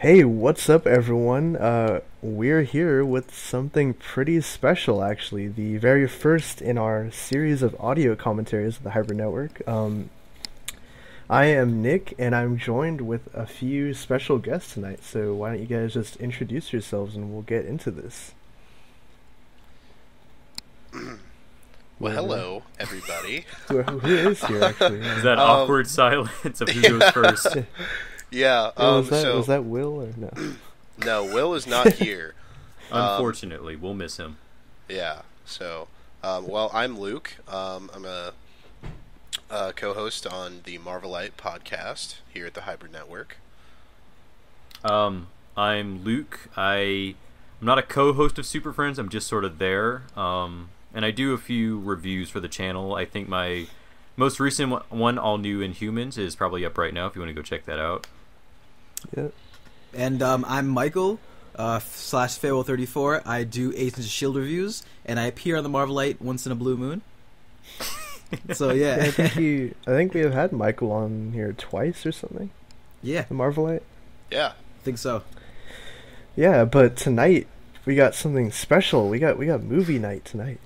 Hey, what's up, everyone? We're here with something pretty special, actually. The very first in our series of audio commentaries of the Hybrid Network. I am Nick, and I'm joined with a few special guests tonight. So why don't you guys just introduce yourselves, and we'll get into this. Well, hello, everybody. Who is here, actually? Is that awkward silence of who goes first? Yeah. Was that Will or no? No, Will is not here. Unfortunately, we'll miss him. Yeah. So, well, I'm Luke. I'm a co-host on the Marvelite podcast here at the Hybrid Network. I'm Luke. I'm not a co-host of Super Friends. I'm just sort of there. And I do a few reviews for the channel. I think my most recent one, All New Inhumans, is probably up right now if you want to go check that out. Yeah. And I'm Michael, /Farewell34. I do Agents of S.H.I.E.L.D. reviews, and I appear on the Marvelite once in a blue moon. So, yeah. I think we have had Michael on here twice or something. Yeah. The Marvelite. Yeah. I think so. Yeah, but tonight we got something special. We got movie night tonight.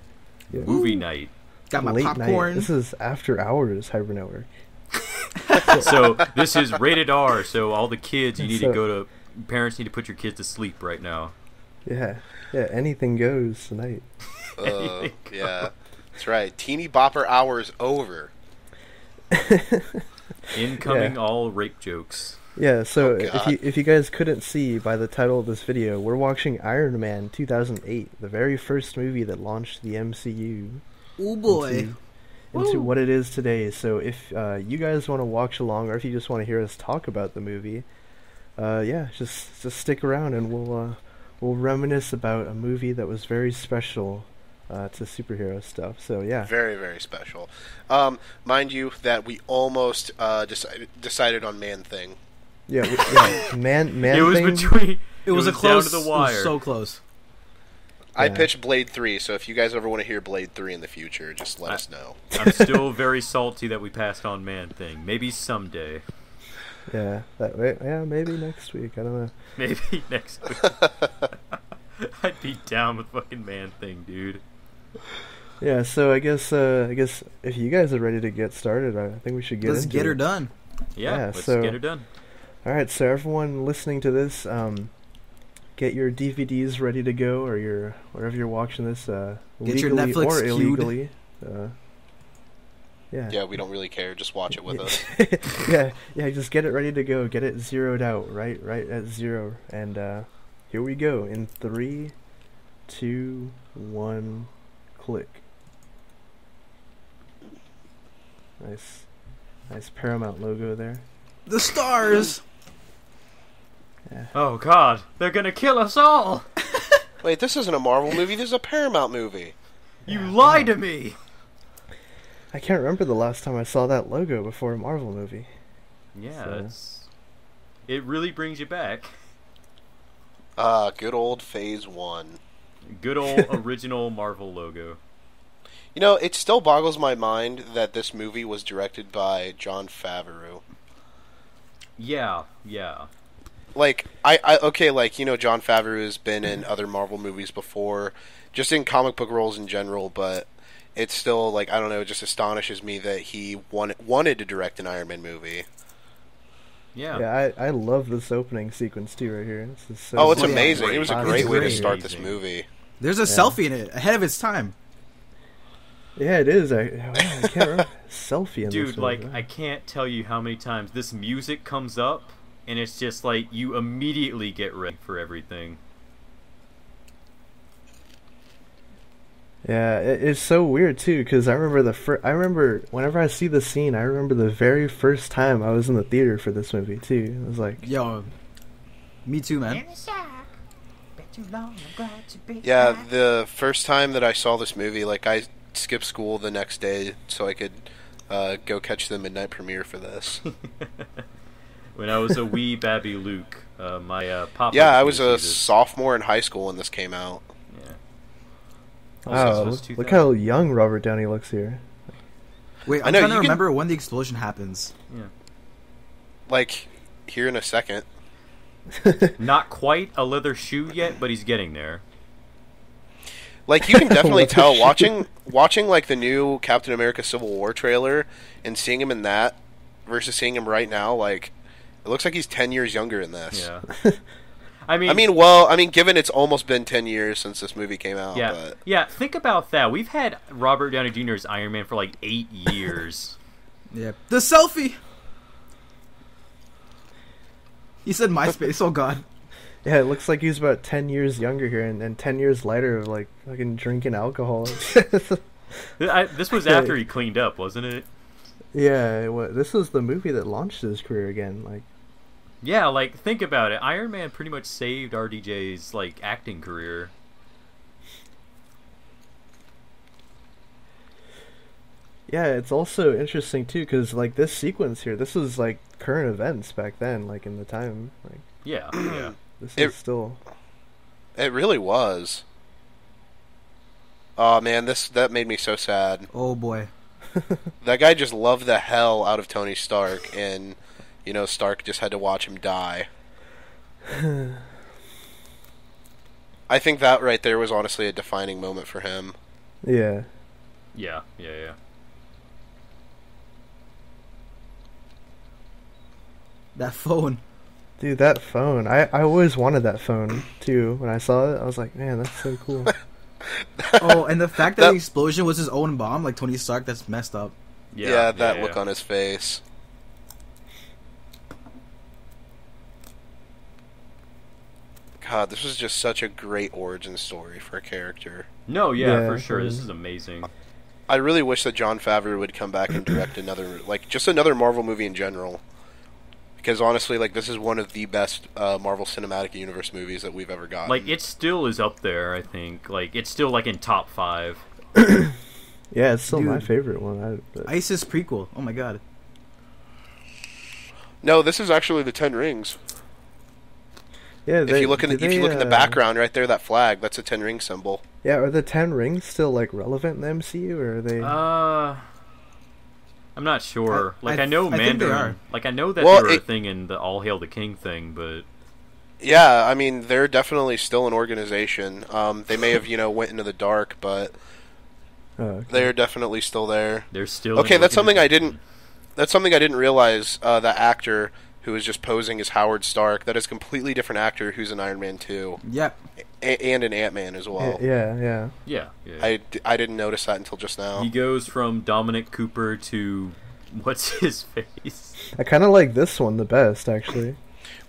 Yeah. Movie night. Got my Late popcorn. Night. This is after hours Hybrid Network. So this is rated R. So all the kids, parents need to put your kids to sleep right now. Yeah, anything goes tonight. Yeah, that's right. Teeny bopper hours over. Incoming all rape jokes. Yeah, so Oh, if you guys couldn't see by the title of this video, we're watching Iron Man 2008, the very first movie that launched the MCU. Oh boy. Into what it is today. So if you guys want to watch along, or if you just want to hear us talk about the movie, just stick around and we'll reminisce about a movie that was very special to superhero stuff. So yeah, Very, very special. Mind you, that we almost decided on Man Thing. man. It was thing? between. It was a down close. to the It wire. was so close. I Yeah. pitched Blade 3, so if you guys ever want to hear Blade 3 in the future, just let us know. I'm still very salty that we passed on Man Thing. Maybe someday. Yeah, maybe next week. I don't know. Maybe next week. I'd be down with fucking Man Thing, dude. Yeah, so I guess if you guys are ready to get started, I think we should get Let's into get her it. done. Yeah, Yeah, let's so- get her done. All right, so everyone listening to this, get your DVDs ready to go, or wherever you're watching this, Get your legally Netflix or queued. illegally. Yeah. Yeah, we don't really care. Just watch it with us. yeah, just get it ready to go. Get it zeroed out, right at 0. And here we go. In 3, 2, 1, click. Nice Paramount logo there. The stars. Yeah. Oh God, they're gonna kill us all! Wait, this isn't a Marvel movie. This is a Paramount movie. You lied to me! I can't remember the last time I saw that logo before a Marvel movie. Yeah, it really brings you back. Good old Phase 1. Good old original Marvel logo. You know, it still boggles my mind that this movie was directed by Jon Favreau. Yeah. Like, okay, like, you know, Jon Favreau has been in other Marvel movies before, just in comic book roles in general, but it's still, like, I don't know, it just astonishes me that he wanted to direct an Iron Man movie. Yeah. Yeah, I love this opening sequence too right here. This is so It's yeah. amazing. It was a great way to great. start this movie. There's a selfie in it, ahead of its time. Yeah, it is. I can't remember. Selfie in Dude, this like, movie. I can't tell you how many times this music comes up, and it's just like, you immediately get ready for everything. Yeah, it's so weird too, because I remember whenever I see the scene, I remember the very first time I was in the theater for this movie too. It was like, Yo, me too, man. Yeah, the first time that I saw this movie, like, I skipped school the next day so I could go catch the midnight premiere for this. When I was a wee babby Luke, my papa... Yeah, I was a this. sophomore in high school when this came out. Yeah. wow, this was look 2000. how young Robert Downey looks here. Wait, I I'm know, trying to you can- remember when the explosion happens. Yeah. Like, here in a second. Not quite a leather shoe yet, but he's getting there. Like, you can definitely Leather tell shoe. watching like the new Captain America Civil War trailer and seeing him in that versus seeing him right now, like, it looks like he's 10 years younger in this. Yeah. I mean, given it's almost been 10 years since this movie came out. yeah, But yeah. Think about that. We've had Robert Downey Jr. as Iron Man for like 8 years. Yeah. The selfie. He said MySpace. Oh God. Yeah, it looks like he's about 10 years younger here, and 10 years later of, like, fucking drinking alcohol. This was after he cleaned up, wasn't it? Yeah, this was the movie that launched his career again. Like, Yeah, like, think about it. Iron Man pretty much saved RDJ's, like, acting career. yeah, it's also interesting too, because like this sequence here, this was like current events back then, like in the time. Like, Yeah, yeah. this It- is still. it really was. Oh man, that made me so sad. Oh boy. That guy just loved the hell out of Tony Stark, and Stark just had to watch him die. I think that right there was honestly a defining moment for him. Yeah. Yeah, yeah, yeah. That phone. Dude, that phone. I always wanted that phone too. When I saw it, I was like, man, that's so cool. Oh, and the fact that That- the explosion was his own bomb, like Tony Stark, that's messed up. Yeah, that look on his face. God, this was just such a great origin story for a character. No, yeah, Yeah, for sure. This mhm. is amazing. I really wish that Jon Favreau would come back and direct just another Marvel movie in general. Because honestly, like, this is one of the best Marvel Cinematic Universe movies that we've ever gotten. Like, it still is up there, I think. Like, it's still, like, in top 5. Yeah, it's still my Dude. favorite one. ISIS prequel. Oh my God. No, this is actually the Ten Rings. Yeah, If you look in the background right there, that flag, that's a Ten Ring symbol. Yeah, are the 10 rings still like relevant in the MCU, or are they? I'm not sure. I know think they Mandarin. are. Like, I know that Well, they were a it- thing in the All Hail the King thing, but... Yeah, I mean, they're definitely still an organization. They may have, went into the dark, but Oh, okay. they're definitely still there. They're still... Okay, an that's something I organization. didn't realize. That actor who was just posing as Howard Stark, that is a completely different actor who's in Iron Man 2 Yep. and in Ant-Man as well. Yeah, yeah. Yeah, yeah. I didn't notice that until just now. He goes from Dominic Cooper to... What's his face? I kind of like this one the best, actually.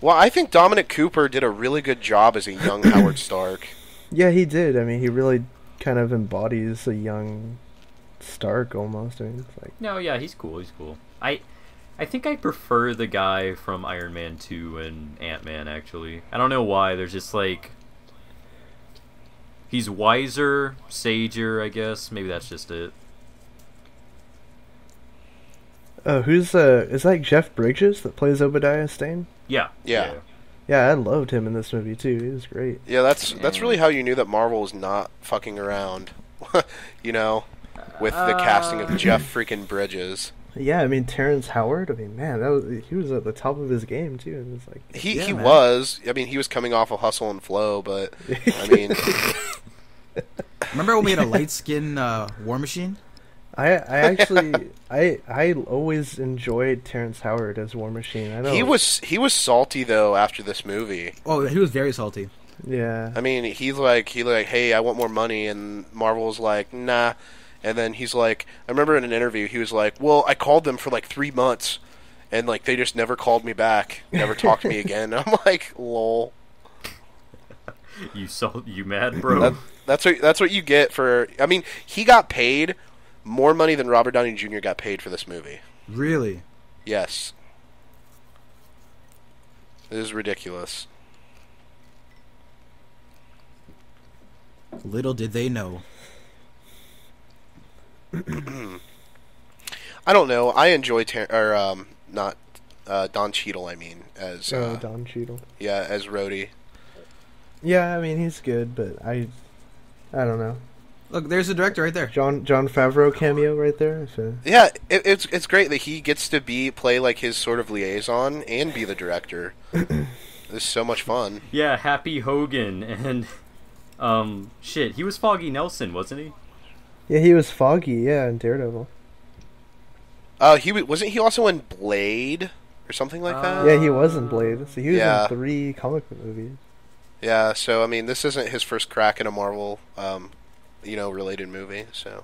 Well, I think Dominic Cooper did a really good job as a young Howard Stark. Yeah, he did. I mean, he really kind of embodies a young Stark almost. I mean, it's like, No, yeah, he's cool. He's cool. I think I prefer the guy from Iron Man 2 and Ant-Man, actually. I don't know why. There's just, like... He's wiser, sager, I guess. Maybe that's just it. who's is that Jeff Bridges that plays Obadiah Stane? Yeah. Yeah. Yeah, I loved him in this movie too. He was great. Yeah, that's really how you knew that Marvel was not fucking around. With the casting of Jeff freaking Bridges. Yeah, I mean Terrence Howard. I mean, man, he was at the top of his game too. It was like He man. was. I mean, he was coming off of Hustle and Flow, but I mean, Remember when we had a light skin War Machine? I actually I always enjoyed Terrence Howard as War Machine. I know he was salty though after this movie. Oh, he was very salty. Yeah. I mean, he like, hey, I want more money, and Marvel's like, nah. And then he's like, I remember in an interview, he was like, well, I called them for like 3 months, and like they just never called me back, never talked to me again. And I'm like, lol. You mad, bro? That's what you get for. I mean, he got paid more money than Robert Downey Jr. got paid for this movie. Really? Yes. This is ridiculous. Little did they know. I don't know. I enjoy not Don Cheadle. I mean, as Don Cheadle. yeah, as Rhodey. Yeah, I mean he's good, but I don't know. Look, there's the director right there. John Favreau cameo right there. So. Yeah, it's great that he gets to play like his sort of liaison and be the director. It was so much fun. Yeah, Happy Hogan and shit, he was Foggy Nelson, wasn't he? Yeah, he was Foggy. Yeah, in Daredevil. Wasn't he also in Blade or something like that? Yeah, he was in Blade. So he was Yeah. in 3 comic book movies. Yeah. So I mean, this isn't his first crack in a Marvel, related movie. So.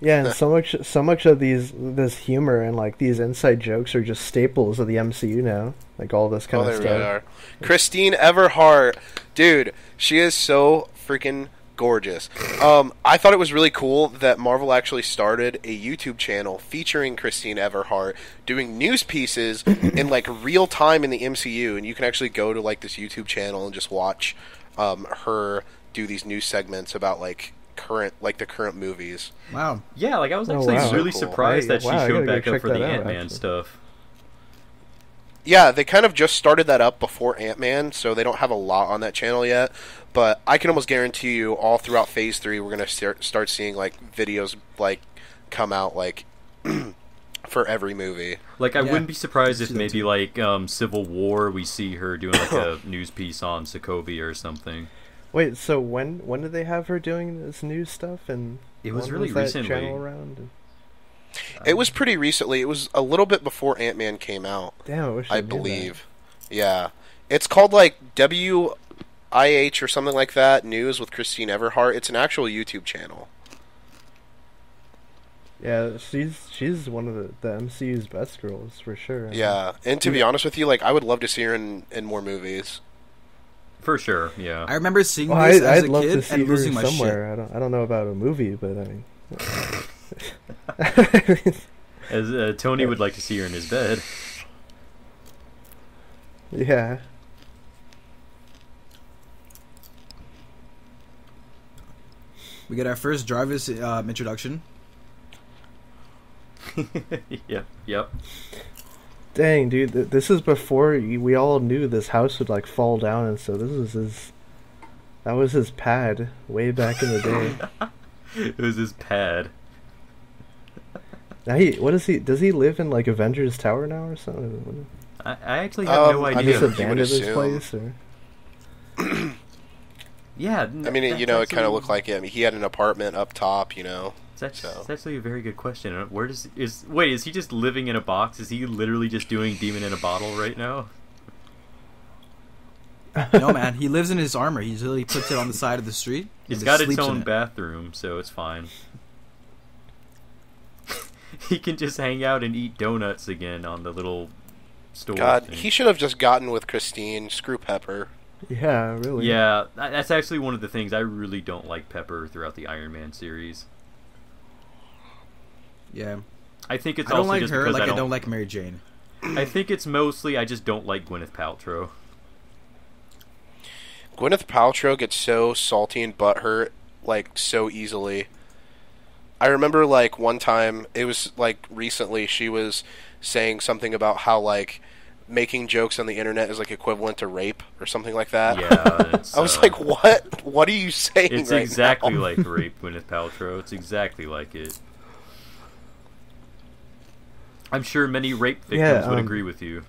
Yeah, and so much of this humor and like these inside jokes are just staples of the MCU now. Like all this kind Oh, of they stuff. really are. Christine Everhart, dude, she is so freaking gorgeous. I thought it was really cool that Marvel actually started a YouTube channel featuring Christine Everhart doing news pieces in like real time in the MCU, and you can actually go to like this YouTube channel and just watch her do these news segments about like the current movies. Wow. Yeah, like I was Oh, actually wow. really So cool. surprised that she Wow, I showed gotta back go up check for the that out, Ant-Man actually. stuff. Yeah, they kind of just started that up before Ant-Man, so they don't have a lot on that channel yet. But I can almost guarantee you, all throughout Phase 3, we're going to start seeing like videos like come out like for every movie. Like, I Yeah. wouldn't be surprised I if see that maybe too. like Civil War, we see her doing like a news piece on Sokovia or something. Wait, so when did they have her doing this news stuff? And It was when really that recently. channel around? It was pretty recently. It was a little bit before Ant-Man came out, Damn, I wish I knew believe. Yeah. It's called like WIH or something like that, News with Christine Everhart. It's an actual YouTube channel. that. Yeah, she's one of the MCU's best girls for sure. I mean, Yeah. And to be honest with you, like I would love to see her in more movies. For sure, yeah. I remember seeing Well, this I'd as a love to kid see and her losing my somewhere. I don't know about a movie, but I mean. As Tony would like to see her in his bed. Yeah. shit. We get our first Jarvis introduction. Yep. Dang, dude, this is before we all knew this house would like fall down, and so that was his pad way back in the day. It was his pad. Now does he live in like Avengers Tower now or something? I actually have no I He idea. just you would abandoned his assume. place, or Yeah. I mean, it kind of looked like it. I mean, he had an apartment up top, It's so. actually a very good question. Where is he just living in a box? Is he literally just doing Demon in a Bottle right now? No, man, he lives in his armor. He literally puts it on the side of the street. It's and got just its sleeps in own it. bathroom, so it's fine. He can just hang out and eat donuts again on the little store. God, thing. he should have just gotten with Christine. Screw Pepper. yeah, really. Yeah, that's actually one of the things I really don't like Pepper throughout the Iron Man series. Yeah, I think it's I don't also like just her because like I don't like Mary Jane. I think it's mostly I just don't like Gwyneth Paltrow. Gwyneth Paltrow gets so salty and butthurt, like, so easily. I remember, like, one time, it was, like, recently, she was saying something about how, like, making jokes on the internet is, like, equivalent to rape or something like that. Yeah, it's, I was like, what? What are you saying it's right exactly now? like rape Gwyneth Paltrow. It's exactly like it. I'm sure many rape victims would agree with you.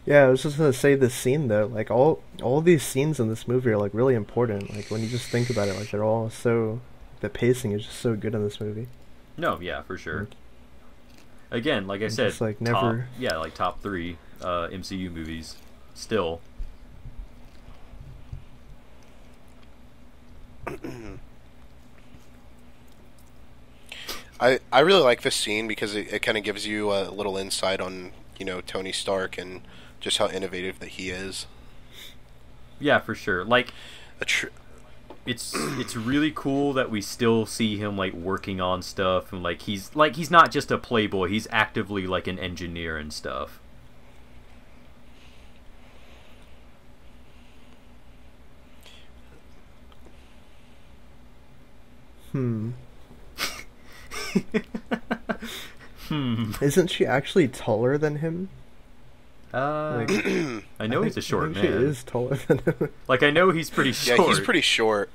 Yeah, I was just gonna say this scene though. Like all these scenes in this movie are like really important. Like when you just think about it, like they're all so. The pacing is just so good in this movie. No, yeah, for sure. Again, like I It's said, just, like, top, never- yeah, like top 3 MCU movies. Still. I really like this scene because it kind of gives you a little insight on, Tony Stark and just how innovative that he is. Yeah, for sure. Like, A tr- it's really cool that we still see him like working on stuff, and like he's not just a playboy, he's actively like an engineer and stuff. Isn't she actually taller than him? Uh, Like, I know he's a short I think man. She is taller than him. Like I know he's pretty short. Yeah, he's pretty short.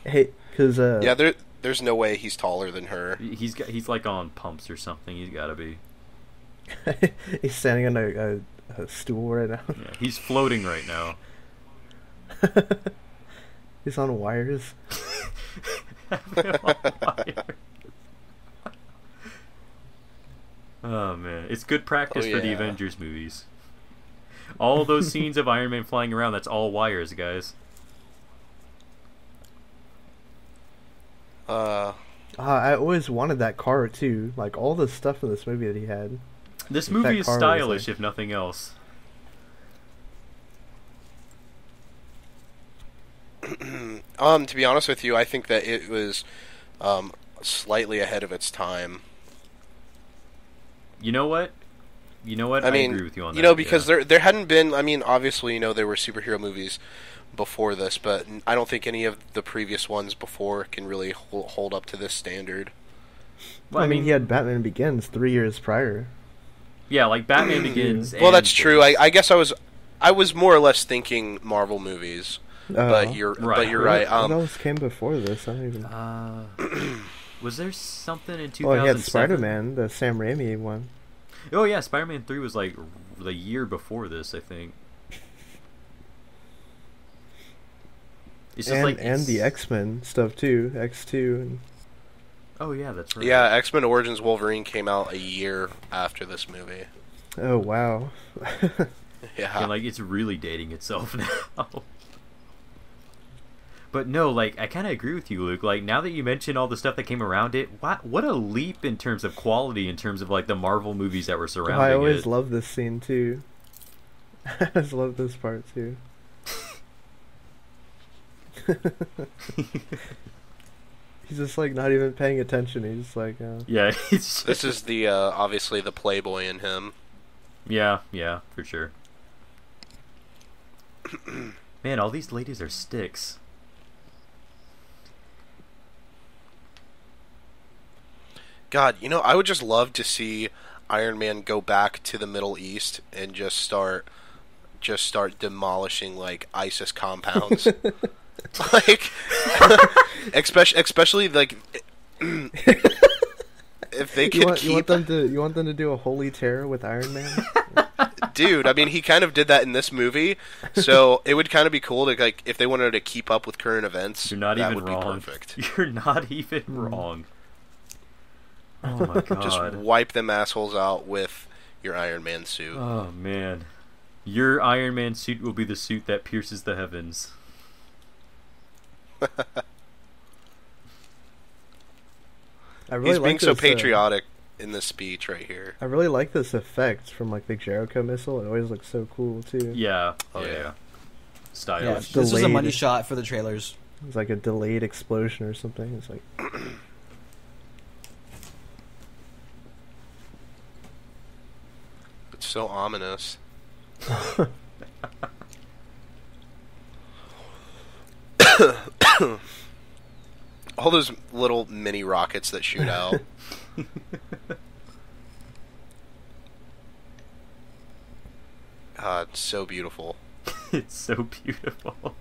Hey, because Yeah, there's no way he's taller than her. He's like on pumps or something. He's got to be. he's standing on a stool right now. Yeah, he's floating right now. He's on wires. Oh man, it's good practice for the yeah. Avengers movies. All those scenes of Iron Man flying around, that's all wires, guys. I always wanted that car too. Like all the stuff in this movie that he had. This That movie is car was stylish, like- if nothing else. To be honest with you, I think that it was slightly ahead of its time. You know what? I mean, agree with you on that. you know, because yeah. there hadn't been. I mean, obviously, you know, there were superhero movies before this, but I don't think any of the previous ones before can really hold up to this standard. Well, I mean, he had Batman Begins 3 years prior. yeah, like Batman Begins. Well, and that's true. this. I guess I was more or less thinking Marvel movies, but you're Right. right. What else came before this? I don't even. Was there something in 2007? Oh, he had Spider-Man, the Sam Raimi one. Oh yeah, Spider-Man 3 was like the year before this, I think. It's just And the X-Men stuff too, X2 and Oh yeah, that's right. Yeah, X-Men Origins Wolverine came out a year after this movie. oh wow. Yeah. And like it's really dating itself now. But no, like I kind of agree with you, Luke. Like now that you mention all the stuff that came around it, what a leap in terms of quality, in terms of like the Marvel movies that were surrounding I always it. love this scene too. I always love this part too. He's just like not even paying attention. He's just like, Yeah, it's This is the obviously the playboy in him. yeah, for sure. Man, all these ladies are sticks. God, you know, I would just love to see Iron Man go back to the Middle East and just start demolishing like ISIS compounds. Like especially like if they could you want them to do a holy terror with Iron Man? Dude, I mean, he kind of did that in this movie, so it would kind of be cool to like if they wanted to keep up with current events. You're not that even would wrong. Be perfect. You're not even wrong. Oh my god. Just wipe them assholes out with your Iron Man suit. Oh man. Your Iron Man suit will be the suit that pierces the heavens. I really He's like being so this, patriotic in this speech right here. I really like this effect from like the Jericho missile. It always looks so cool too. Yeah. Oh, yeah. Yeah, Stylish. this was a delayed. money shot for the trailers. It's like a delayed explosion or something. It's like It's so ominous. All those little mini rockets that shoot out. God, so beautiful. It's so beautiful.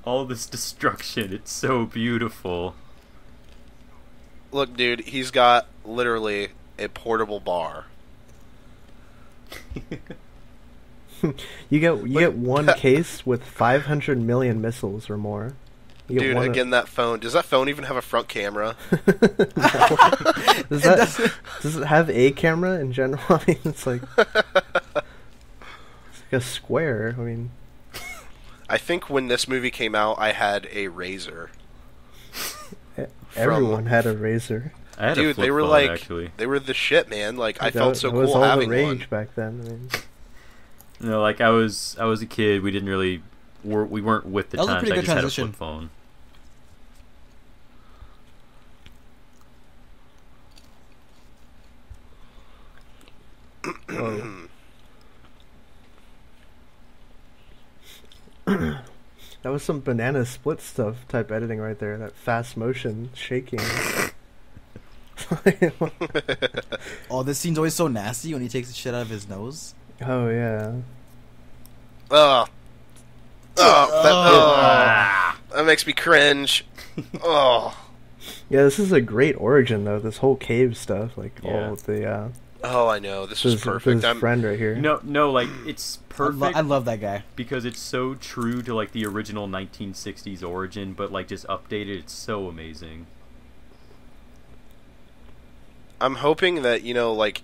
All this destruction, it's so beautiful. Look, dude, he's got literally a portable bar. you get one case with 500 million missiles or more. You get Dude, one again, that phone. Does that phone even have a front camera? does it have a camera in general? I mean, it's like a square. I mean, I think when this movie came out, I had a Razor. everyone had a razor. I had a Dude, flip they were phone, like, actually. they were the shit, man. Like, I That felt so that was cool all having the rage one. back then. I mean, You know, like I was a kid. We didn't really, we weren't with the That was a times. pretty I good just had a transition. flip phone. that was some banana split stuff type editing right there. That fast motion shaking. Oh, this scene's always so nasty when he takes the shit out of his nose. Oh yeah. Ugh. That makes me cringe. Oh. Yeah, this is a great origin though. This whole cave stuff, like Yeah. all the Oh, I know. This was perfect. His friend right here. No, like it's perfect. I love that guy. Because it's so true to like the original 1960s origin, but like just updated. It's so amazing. I'm hoping that, like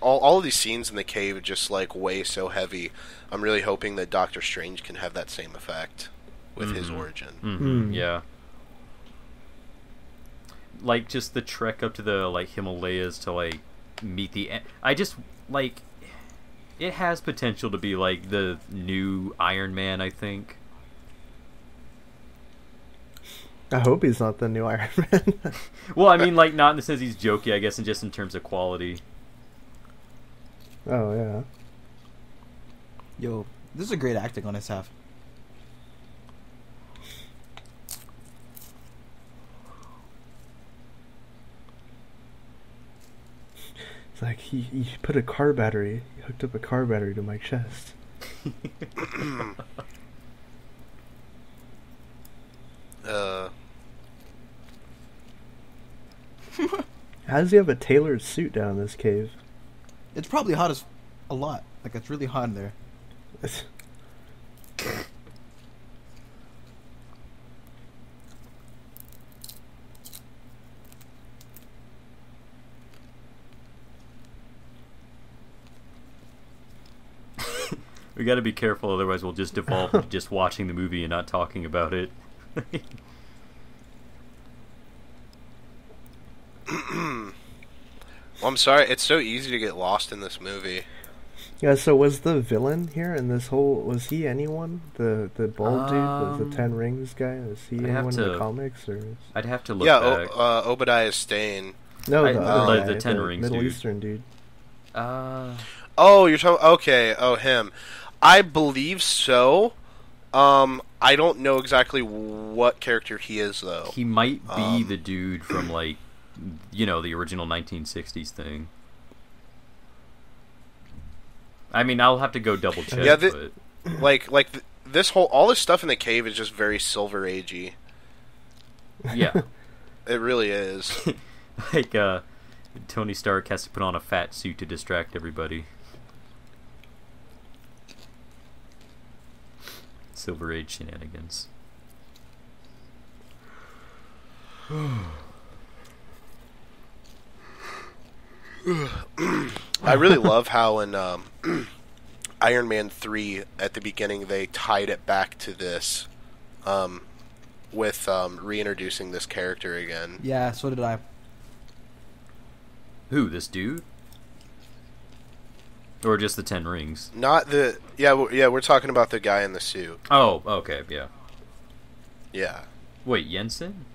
all of these scenes in the cave just like weigh so heavy. I'm really hoping that Doctor Strange can have that same effect with his origin. Mm-hmm. Yeah. Like just the trek up to the like Himalayas to like meet the. I just like. It has potential to be like the new Iron Man, I think. I hope he's not the new Iron Man. Well, I mean, like not in the sense he's jokey, I guess, and just in terms of quality. Oh yeah. Yo, this is a great acting on his half. It's like he put a car battery. He hooked up a car battery to my chest. How does he have a tailored suit down in this cave? It's probably hot as a lot. Like, it's really hot in there. We got to be careful, otherwise we'll just devolve into just watching the movie and not talking about it. Well, I'm sorry. It's so easy to get lost in this movie. Yeah, so was the villain here in this whole... Was he anyone? The bald dude? Was the Ten Rings guy? Was he I'd have anyone in the to- comics? Or... I'd have to look Yeah, back. Obadiah Stane. No, the other the guy, Ten Rings Middle dude. Eastern dude. Oh, you're talking... Okay, him. I believe so. I don't know exactly what character he is, though. He might be the dude from, like, the original 1960s thing. I mean, I'll have to go double check, Yeah, but... all this stuff in the cave is just very Silver Agey. Yeah. It really is. Like, Tony Stark has to put on a fat suit to distract everybody. Silver Age shenanigans. I really love how in Iron Man 3 at the beginning they tied it back to this with reintroducing this character again. Yeah, so did I. Who, this dude? Or just the Ten Rings? Not the... Yeah, we're talking about the guy in the suit. Oh, okay, yeah. Yeah. Wait, Jensen?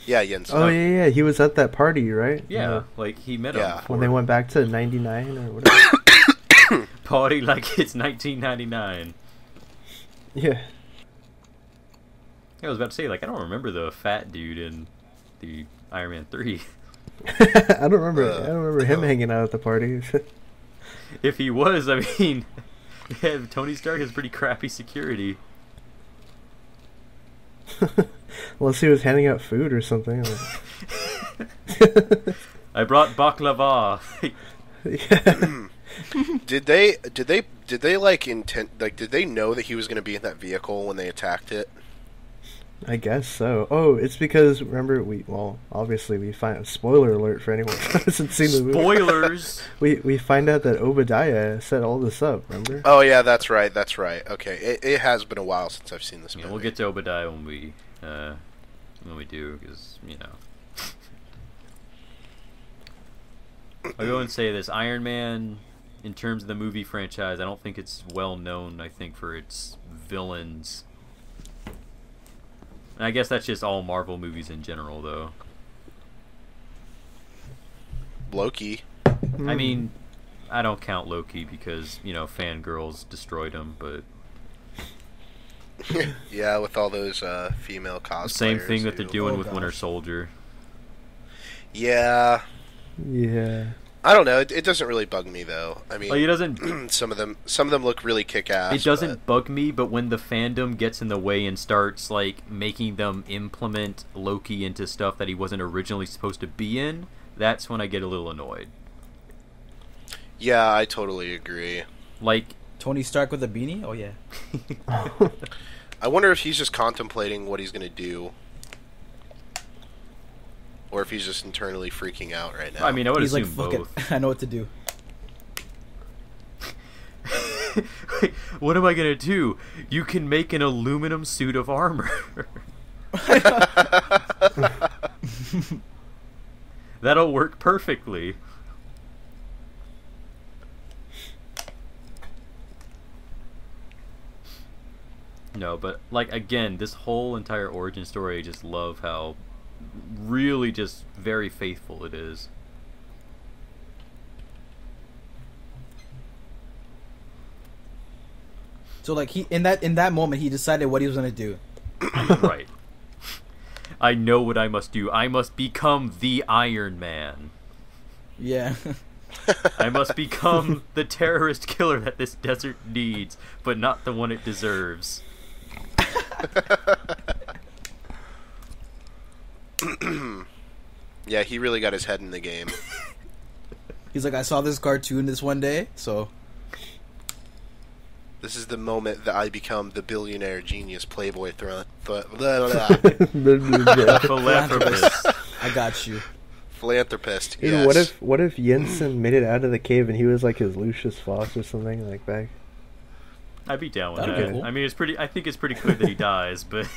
Yeah, Jensen. Oh, yeah, he was at that party, right? Yeah, like he met him Yeah. before. When they went back to 99 or whatever. Party like it's 1999. Yeah. I was about to say, like, I don't remember the fat dude in the Iron Man 3. I don't remember him hanging out at the party. If he was, I mean, yeah, Tony Stark has pretty crappy security. Unless he was handing out food or something. I brought baklava. Yeah. Did they like intent, like, did they know that he was going to be in that vehicle when they attacked it? I guess so. Oh, it's because, remember, obviously we find... Spoiler alert for anyone who hasn't seen the movie. Spoilers! We find out that Obadiah set all this up, remember? Oh yeah, that's right. Okay, it has been a while since I've seen this movie. We'll get to Obadiah when we do, because, I'll go and say this. Iron Man, in terms of the movie franchise, I don't think it's well known, I think, for its villains. And I guess that's just all Marvel movies in general, though. Loki. I mean, I don't count Loki because, fangirls destroyed him, but... Yeah, with all those female cosplayers. Same thing that they're doing with gosh. Winter Soldier. Yeah, Yeah. I don't know. It doesn't really bug me though. I Like, it mean, doesn't. some of them look really kick-ass. It doesn't bug me, but when the fandom gets in the way and starts like making them implement Loki into stuff that he wasn't originally supposed to be in, that's when I get a little annoyed. Yeah, I totally agree. Like, Tony Stark with a beanie? Oh yeah. I wonder if he's just contemplating what he's going to do. Or if he's just internally freaking out right now. I mean, I would He's like, assume fuck both. it. I know what to do. What am I gonna do? You can make an aluminum suit of armor. That'll work perfectly. No, but like again, this whole entire origin story, I just love how really just very faithful it is. So like he in that moment he decided what he was gonna do. Right. I know what I must do. I must become the Iron Man. Yeah. I must become the terrorist killer that this desert needs, but not the one it deserves. Yeah, he really got his head in the game. He's like, I saw this cartoon this one day, so This is the moment that I become the billionaire genius playboy The philanthropist. I got you. philanthropist. Dude, Yes. what if Jensen made it out of the cave and he was like his Lucius Foss or something like back? I'd be down with That'd be that. cool. I mean, I think it's pretty clear that he dies, but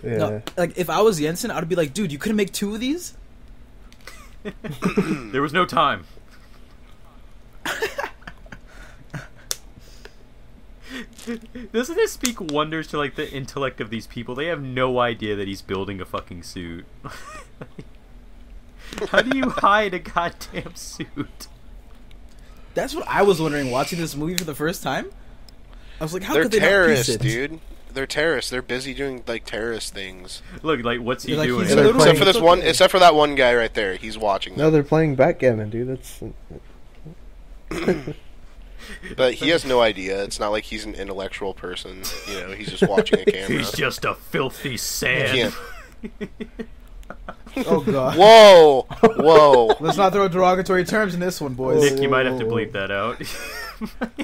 Yeah. No, like if I was Jensen, I'd be like, dude, you couldn't make two of these? there was no time. Doesn't this speak wonders to like the intellect of these people? They have no idea that he's building a fucking suit. How do you hide a goddamn suit? That's what I was wondering watching this movie for the first time. I was like, how They're could they not terrorists, piece it? dude. They're terrorists. They're busy doing like terrorist things. Look, like, what's he You're like, doing? he's Yeah, they're literally- Except for this it's one. okay. Except for that one guy right there. He's watching No, them. they're playing backgammon, dude. That's But he has no idea. It's not like he's an intellectual person. You know, he's just watching a camera. He's just a filthy sand. Can't- Oh god. Whoa! Whoa! Let's not throw derogatory terms in this one, boys. Nick, you might have to bleep that out.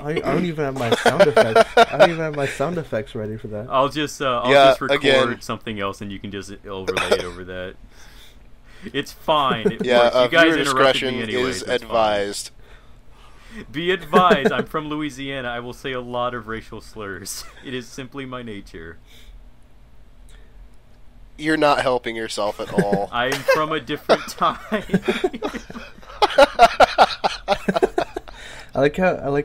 I don't even have my sound effects. I don't even have my sound effects ready for that. I'll just Yeah, just record again. something else, and you can just overlay it over that. It's fine. It Yeah, works. You guys viewer interrupted discretion me anyways. is that's fine. advised. Be advised, I'm from Louisiana. I will say a lot of racial slurs. It is simply my nature. You're not helping yourself at all. I am from a different time. I like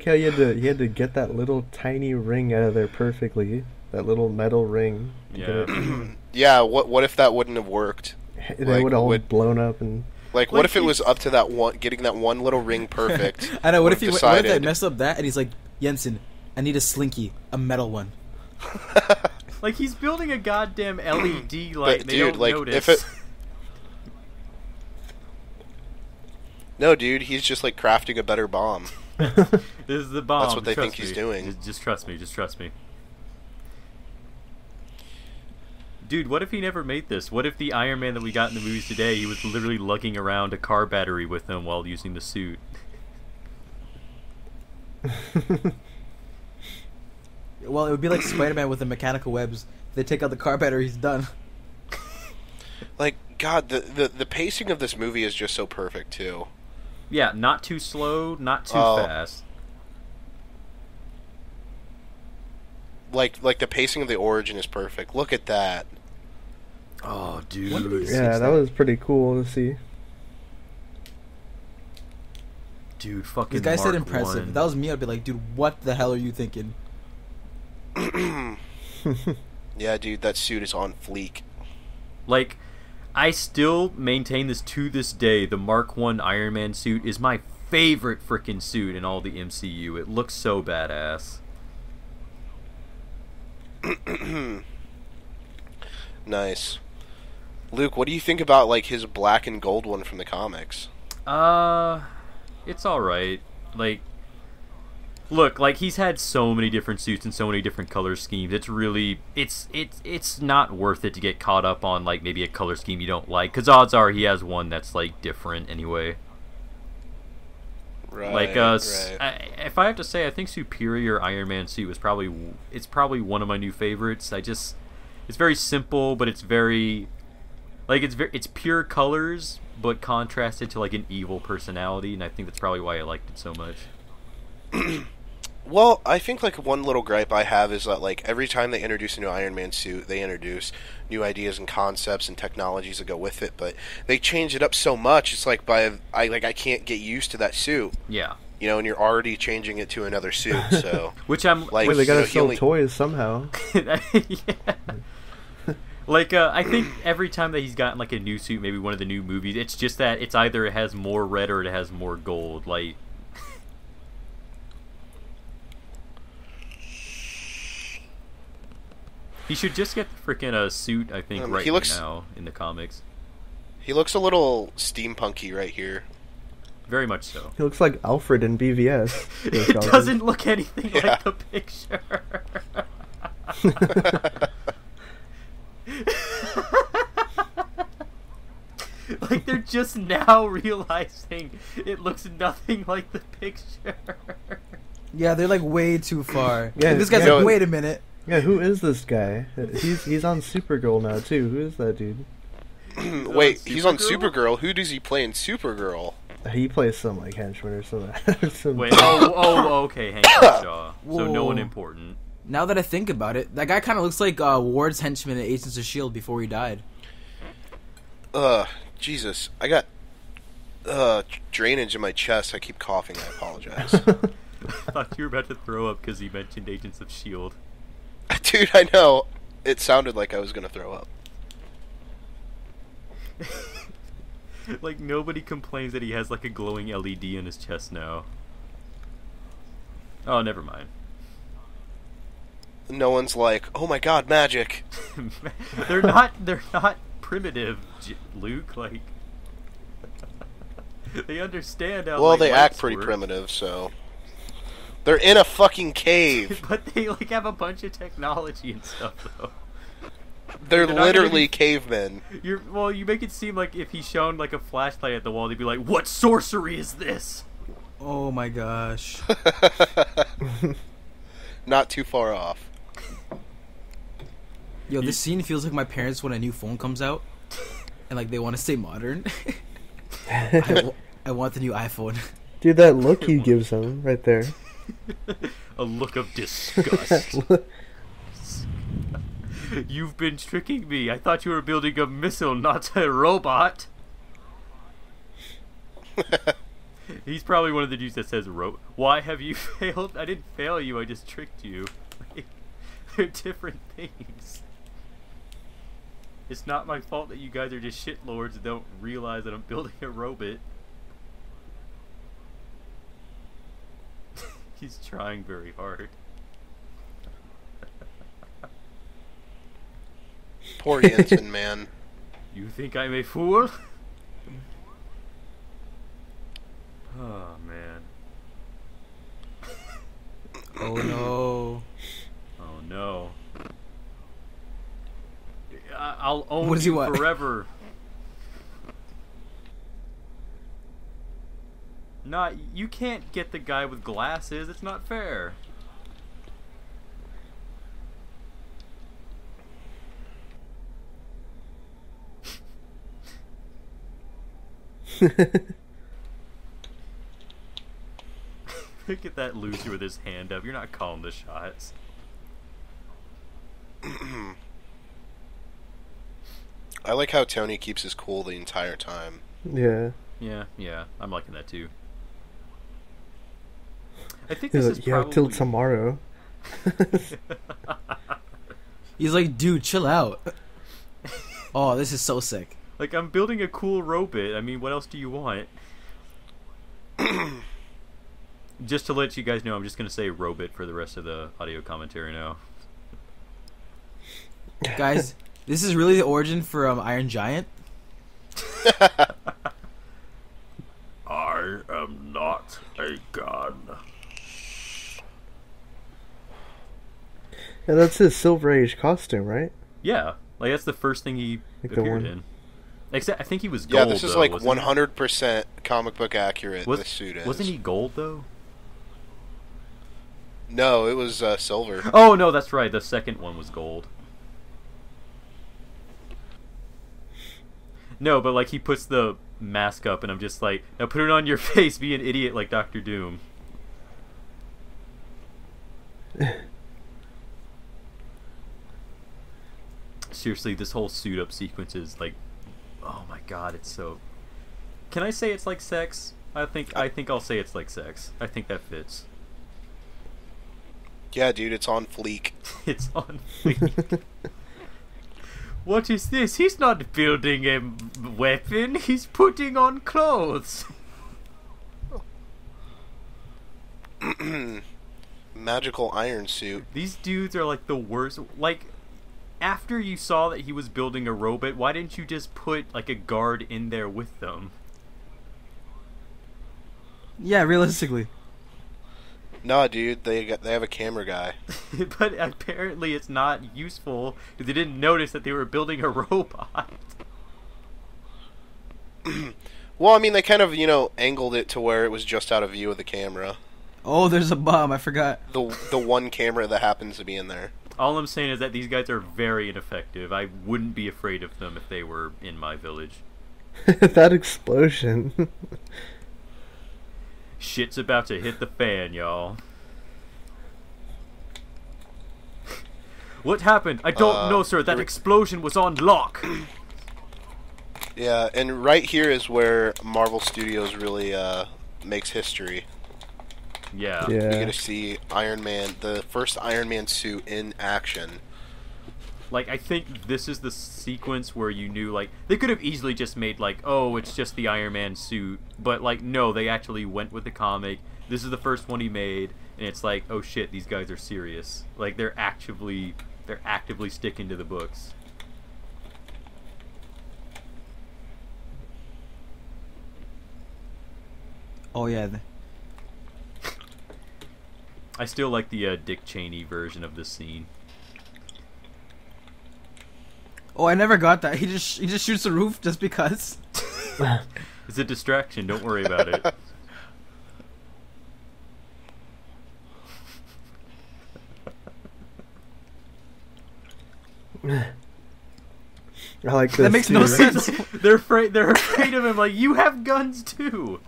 how you had to get that little tiny ring out of there perfectly. That little metal ring. To get Yeah. it. Yeah. What if that wouldn't have worked? They Like, would all would- blown up and. Like, what Like if it was up to that one, getting that one little ring perfect? I know. What if Would've what if they decided- mess up that and he's like, Jensen, I need a slinky, a metal one. Like, he's building a goddamn LED light. But, They dude, don't like, notice. if it- No, dude, he's just like crafting a better bomb. This is the bomb. That's what they Trust think he's me. doing. Just trust me. Just trust me. Dude, what if he never made this? What if the Iron Man that we got in the movies today, he was literally lugging around a car battery with him while using the suit? Well, it would be like Spider-Man with the mechanical webs. If they take out the car battery, he's done. Like, God, the pacing of this movie is just so perfect too. Yeah, not too slow, not too Oh. fast. Like the pacing of the origin is perfect. Look at that. Oh, dude. When did we Yeah, that was pretty cool to see. Dude, fucking This guy said Mark impressive. 1. If that was me, I'd be like, dude, what the hell are you thinking? Yeah, dude, that suit is on fleek. Like, I still maintain this to this day. The Mark 1 Iron Man suit is my favorite freaking suit in all the MCU. It looks so badass. Nice. Luke, what do you think about like his black and gold one from the comics? Uh, it's all right. Like, look, like he's had so many different suits and so many different color schemes. It's really, it's not worth it to get caught up on like maybe a color scheme you don't like, because odds are he has one that's like different anyway. Right. Like, right. if I have to say, I think Superior Iron Man suit was probably one of my new favorites. It's very simple, but it's very, like, it's pure colors, but contrasted to like an evil personality, and I think that's probably why I liked it so much. Well, I think like one little gripe I have is that like every time they introduce a new Iron Man suit, they introduce new ideas and concepts and technologies that go with it, but they change it up so much. It's like I can't get used to that suit. Yeah. You know, and you're already changing it to another suit. So Which I'm like, Wait, they gotta he sell only- toys somehow. yeah. Like, I think every time that he's gotten like a new suit, maybe one of the new movies, it's just that it's either it has more red or it has more gold. Like, he should just get the freaking suit, I think, right he looks- now in the comics. He looks a little steampunky right here. Very much so. He looks like Alfred in BVS. It doesn't look anything Yeah. like the picture. Like, they're just now realizing it looks nothing like the picture. Yeah, they're like way too far. Yeah, And this guy's yeah. like, wait a minute. Yeah, who is this guy? He's on Supergirl now too. Who is that dude? Wait, he's on Supergirl? Supergirl. Who does he play in Supergirl? He plays some like henchman or something. Wait, okay, Hank Shaw. So no one Whoa. important. Now that I think about it, that guy kind of looks like Ward's henchman in Agents of S.H.I.E.L.D. before he died. Jesus, I got drainage in my chest. I keep coughing. I apologize. I thought you were about to throw up because he mentioned Agents of S.H.I.E.L.D. Dude, I know. It sounded like I was gonna throw up. Like, nobody complains that he has like a glowing LED in his chest now. Oh, never mind. No one's like, oh my god, magic. They're not primitive, Luke. Like, they understand how. Well, like, they lights act pretty work. primitive, so. They're in a fucking cave. But they like have a bunch of technology and stuff, though. They're They're not gonna literally be- cavemen. You make it seem like if he shone like a flashlight at the wall, they'd be like, "What sorcery is this?" Oh my gosh. Not too far off. Yo, this scene feels like my parents when a new phone comes out. And like they want to stay modern. I want the new iPhone. Dude, that look he gives him right there. A look of disgust. You've been tricking me. I thought you were building a missile, not a robot. He's probably one of the dudes that says, "Why have you failed? I didn't fail you. I just tricked you." They're different things. It's not my fault that you guys are just shitlords and don't realize that I'm building a robot. He's trying very hard. Poor Jensen, man. You think I'm a fool? Oh, man. Oh no. Oh, no. I'll own What does he you want? forever. Not, you can't get the guy with glasses. It's not fair. Look at that loser with his hand up. You're not calling the shots. I like how Tony keeps his cool the entire time. Yeah. Yeah, I'm liking that too. I think He's this is like, yeah, probably... till tomorrow. He's like, dude, chill out. Oh, this is so sick. Like, I'm building a cool robot. I mean, what else do you want? Just to let you guys know, I'm just going to say robot for the rest of the audio commentary now. Guys, This is really the origin for Iron Giant. I am not a god. Yeah, that's his Silver Age costume, right? Yeah, like that's the first thing he Like the appeared one- in. Except I think he was gold. Yeah, this is though, like wasn't he? 100% comic book accurate. This suit is. Wasn't he gold though? No, it was silver. Oh no, that's right. The second one was gold. No, but like he puts the mask up, and I'm just like, now put it on your face, be an idiot like Doctor Doom. Seriously, this whole suit up sequence is like, oh my god, it's so. Can I say it's like sex? I think I'll say it's like sex. I think that fits. Yeah, dude, it's on fleek. It's on fleek. What is this? He's not building a weapon. He's putting on clothes. Magical iron suit. These dudes are like the worst. Like, after you saw that he was building a robot, why didn't you just put like a guard in there with them? Yeah, realistically. Nah, dude, they have a camera guy. But apparently it's not useful because they didn't notice that they were building a robot. Well, I mean, they kind of, angled it to where it was just out of view of the camera. Oh, there's a bomb. I forgot. The one camera that happens to be in there. All I'm saying is that these guys are very ineffective. I wouldn't be afraid of them if they were in my village. That explosion. Shit's about to hit the fan, y'all. What happened? I don't know, sir. That explosion was on lock. Yeah, and right here is where Marvel Studios really makes history. Yeah. You Yeah. get to see Iron Man, the first Iron Man suit in action. Like, I think this is the sequence where you knew, like, they could have easily just made, like, oh, it's just the Iron Man suit. But, like, no, they actually went with the comic. This is the first one he made. And it's like, oh shit, these guys are serious. Like, they're actively sticking to the books. Oh yeah. I still like the Dick Cheney version of this scene. Oh, I never got that. He just shoots the roof just because. It's a distraction. Don't worry about it. I like this. That makes no too. sense. They're afraid of him. Like, you have guns too.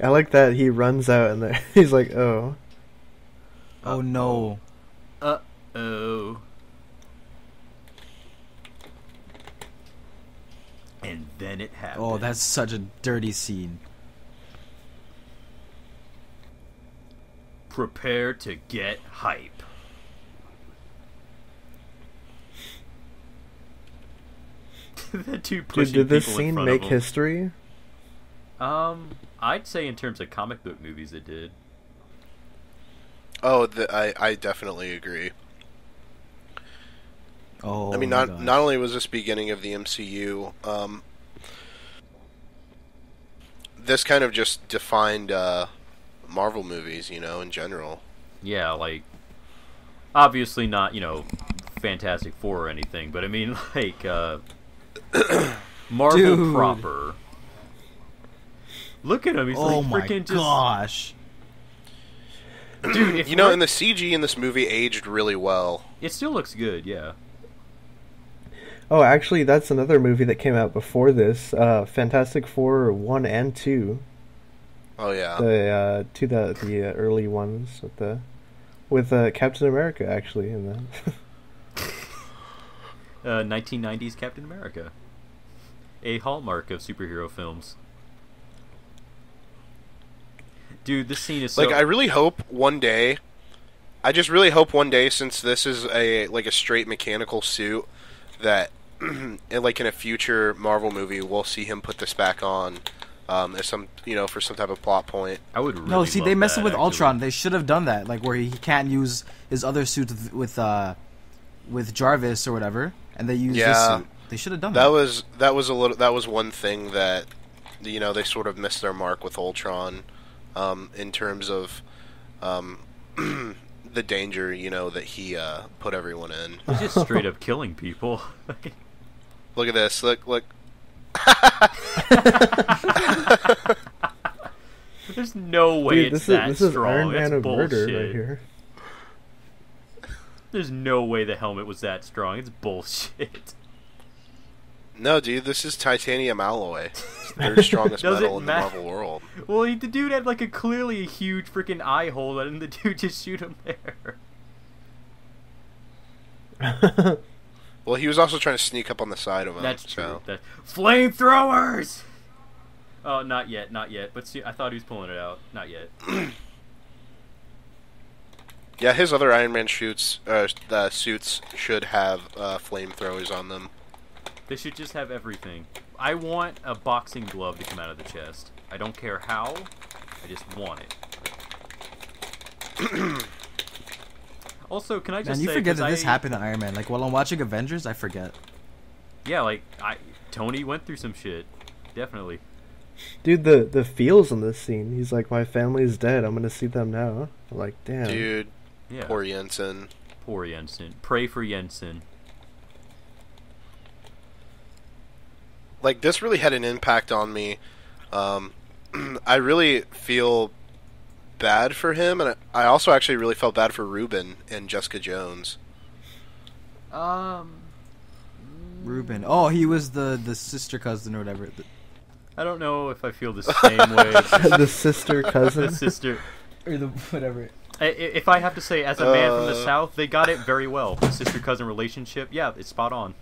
I like that he runs out and he's like, oh. Oh no. Uh-oh. And then it happened. Oh, that's such a dirty scene. Prepare to get hype. The two pushing Did this people in scene front make of 'em. history? I'd say in terms of comic book movies, it did. Oh, I definitely agree. Oh, I mean, my not gosh. not only was this beginning of the MCU, this kind of just defined Marvel movies, in general. Yeah, like, obviously not, Fantastic Four or anything, but I mean, like, Marvel Dude. proper. Look at him, he's Oh like my freaking just... gosh. Dude, if And the CG in this movie aged really well. it still looks good, yeah. Oh, actually, that's another movie that came out before this. Fantastic Four 1 and 2. Oh yeah. The early ones with Captain America actually in the 1990s Captain America. A hallmark of superhero films. Dude, this scene is so... Like, I really hope one day. I just really hope one day, since this is a straight mechanical suit, that in a future Marvel movie, we'll see him put this back on, as some for some type of plot point. I would really No, see, love they messed that, up with actually. Ultron. They should have done that, like where he can't use his other suit with with Jarvis or whatever, and they used this suit. They should have done that. That was one thing that they sort of missed their mark with Ultron, in terms of the danger that he put everyone in. He's just straight up killing people. Look at this. Look. There's no way Dude, it's that this is strong. Iron Man That's of bullshit. murder right here. There's no way the helmet was that strong. It's bullshit. No, dude, this is titanium alloy. It's the third strongest metal in the Marvel world. Well, the dude had like a clearly huge freaking eye hole, and the dude just shoot him there. Well, he was also trying to sneak up on the side of him. That's true. So. Flamethrowers! Oh, not yet. But see, I thought he was pulling it out. Not yet. Yeah, his other Iron Man suits should have flamethrowers on them. They should just have everything. I want a boxing glove to come out of the chest. I don't care how. I just want it. Also, can I just say... Man, you forget that this happened to Iron Man. Like, while I'm watching Avengers, I forget. Yeah, like, Tony went through some shit. Definitely. Dude, the feels in this scene. He's like, my family's dead. I'm gonna see them now. I'm like, damn. Dude, yeah. Poor Jensen. Poor Jensen. Pray for Jensen. Like, this really had an impact on me. I really feel bad for him, and I also actually really felt bad for Ruben and Jessica Jones. Ruben. Oh, he was the sister cousin or whatever. I don't know if I feel the same way. The sister cousin? The sister. Or the whatever. If I have to say, as a man from the South, they got it very well. The sister-cousin relationship, yeah, it's spot on.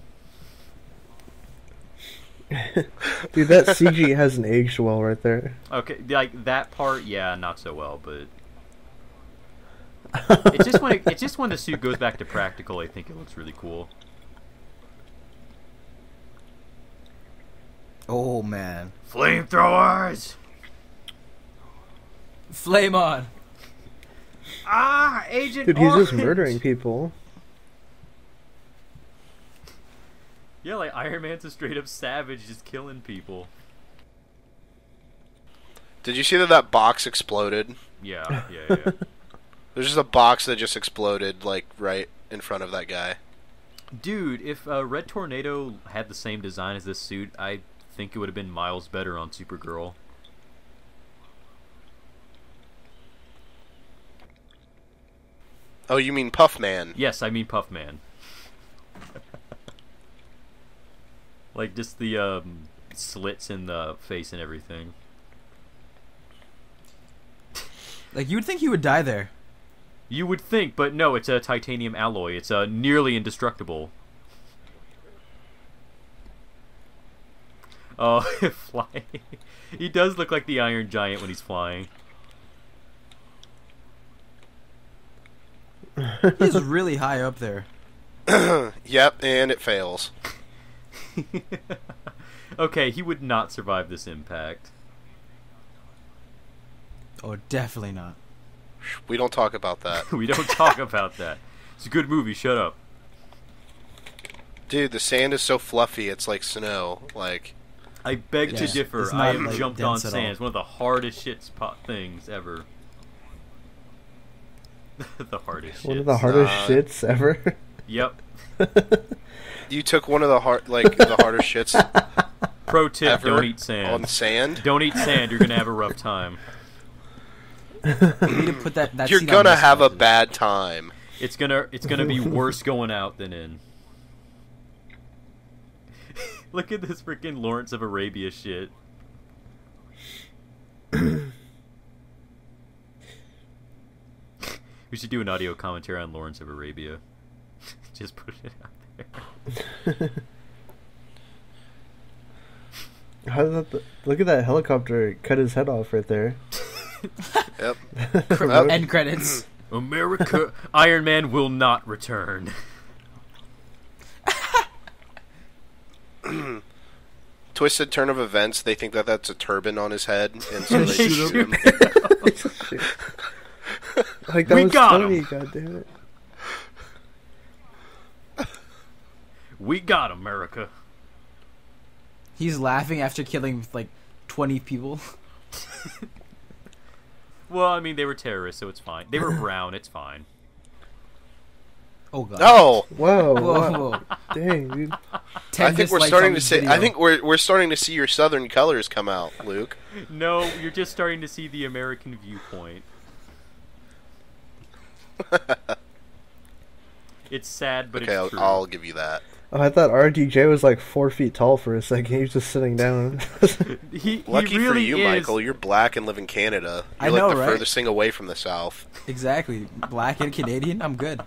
Dude, that CG hasn't aged well right there. Okay, like, that part, yeah, not so well, but... it's just when the suit goes back to practical, I think it looks really cool. Oh, man. Flamethrowers! Flame on! Ah, Agent Dude, he's Orange! just murdering people. Yeah, like, Iron Man's a straight-up savage just killing people. Did you see that box exploded? Yeah. There's just a box that just exploded, like, right in front of that guy. Dude, if Red Tornado had the same design as this suit, I think it would have been miles better on Supergirl. Oh, you mean Puffman? Yes, I mean Puffman. Like, just the slits in the face and everything. Like, you would think he would die there. You would think, but no, it's a titanium alloy. It's nearly indestructible. Oh, flying. He does look like the Iron Giant when he's flying. He's really high up there. Yep, and it fails. Okay, he would not survive this impact. Oh, definitely not. We don't talk about that. We don't talk about that. It's a good movie, shut up. Dude, the sand is so fluffy, it's like snow. Like, I beg to differ. It's I not, have like, jumped on dense at sand. all. It's one of the hardest things ever. The hardest One shits. of the hardest shits ever. Yep. you took one of the the hardest shits Pro tip, ever don't eat sand. on sand. Don't eat sand, you're going to have a rough time. You need to put that You're seat on gonna this have a message. bad time. It's gonna be worse going out than in. Look at this freaking Lawrence of Arabia shit. We should do an audio commentary on Lawrence of Arabia. Just put it out there. How did that? Look at that helicopter cut his head off right there. Yep. End credits. America, Iron Man will not return. Twisted turn of events. They think that that's a turban on his head, and so they Shoot shoot him. Like that We was got Tony, him. God damn it. We got America. He's laughing after killing like 20 people. Well, I mean, they were terrorists, so it's fine. They were brown, it's fine. Oh god. No, Whoa, Whoa, whoa. whoa. Dang, dude. 10 I think we're dislikes starting on to this see. video. I think we're starting to see your Southern colors come out, Luke. No, you're just starting to see the American viewpoint. It's sad, but Okay, it's true. I'll give you that. Oh, I thought RDJ was like 4 feet tall for a second. He was just sitting down. He Lucky really for you, is. Michael, you're black and live in Canada. I You're like know, the right? furthest thing away from the South. Exactly. Black and Canadian, I'm good.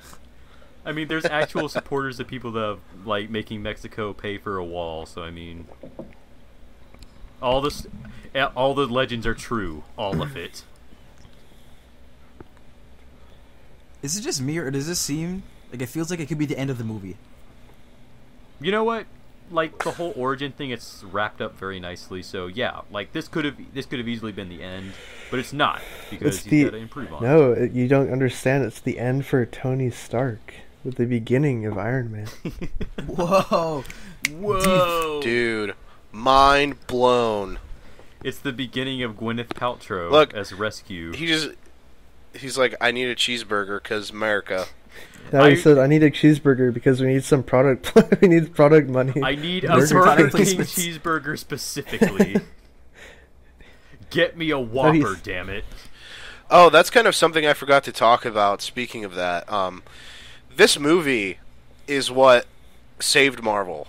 I mean, there's actual supporters of people that have, like, making Mexico pay for a wall. So I mean, all the legends are true, all of it. Is it just me, or does this seem like it feels like it could be the end of the movie? You know what? Like the whole origin thing, it's wrapped up very nicely. So yeah, like this could have easily been the end, but it's not because It's he's the- got to improve on it. No, you don't understand. It's the end for Tony Stark with the beginning of Iron Man. Whoa. Whoa, Dude, mind blown. It's the beginning of Gwyneth Paltrow Look, as Rescue. He's like, I need a cheeseburger because America. Now he said, "I need a cheeseburger because we need some product. We need product money." I need a Burger Burger King. King cheeseburger specifically. Get me a Whopper, damn it. Oh, that's kind of something I forgot to talk about. Speaking of that, this movie is what saved Marvel.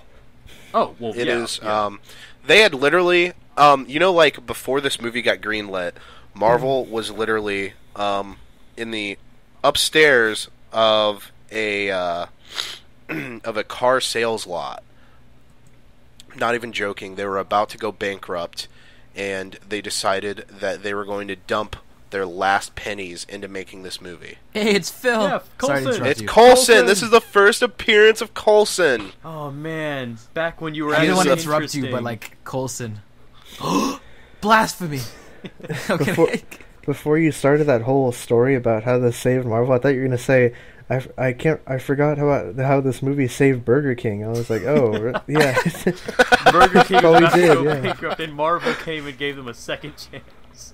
Oh, well, It yeah, is. yeah. They had literally, like before this movie got greenlit, Marvel was literally in the upstairs of a of a car sales lot. Not even joking. They were about to go bankrupt, and they decided that they were going to dump their last pennies into making this movie. Hey, it's Phil. Yeah, Sorry to Coulson. interrupt It's you. Coulson. This is the first appearance of Coulson. Oh, man. Back when you were I didn't want to actually interrupt you, but interesting. like Coulson. Blasphemy. Okay. Before- Before you started that whole story about how this saved Marvel, I thought you were gonna say, I forgot how this movie saved Burger King." I was like, "Oh, yeah." Burger King all was we about to did, go yeah. bankrupt, and Marvel came and gave them a second chance.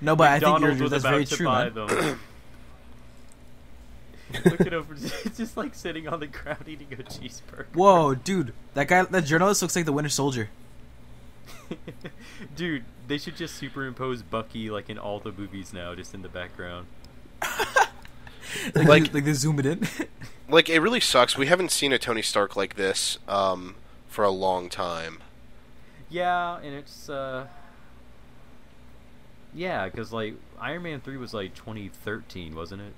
No, but McDonald's I think was that's about very to true, buy man. them. Look at him. It's just like sitting on the ground eating a cheeseburger. Whoa, dude. That journalist looks like the Winter Soldier. Dude, they should just superimpose Bucky like in all the movies now, just in the background. Like- they zoom it in. Like, it really sucks. We haven't seen a Tony Stark like this for a long time. Yeah, and it's yeah, because like Iron Man 3 was like 2013, wasn't it?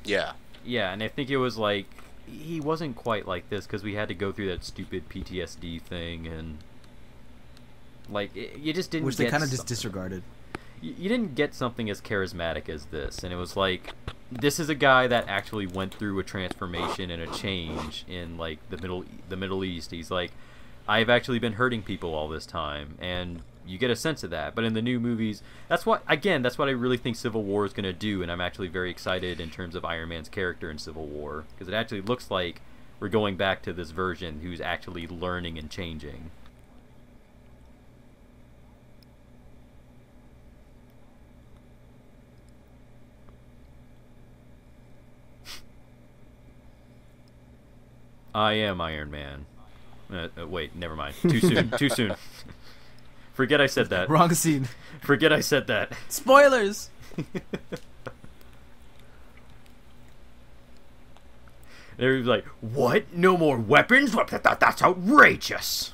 Yeah. Yeah, and I think it was like he wasn't quite like this because we had to go through that stupid PTSD thing, and like you just didn't. Which they get kind of just something. disregarded. You didn't get something as charismatic as this, and it was like this is a guy that actually went through a transformation and a change in like the Middle East. He's like, I've actually been hurting people all this time, and you get a sense of that. But in the new movies, that's what I really think Civil War is going to do, and I'm actually very excited in terms of Iron Man's character in Civil War, because it actually looks like we're going back to this version who's actually learning and changing. I am Iron Man. Wait, never mind. Too soon. Too soon. Forget I said that. Wrong scene. Forget I said that. Spoilers. They're like, what? No more weapons? That's outrageous.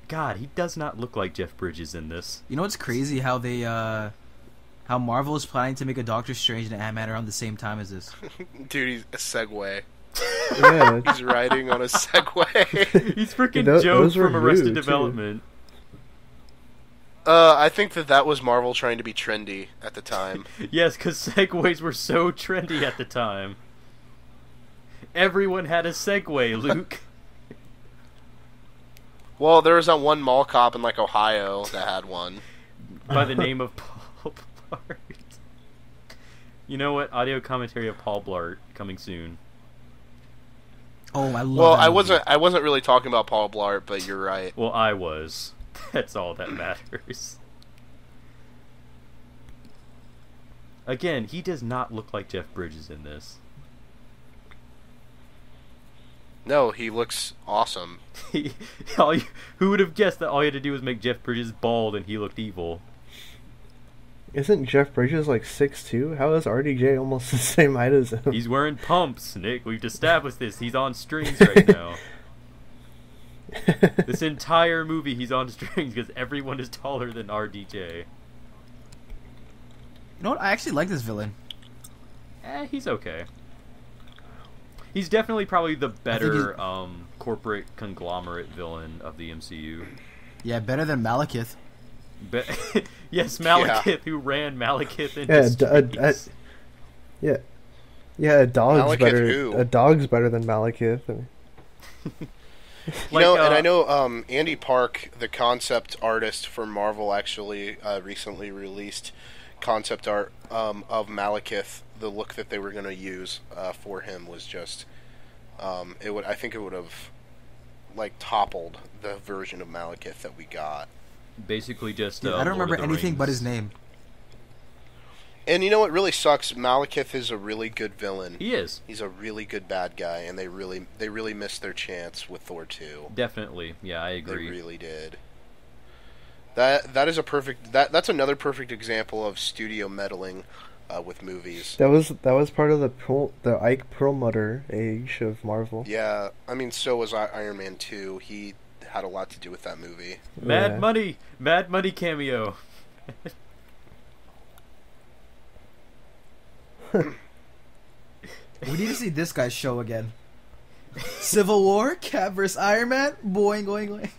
God, he does not look like Jeff Bridges in this. You know what's crazy? How they how Marvel is planning to make a Doctor Strange and Ant-Man around the same time as this. Dude, he's a Segway. Yeah. He's riding on a Segway. He's freaking Those Joe were from Arrested new, too. Development. I think that was Marvel trying to be trendy at the time. Yes, because Segways were so trendy at the time. Everyone had a Segway, Luke. Well, there was that one mall cop in, like, Ohio that had one. By the name of Paul Blart. You know what? Audio commentary of Paul Blart coming soon. Oh, I love. Well, that movie. I wasn't really talking about Paul Blart, but you're right. Well, I was. That's all that matters. Again, he does not look like Jeff Bridges in this. No, he looks awesome. Who would have guessed that all you had to do was make Jeff Bridges bald and he looked evil? Isn't Jeff Bridges like 6'2"? How is RDJ almost the same height as him? He's wearing pumps, Nick. We've established this. He's on strings right now. This entire movie, he's on strings because everyone is taller than RDJ. You know what? I actually like this villain. He's okay. He's definitely probably the better corporate conglomerate villain of the MCU. Yeah, better than Malekith. Yes, Malekith, who ran Malekith into streets. A dog's Malekith better. who? A dog's better than Malekith. I mean, You know, and I know Andy Park, the concept artist for Marvel, actually recently released concept art of Malekith. The look that they were going to use for him was just, I think it would have like toppled the version of Malekith that we got. Basically just Dude, I don't Lord remember of the anything Rings. but his name. And you know what really sucks? Malekith is a really good villain. He is. He's a really good bad guy, and they really missed their chance with Thor 2. Definitely. Yeah, I They agree. really did. That is a perfect. That's another perfect example of studio meddling with movies. that was part of the Ike Perlmutter age of Marvel. Yeah, I mean, so was Iron Man 2. He had a lot to do with that movie. Mad Money cameo. We need to see this guy's show again. Civil War, Cap vs. Iron Man, boing, boing,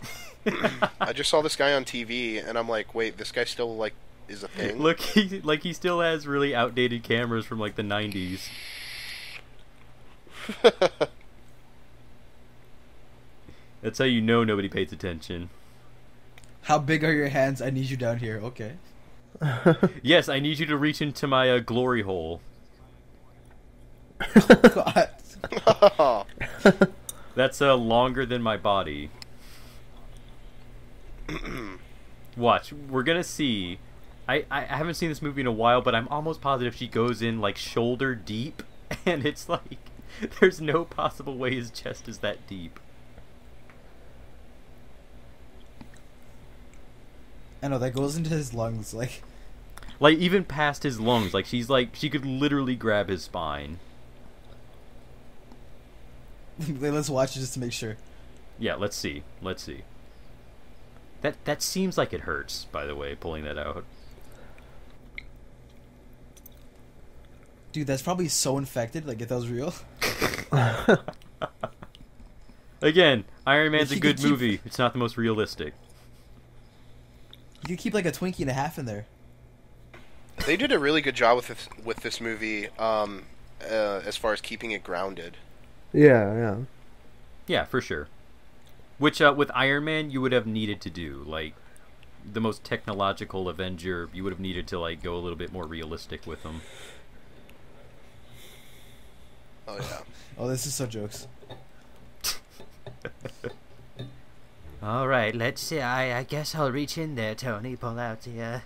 boing. I just saw this guy on TV, and I'm like, wait, this guy still like is a thing? Look, he still has really outdated cameras from like the 90s. That's how you know nobody pays attention. How big are your hands? I need you down here. Okay. Yes, I need you to reach into my glory hole. God. That's longer than my body. Watch, we're gonna see. I haven't seen this movie in a while, but I'm almost positive she goes in like shoulder deep, and it's like there's no possible way his chest is that deep. I know, that goes into his lungs, like... Like, even past his lungs. Like, she could literally grab his spine. Let's watch it just to make sure. Yeah, let's see. Let's see. That seems like it hurts, by the way, pulling that out. Dude, that's probably so infected, like, if that was real. Again, Iron Man's If a you good could keep- movie. It's not the most realistic. You could keep, like, a Twinkie and a half in there. They did a really good job with this movie, as far as keeping it grounded. Yeah. Yeah, for sure. Which, with Iron Man, you would have needed to do. Like, the most technological Avenger, you would have needed to, like, go a little bit more realistic with him. Oh yeah. Oh, this is so jokes. All right, let's see. I guess I'll reach in there, Tony. Pull out the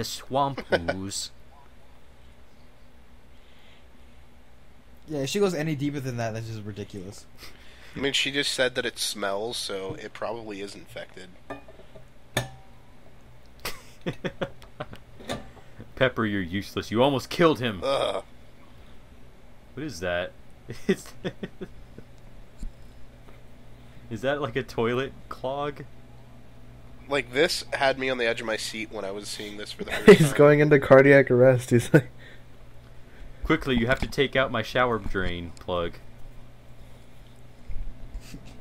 swamp ooze. Yeah, if she goes any deeper than that, that's just ridiculous. I mean, she just said that it smells, so it probably is infected. Pepper, you're useless. You almost killed him. Ugh. What is that? Is that like a toilet clog? Like, this had me on the edge of my seat when I was seeing this for the first He's time. going into cardiac arrest. He's like, Quickly, you have to take out my shower drain plug.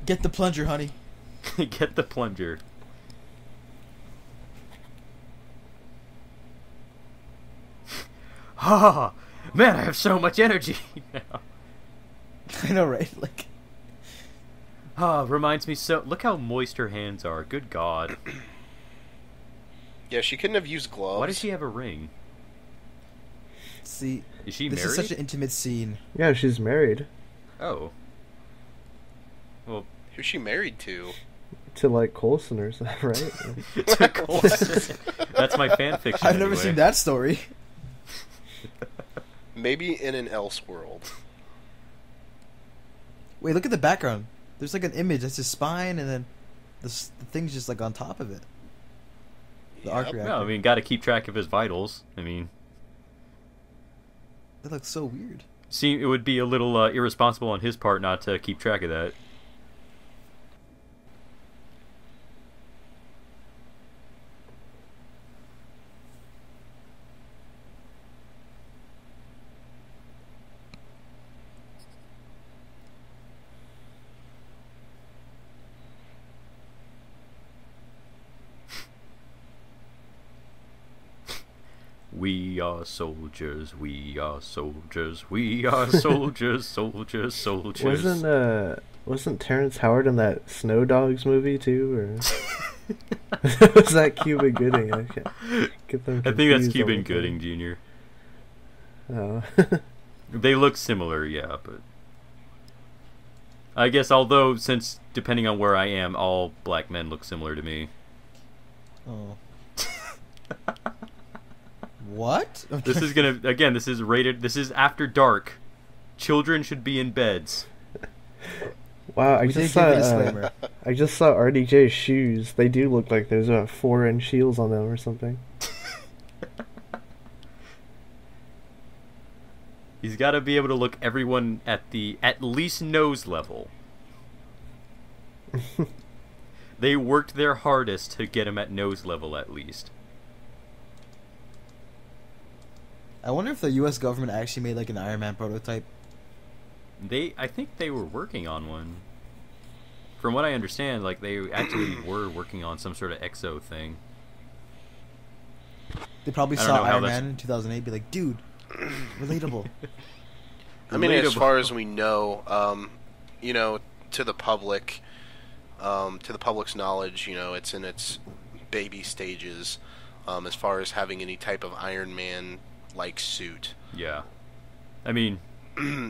Get the plunger, honey. Get the plunger. Ah, man, I have so much energy now. I know, right? Like, Ah, reminds me so. Look how moist her hands are. Good God. Yeah, she couldn't have used gloves. Why does she have a ring? See, Is she this married? is such an intimate scene. Yeah, she's married Oh. Well, Who's she married to? to like Coulson or something, right? to Coulson. That's my fan fiction. I've never seen that story. Maybe in an else world. Wait, look at the background. There's like an image. That's his spine, and then the thing's just like on top of it. The arc reactor. No, I mean, got to keep track of his vitals. I mean, That looks so weird. see, it would be a little irresponsible on his part not to keep track of that. We are soldiers, we are soldiers, we are soldiers, soldiers, soldiers. Wasn't Terrence Howard in that Snow Dogs movie too, or was that Cuba Gooding? I can't get them I think that's confused all Cuban the time. Gooding Jr. Oh. They look similar, yeah, but I guess although since depending on where I am, all black men look similar to me. Oh. What? This is gonna again. This is rated. This is after dark. Children should be in beds. Wow, We did give a disclaimer. I just saw RDJ's shoes. They do look like there's about 4-inch heels on them or something. He's got to be able to look everyone at least nose level. They worked their hardest to get him at nose level at least. I wonder if the U.S. government actually made like an Iron Man prototype. I think they were working on one. From what I understand, like they actually were working on some sort of exo thing. They probably I don't saw know how Iron that's- Man in 2008, be like, dude, relatable. I mean, as Relatable. far as we know, to the public, to the public's knowledge, it's in its baby stages, as far as having any type of Iron Man-like suit. Yeah, I mean,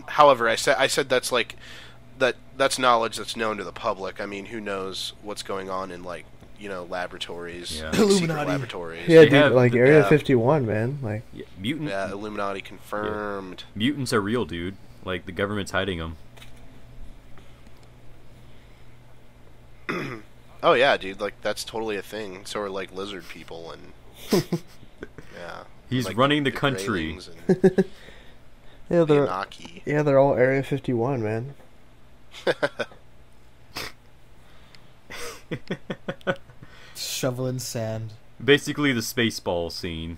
However, I said that's like that's knowledge that's known to the public. I mean, who knows what's going on in laboratories, Yeah. like secret Illuminati. laboratories. Yeah, They dude, have like the- Area yeah. 51, man. Like, yeah, mutant. Yeah, Illuminati confirmed. Mutants are real, dude. Like the government's hiding them. Oh yeah, dude, like that's totally a thing. So are like lizard people and yeah. He's like, running the country. Greylings and yeah, the they're Anunnaki. they're all Area 51, man. Shoveling sand. Basically, the Spaceball scene.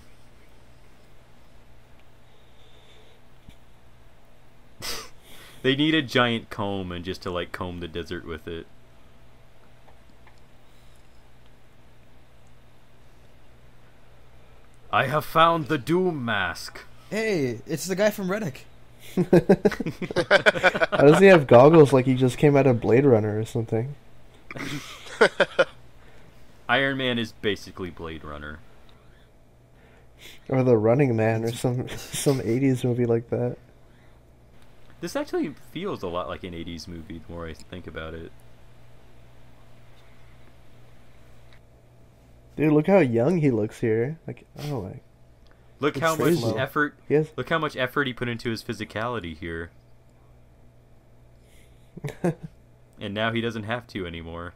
They need a giant comb and just to like comb the desert with it. I have found the Doom mask. Hey, it's the guy from Reddick. How does he have goggles like he just came out of Blade Runner or something? Iron Man is basically Blade Runner. Or The Running Man or some 80s movie like that. This actually feels a lot like an 80s movie the more I think about it. Dude, look how young he looks here. Like, oh my. Look It's how much crazy. effort Yes. Look how much effort he put into his physicality here. And now he doesn't have to anymore.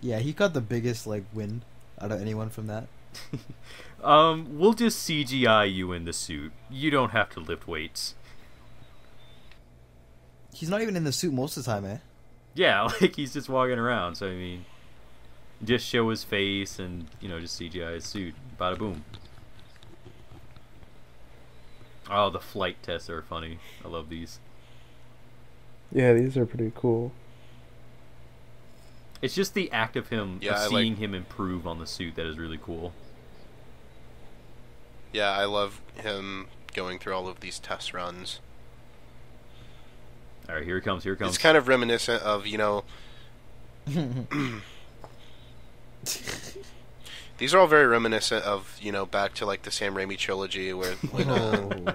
Yeah, he got the biggest like win out of anyone from that. We'll just CGI you in the suit. You don't have to lift weights. He's not even in the suit most of the time, eh? Yeah, like he's just walking around, so I mean, just show his face and, just CGI his suit. Bada boom. Oh, the flight tests are funny. I love these. Yeah, these are pretty cool. It's just the act of him, Yeah, I of like- seeing him improve on the suit that is really cool. Yeah, I love him going through all of these test runs. Alright, here it comes, here it comes. It's kind of reminiscent of, These are all very reminiscent of, back to like the Sam Raimi trilogy where when Oh.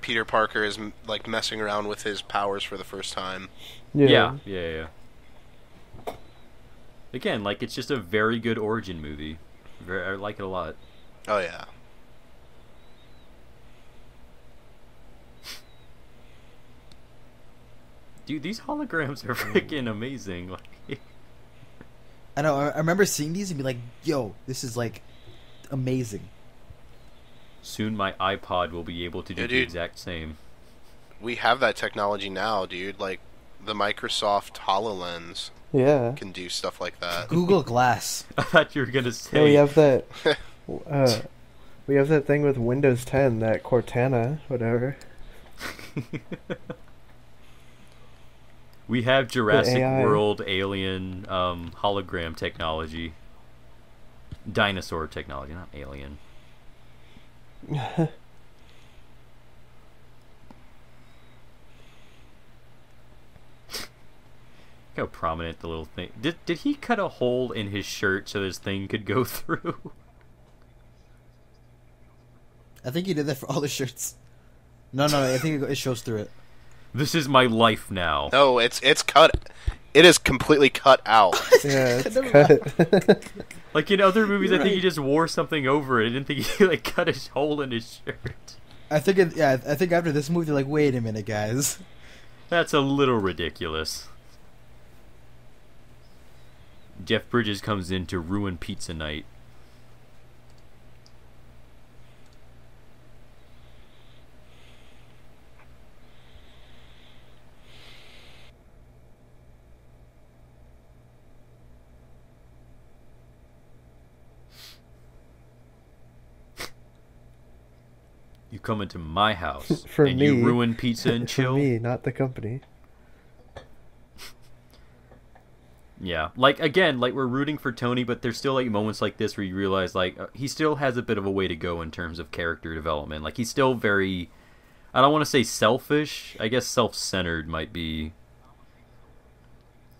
Peter Parker is like messing around with his powers for the first time. Yeah. Again, like, it's just a very good origin movie. I like it a lot. Oh yeah. Dude, these holograms are freaking amazing. Like, I know. I remember seeing these and be like, "Yo, this is like amazing." soon my iPod will be able to do Yeah, the dude. exact same. We have that technology now, dude. Like the Microsoft HoloLens Yeah. can do stuff like that. Google Glass. I thought you were gonna Yeah, say. we have that. We have that thing with Windows 10, that Cortana, whatever. We have Jurassic AI. World alien hologram technology. Dinosaur technology, not alien. Look how prominent the little thing. Did he cut a hole in his shirt so this thing could go through? I think he did that for all the shirts. No, I think it shows through it. This is my life now. No, it's cut. It is completely cut out. Yeah, it's Never cut. Like in other movies, You're I think he right. just wore something over it. I didn't think he like cut a hole in his shirt. I think I think after this movie, they're like, wait a minute, guys. That's a little ridiculous. Jeff Bridges comes in to ruin pizza night. You come into my house For and me. you ruin pizza and chill. For me, not the company. Yeah, like again, like we're rooting for Tony, but there's still like moments like this where you realize like he still has a bit of a way to go in terms of character development. Like he's still very, I don't want to say selfish. I guess self-centered might be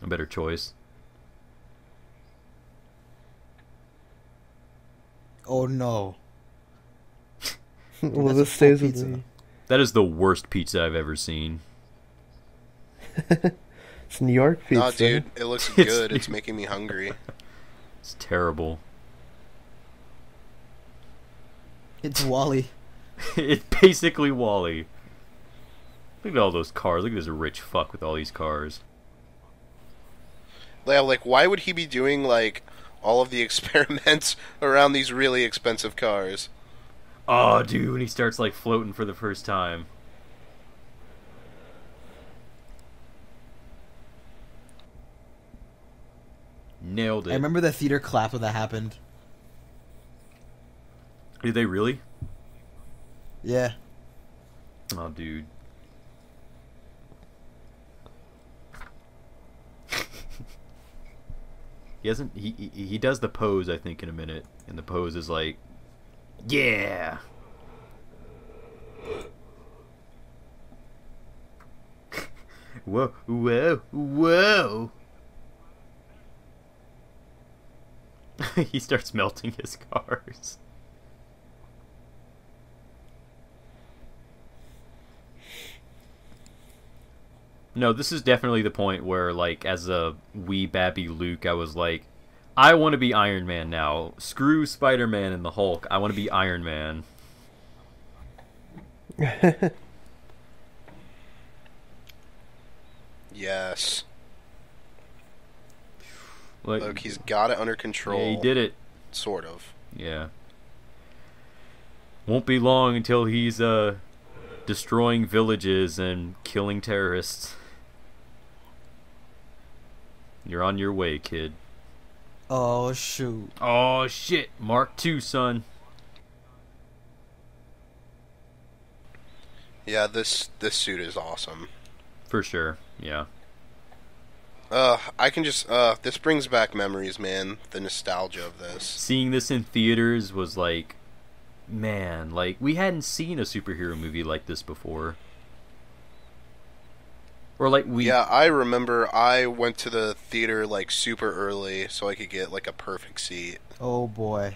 a better choice. Oh no. Well, That's this a full stays with pizza. me. That is the worst pizza I've ever seen. It's New York pizza. No, dude, it looks It's- good. It's making me hungry. It's terrible. It's Wally. It's basically Wally. Look at all those cars. Look at this rich fuck with all these cars. Yeah, like why would he be doing like all of the experiments around these really expensive cars? Oh, dude, when he starts like floating for the first time. Nailed it. I remember the theater clap when that happened. Did they really? Yeah. Oh, dude. He hasn't. He does the pose, I think, in a minute, and the pose is like, yeah. Whoa, whoa, whoa. He starts melting his cars. No, this is definitely the point where, like, as a wee babby Luke, I was like, I want to be Iron Man now. Screw Spider-Man and the Hulk. I want to be Iron Man. Yes. Like, Look, he's got it under control. yeah, he did it. Sort of. Yeah. Won't be long until he's destroying villages and killing terrorists. You're on your way, kid. Oh shoot. Oh shit, Mark II, son. Yeah, this suit is awesome. For sure. Yeah. I can just this brings back memories, man. The nostalgia of this. Seeing this in theaters was like, man, like we hadn't seen a superhero movie like this before. Or like we Yeah, I remember I went to the theater like super early so I could get like a perfect seat. Oh boy.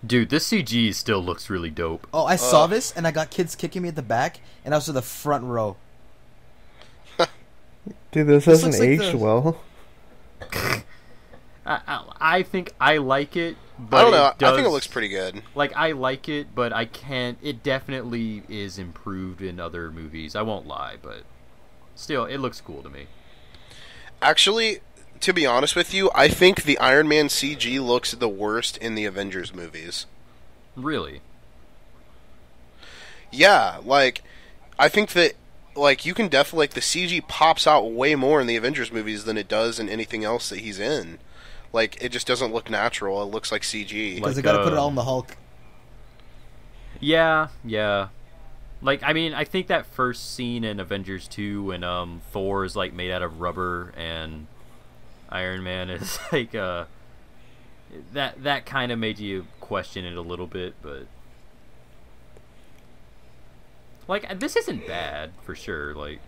Dude, this CG still looks really dope. Oh, I saw this and I got kids kicking me at the back, and I was in the front row. Dude, this This hasn't looks like aged the- well. I think I like it, but I don't know. it does, I think it looks pretty good. Like, I like it, but I can't. It definitely is improved in other movies. I won't lie, but still, it looks cool to me. Actually, to be honest with you, I think the Iron Man CG looks the worst in the Avengers movies. Really? Yeah, like I think that like you can definitely like the CG pops out way more in the Avengers movies than it does in anything else that he's in. Like it just doesn't look natural. It looks like CG. Because Like, they gotta put it all in the Hulk. Yeah, yeah. Like, I mean, I think that first scene in Avengers 2 when Thor is like made out of rubber and Iron Man is like that kind of made you question it a little bit, but like this isn't bad for sure. Like,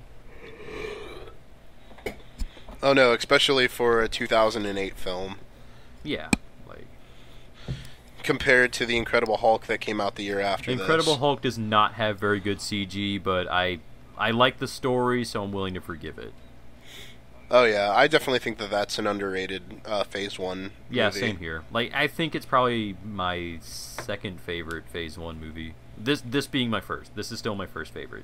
Oh no, especially for a 2008 film yeah, like compared to the Incredible Hulk that came out the year after Incredible this. Hulk does not have very good CG, but I like the story, so I'm willing to forgive it. Oh yeah, I definitely think that that's an underrated Phase 1 Yeah, movie. same here. Like, I think it's probably my second favorite Phase 1 movie. This being my first. This is still my first favorite.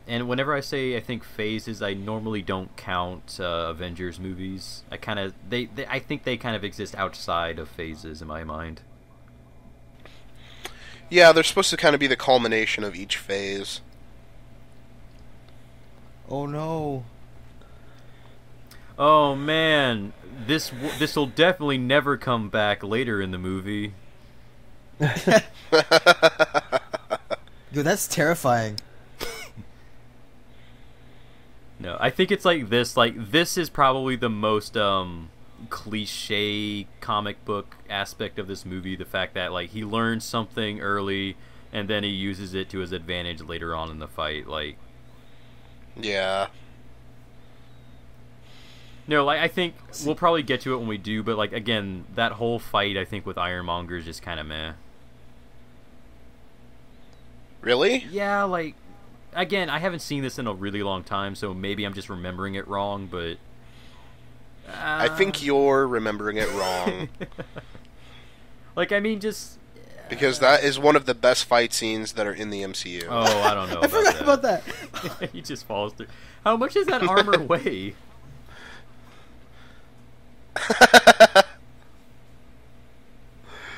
And whenever I say I think phases, I normally don't count Avengers movies. I kind of I think they kind of exist outside of phases in my mind. Yeah, they're supposed to kind of be the culmination of each phase. Oh no. Oh man, this will definitely never come back later in the movie. Dude, that's terrifying. No, I think it's like this. Like, this is probably the most cliche comic book aspect of this movie. The fact that like he learns something early and then he uses it to his advantage later on in the fight. Like, Yeah. no, like I think we'll probably get to it when we do. But like again, that whole fight I think with Ironmonger is just kind of meh. Really? Yeah, like again, I haven't seen this in a really long time, so maybe I'm just remembering it wrong. But I think you're remembering it wrong. like, I mean, just Because that is one of the best fight scenes that are in the MCU. oh, I don't know. I forgot about that. He just falls through. How much does that armor weigh?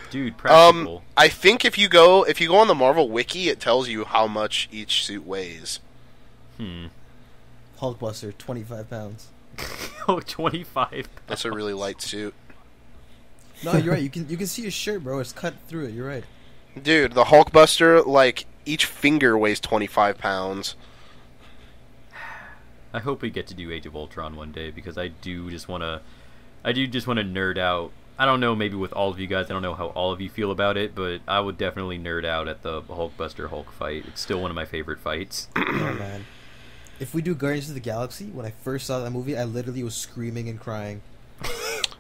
Dude, practical. I think if you go on the Marvel wiki, it tells you how much each suit weighs. Hulkbuster, 25 pounds. Oh, 25. That's a really light suit. No, you're right. You can see his shirt, bro. It's cut through it. You're right. Dude, the Hulkbuster, like, each finger weighs 25 pounds. I hope we get to do Age of Ultron one day because I do just want to nerd out. I don't know, maybe with all of you guys. I don't know how all of you feel about it, but I would definitely nerd out at the Hulkbuster Hulk fight. It's still one of my favorite fights. Oh man. If we do Guardians of the Galaxy, when I first saw that movie, I literally was screaming and crying.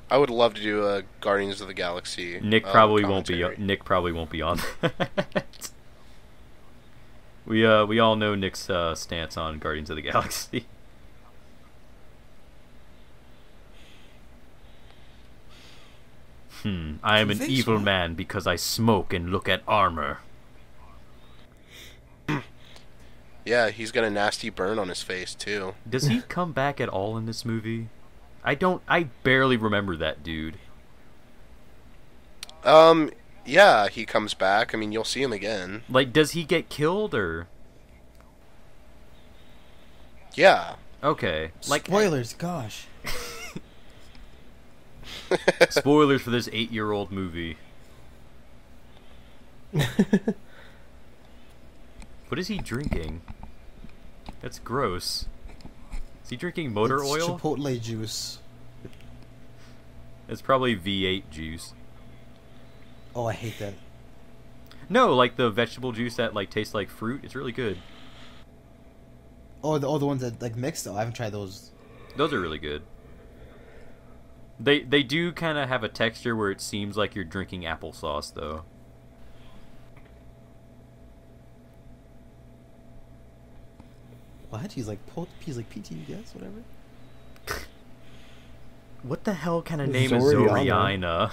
I would love to do a Guardians of the Galaxy. Nick probably won't be. commentary. Nick probably won't be on that. We all know Nick's stance on Guardians of the Galaxy. I am You an think evil so? man because I smoke and look at armor. Yeah, he's got a nasty burn on his face too. Does he come back at all in this movie? I barely remember that dude. Yeah, he comes back. I mean, you'll see him again. Like, does he get killed or? Yeah. Okay. Like, Spoilers, gosh. spoilers for this 8-year-old movie. What is he drinking? That's gross. Is he drinking motor It's oil? Chipotle juice. It's probably V8 juice. Oh, I hate that. No, like the vegetable juice that like tastes like fruit. It's really good. Oh, the ones that like mixed though. I haven't tried those. Those are really good. They do kind of have a texture where it seems like you're drinking applesauce though. What? He's like PT, I guess, whatever. What the hell kind of name is Zoriana.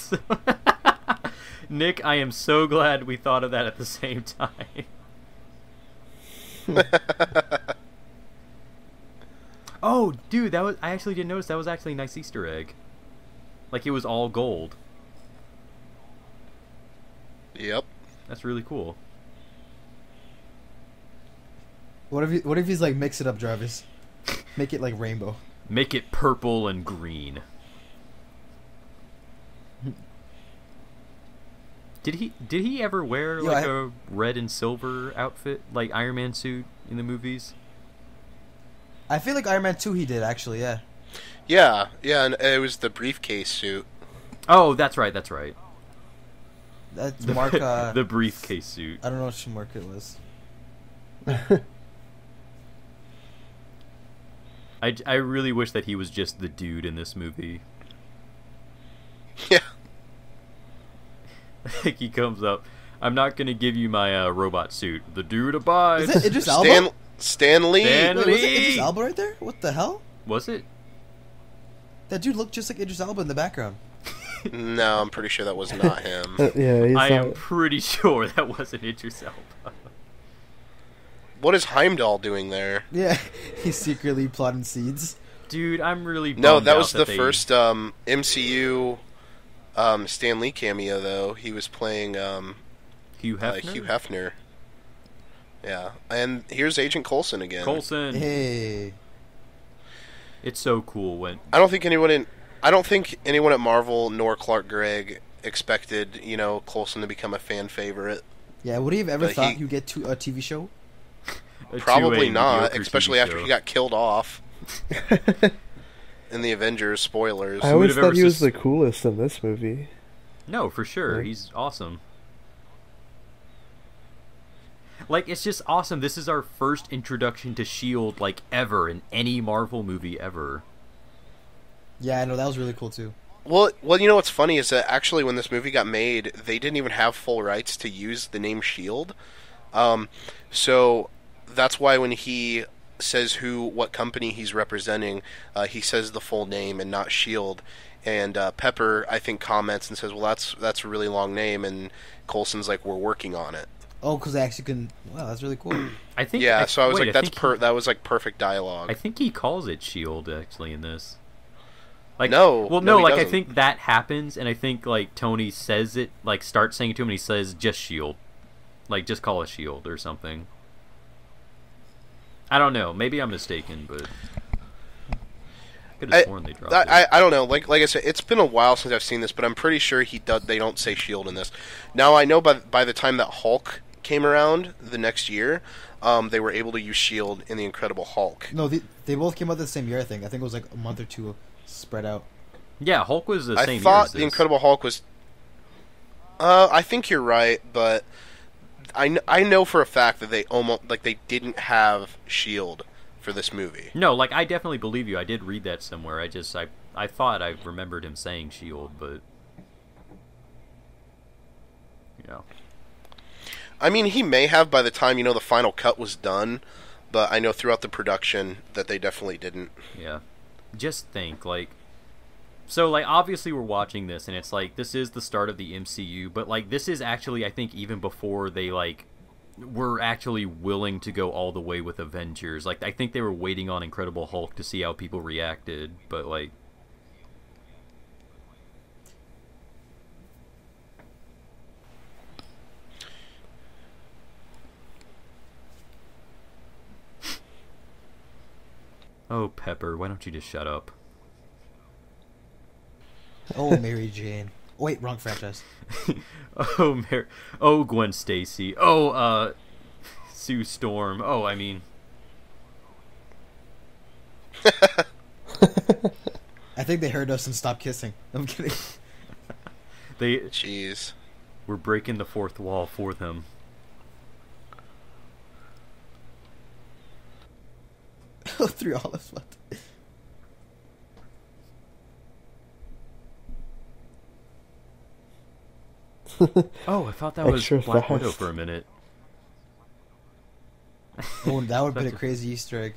Zoriana? Nick, I am so glad we thought of that at the same time. Oh, dude, I actually didn't notice that was actually a nice Easter egg. Like it was all gold. Yep. That's really cool. What if he's like mix it up, Jarvis? Make it like rainbow. Make it purple and green. Did he ever wear like a red and silver outfit like Iron Man suit in the movies? I feel like Iron Man 2 he did actually, yeah. Yeah, and it was the briefcase suit. Oh, that's right. That's Mark. The briefcase suit. I don't know which Mark it was. I really wish that he was just the dude in this movie. Yeah. Like he comes up, I'm not gonna give you my robot suit. The dude abides. Is it Idris Elba? Stan Lee. Stan Wait, Lee. was it Idris Elba right there? What the hell? Was it? That dude looked just like Idris Elba in the background. No, I'm pretty sure that was not him. Yeah, he's I not... am pretty sure that wasn't Idris Elba. What is Heimdall doing there? Yeah, he's secretly plotting seeds. Dude, I'm really No, bummed that out was the they... first MCU Stan Lee cameo, though. He was playing Hugh Hefner. Hugh Hefner. Yeah, and here's Agent Coulson again. Coulson. Hey. It's so cool when I don't think anyone at Marvel nor Clark Gregg expected, Coulson to become a fan favorite. Yeah, would he have ever But thought you'd get to a TV show? Probably not, mediocre especially TV after show. he got killed off in the Avengers. Spoilers. I always have ever thought he was sus- the coolest in this movie. No, for sure. Right. He's awesome. Like, it's just awesome. This is our first introduction to S.H.I.E.L.D., like, ever in any Marvel movie ever. Yeah, I know, that was really cool too. Well, you know what's funny is that actually when this movie got made, they didn't even have full rights to use the name S.H.I.E.L.D. So that's why when he says what company he's representing, he says the full name and not S.H.I.E.L.D. And Pepper, I think, comments and says, well, that's a really long name, and Coulson's like, we're working on it. Oh, because I actually can... Wow, that's really cool. I think... Yeah, so I was wait, like, that was like perfect dialogue. I think he calls it S.H.I.E.L.D., actually, in this. Like, No. Well, no, no, he like, I doesn't. think that happens, and I think, like, Tony says it, like, starts saying it to him, and he says, just S.H.I.E.L.D. Like, just call it S.H.I.E.L.D. or something. I don't know. Maybe I'm mistaken, but... I could have sworn they dropped it. I don't know. Like I said, it's been a while since I've seen this, but I'm pretty sure they don't say S.H.I.E.L.D. in this. Now, I know by the time that Hulk came around the next year, they were able to use S.H.I.E.L.D. in The Incredible Hulk. No, they both came out the same year, I think. I think it was like a month or two spread out. Yeah, Hulk was the same year I thought as The this. Incredible Hulk was... I think you're right, but I know for a fact that they didn't have S.H.I.E.L.D. for this movie. No, like, I definitely believe you. I did read that somewhere. I thought I remembered him saying S.H.I.E.L.D., but... Yeah. I mean, he may have by the time, the final cut was done, but I know throughout the production that they definitely didn't. Yeah. Just think, like... So, like, obviously we're watching this, and it's like, this is the start of the MCU, but, like, this is actually, I think, even before they, like, were actually willing to go all the way with Avengers. Like, I think they were waiting on Incredible Hulk to see how people reacted, but, like... Oh, Pepper, why don't you just shut up? Oh, Mary Jane. Oh, wait, wrong franchise. Oh, Gwen Stacy. Oh, Sue Storm. Oh, I mean... I think they heard us and stopped kissing. I'm kidding. They... Jeez. We're breaking the fourth wall for them. Oh, 3 olives. What? Oh, I thought that was Extra Black Widow fast. for a minute. Oh, that would have been a crazy Easter egg.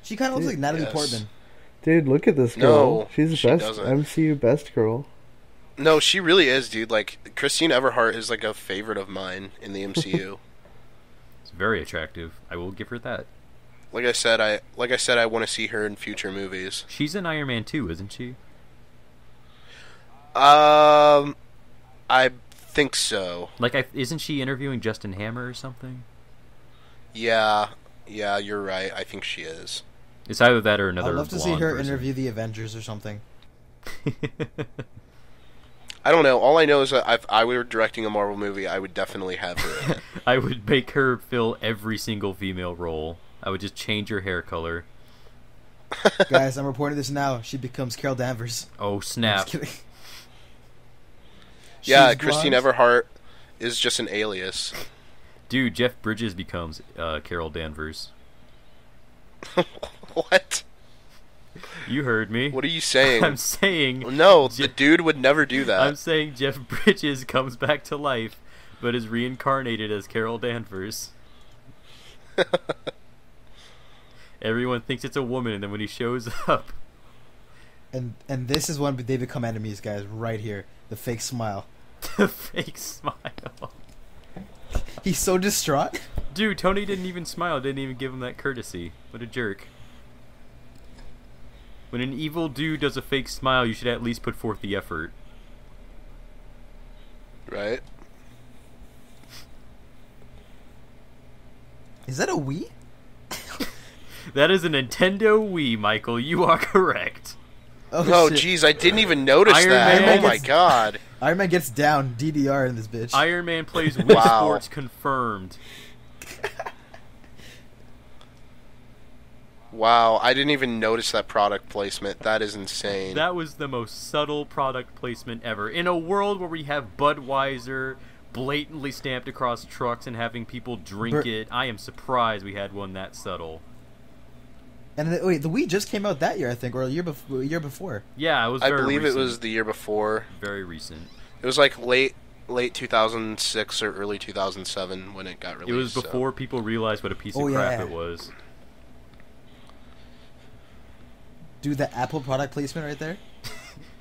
She kind of looks like Natalie Yes. Portman. Dude, look at this girl. No, She's the she best doesn't. MCU best girl. No, she really is, dude. Like, Christine Everhart is like a favorite of mine in the MCU. It's very attractive. I will give her that. Like I said, I want to see her in future movies. She's in Iron Man 2, isn't she? I think so. Like, isn't she interviewing Justin Hammer or something? Yeah, you're right. I think she is. It's either that or another I'd love to see blonde her person. interview the Avengers or something. I don't know. All I know is that if I were directing a Marvel movie, I would definitely have her in it. I would make her fill every single female role. I would just change her hair color. Guys, I'm reporting this now. She becomes Carol Danvers. Oh, I'm snap. just kidding. Yeah, She's Christine blonde. Everhart is just an alias. Dude, Jeff Bridges becomes Carol Danvers. What? You heard me. What are you saying? I'm saying... No, the dude would never do that. I'm saying Jeff Bridges comes back to life, but is reincarnated as Carol Danvers. Everyone thinks it's a woman, and then when he shows up... And this is when they become enemies, guys, right here. The fake smile. the fake smile. He's so distraught. Dude, Tony didn't even smile, didn't even give him that courtesy. What a jerk. When an evil dude does a fake smile, you should at least put forth the effort. Right? Is that a Wii? That is a Nintendo Wii, Michael. You are correct. Oh, Oh, shit. jeez, I didn't even notice Iron that. Man Oh my gets- god. Iron Man gets down DDR in this bitch. Iron Man plays Wii Wow. Sports confirmed. Wow, I didn't even notice that product placement. That is insane. That was the most subtle product placement ever. In a world where we have Budweiser blatantly stamped across trucks and having people drink it, I am surprised we had one that subtle. And wait, the Wii just came out that year, I think, or a year before. Yeah, it was I very believe recent. it was the year before. Very recent. It was like late 2006 or early 2007 when it got released. It was so. before people realized what a piece Oh, of crap yeah. it was. Dude, that Apple product placement right there.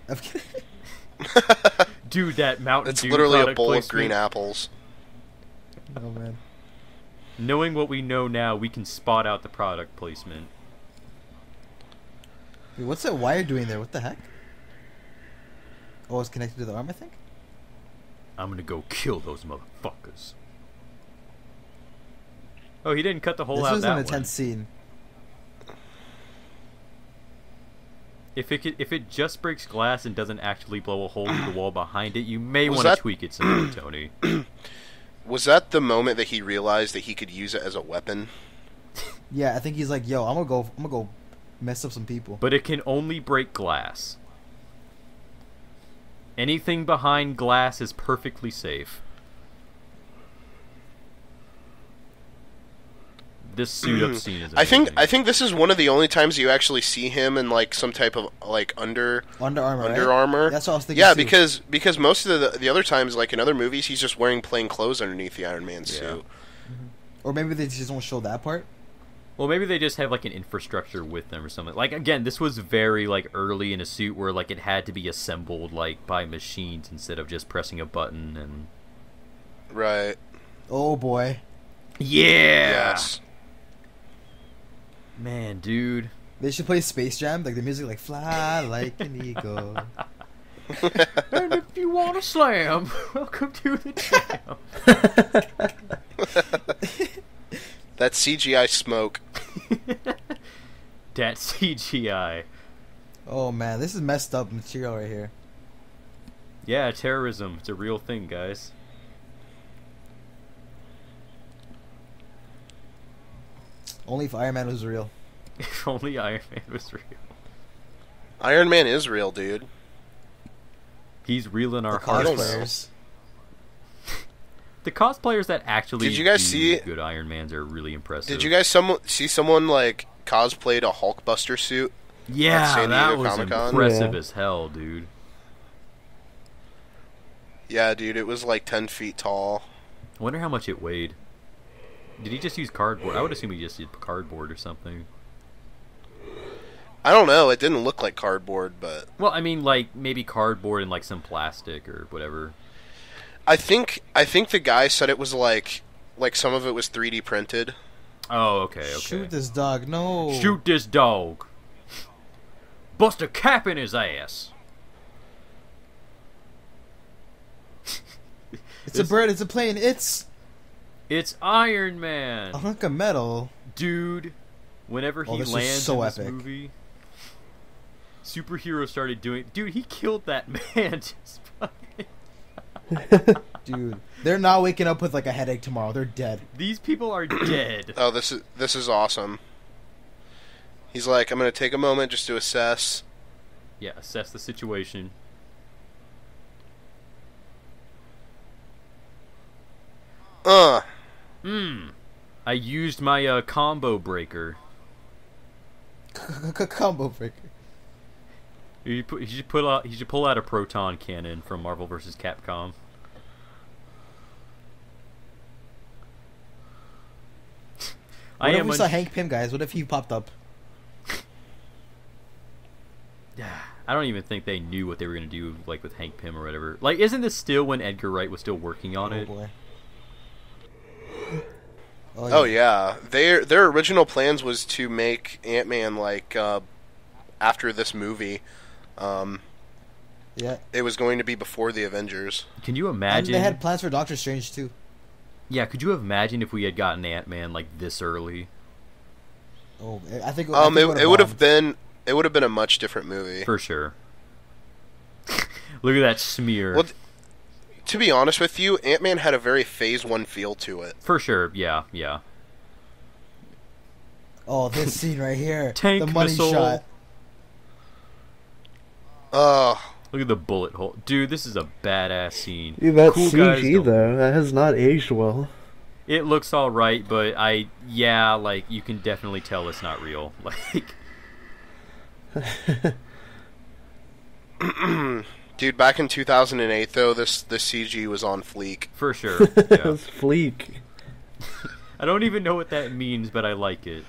I'm kidding. Dude, that Mountain It's Dew literally a product bowl of placement. green apples. Oh man. Knowing what we know now, we can spot out the product placement. Wait, what's that wire doing there? What the heck? Oh, it's connected to the arm, I think. I'm gonna go kill those motherfuckers. Oh, he didn't cut the hole This out was that an one. intense scene. If it just breaks glass and doesn't actually blow a hole through the wall behind it, you may Was want to that- tweak it some more, Tony. Was that the moment that he realized that he could use it as a weapon? Yeah, I think he's like, yo, I'm gonna go mess up some people. But it can only break glass. Anything behind glass is perfectly safe. This suit-up scene is amazing. I think this is one of the only times you actually see him in like some type of like Under Armour, right? Armour. That's what I was thinking. Yeah, too. because most of the other times, like in other movies, he's just wearing plain clothes underneath the Iron Man suit. Or maybe they just don't show that part. Well, maybe they just have like an infrastructure with them or something. Like again, this was very like early in a suit where like it had to be assembled like by machines instead of just pressing a button and. Right. Oh boy. Yeah. Yes. Man, dude. They should play Space Jam, like the music, like "Fly Like an Eagle." And if you want to slam, welcome to the jam. That CGI smoke. That CGI. Oh man, this is messed up material right here. Yeah, terrorism. It's a real thing, guys. Only if Iron Man was real. If only Iron Man was real. Iron Man is real, dude. He's real in our The hearts. don't know. cosplayers. The cosplayers that actually Did you guys do see good Iron Mans are really impressive. Did you guys see someone like cosplayed a Hulkbuster suit? At Yeah, San that Diego was Comic-Con? impressive Yeah. as hell, dude. Yeah, dude, it was like 10 feet tall. I wonder how much it weighed. Did he just use cardboard? I would assume he just used cardboard or something. I don't know. It didn't look like cardboard, but Well, I mean, like maybe cardboard and like some plastic or whatever. I think the guy said it was like some of it was 3D printed. Oh, okay. Shoot this dog! No. Shoot this dog. Bust a cap in his ass. It's a bird. It's a plane. It's It's Iron Man. a hunk of metal. Dude, whenever he this was lands so in this epic. movie, superheroes started doing. Dude, he killed that man. Just fucking... Dude, they're not waking up with like a headache tomorrow. They're dead. These people are dead. Oh, this is awesome. He's like, I'm gonna take a moment just to assess. Yeah, assess the situation. I used my combo breaker. Combo breaker. He should pull out a proton cannon from Marvel vs. Capcom. What if we saw Hank Pym, guys? What if he popped up? I don't even think they knew what they were gonna do, like with Hank Pym or whatever. Like, isn't this still when Edgar Wright was still working on it? Boy. Oh yeah, their original plans was to make Ant-Man like after this movie. Yeah. It was going to be before the Avengers. Can you And imagine? they had plans for Doctor Strange too. Yeah, could you imagine if we had gotten Ant-Man like this early? Oh, I think. It would have been a much different movie. For sure. Look at that smear. Well, to be honest with you, Ant-Man had a very Phase 1 feel to it. For sure, yeah. Oh, this scene right here. Tank the money missile. shot. Look at the bullet hole. Dude, this is a badass scene. Dude, that Cool guys CG don't- though, that has not aged well. It looks alright, but like, you can definitely tell it's not real. Like... Dude, back in 2008 though, this CG was on fleek. For sure, It yeah. was fleek. I don't even know what that means, but I like it.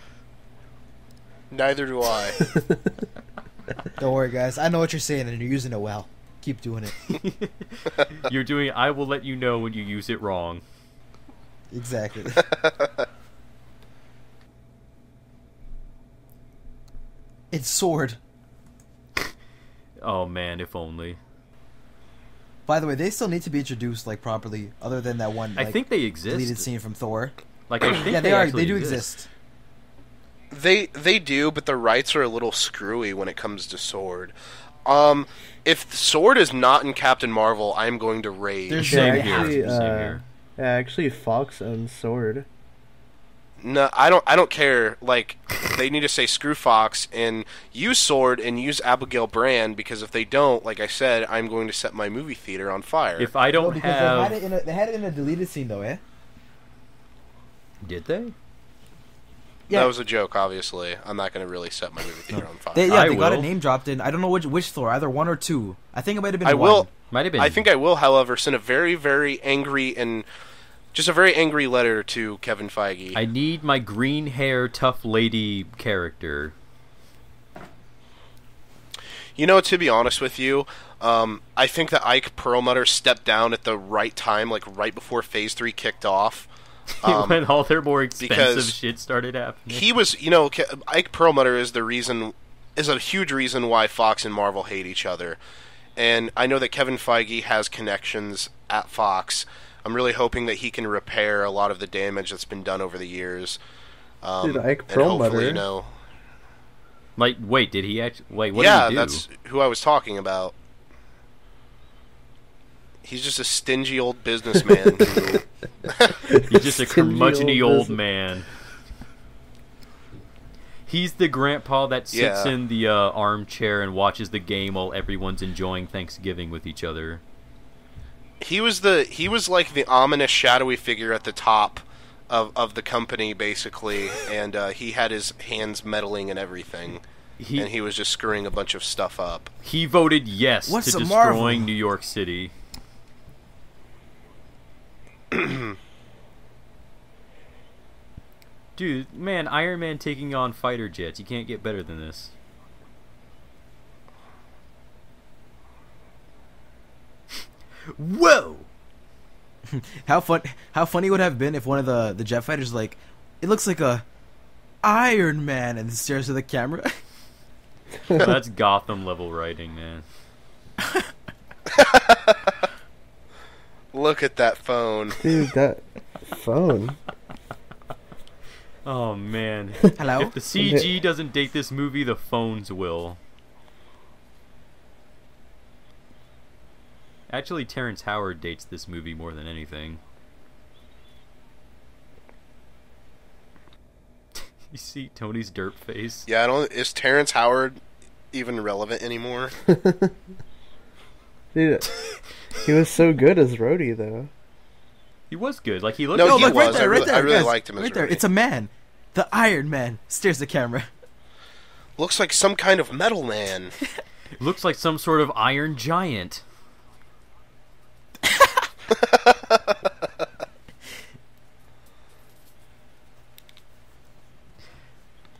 Neither do I. Don't worry, guys. I know what you're saying, and you're using it well. Keep doing it. You're doing I will let you know when you use it wrong. Exactly. It's Sword. Oh man, if only. By the way, they still need to be introduced like properly, other than that one. Like, I think they exist. deleted scene from Thor. Like, I think Yeah, they they are. actually They do exist. They do, but the rights are a little screwy when it comes to Sword. If Sword is not in Captain Marvel, I'm going to rage. There's- Same Yeah, here. actually, Same here. yeah, actually, Fox owns Sword. No, I don't care. Like, they need to say screw Fox and use Sword and use Abigail Brand, because if they don't, like I said, I'm going to set my movie theater on fire. If I No, don't because have... they had it in a deleted scene though, eh? Did they? Yeah. That was a joke, obviously. I'm not going to really set my movie theater on fire. They I got a will. name dropped in. I don't know which Thor, either one or two. I think it might have been I one. will. Might have been. I think I will, however, send a very, very angry and just a very angry letter to Kevin Feige. I need my green hair tough lady character. You know, to be honest with you, I think that Ike Perlmutter stepped down at the right time, like right before Phase 3 kicked off. When all their more expensive because shit started happening. He was, you know, Ike Perlmutter is a huge reason why Fox and Marvel hate each other. And I know that Kevin Feige has connections at Fox. I'm really hoping that he can repair a lot of the damage that's been done over the years. Dude, Ike And hopefully, Perlmutter. you know, Like, wait, did he actually... Wait, what yeah, did he do? that's who I was talking about. He's just a stingy old businessman who... He's just a Stingy curmudgeony old old business- man. He's the grandpa that sits Yeah. in the armchair and watches the game while everyone's enjoying Thanksgiving with each other. he was like the ominous shadowy figure at the top of the company basically, and he had his hands meddling and everything, and he was just screwing a bunch of stuff up. He voted yes What's to a Marvel? destroying New York City. Dude, man, Iron Man taking on fighter jets. You can't get better than this. Whoa! How funny would it have been if one of the jet fighters like, it looks like a Iron Man, and stares at the camera. That's Gotham level writing, man. Look at that phone. Dude, that phone. Oh man. Hello? If the CG doesn't date this movie, the phones will. Actually, Terrence Howard dates this movie more than anything. You see Tony's derp face? Yeah, I don't. Is Terrence Howard even relevant anymore? Dude, he was so good as Rhodey, though. He was good. Like he looked. No, No, he look right was. there, right there. I really guys. liked him as right there. Rhodey. It's a man. The Iron Man stares at the camera. Looks like some kind of metal man. Looks like some sort of iron giant.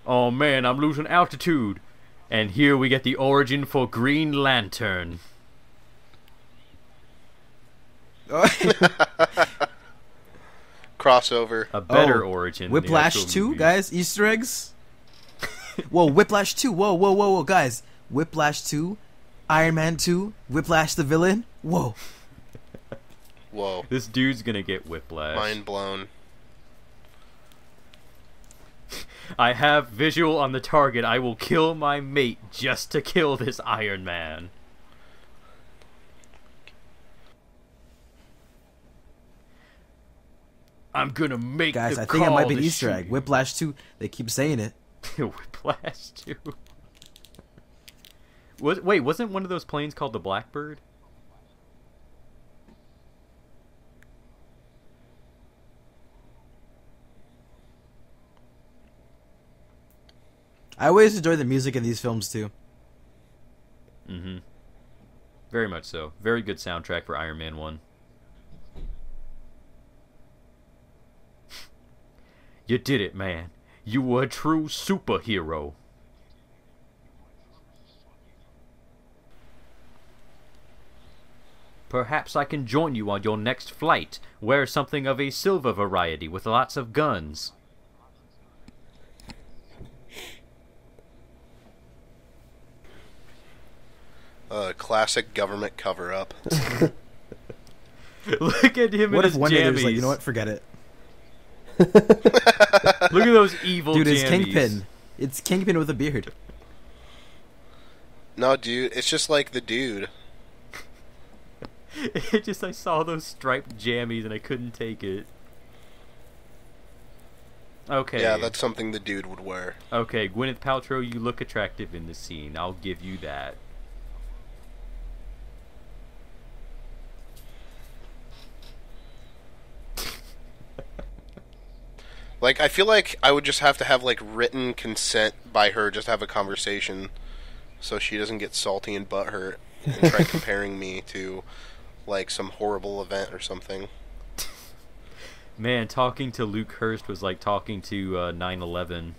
Oh man, I'm losing altitude. And here we get the origin for Green Lantern. Crossover. A better Oh, origin. than the Whiplash actual 2, movie. guys. Easter eggs. Whoa, Whiplash 2. Whoa, guys. Whiplash 2, Iron Man 2, Whiplash the villain. Whoa. Whoa. This dude's gonna get whiplash. Mind blown. I have visual on the target. I will kill my mate just to kill this Iron Man. I'm gonna make Guys, the I think it call might be an to Easter shoot egg. you. Whiplash 2. They keep saying it. Whiplash 2. Wait, wasn't one of those planes called the Blackbird? I always enjoy the music in these films, too. Mm-hmm. Very much so. Very good soundtrack for Iron Man 1. You did it, man. You were a true superhero. Perhaps I can join you on your next flight. Wear something of a silver variety with lots of guns. Classic government cover-up. Look at him What in if his one day they're jammies. just like, you know what? Forget it. Look at those evil Dude, it's jammies. Kingpin. It's Kingpin with a beard. No, dude, it's just like the dude. It just, I saw those striped jammies and I couldn't take it. Okay. Yeah, that's something the dude would wear. Okay, Gwyneth Paltrow, you look attractive in the scene. I'll give you that. Like, I feel like I would just have to have, like, written consent by her just to have a conversation so she doesn't get salty and butthurt and try comparing me to, like, some horrible event or something. Man, talking to Luke Hurst was like talking to 9/11.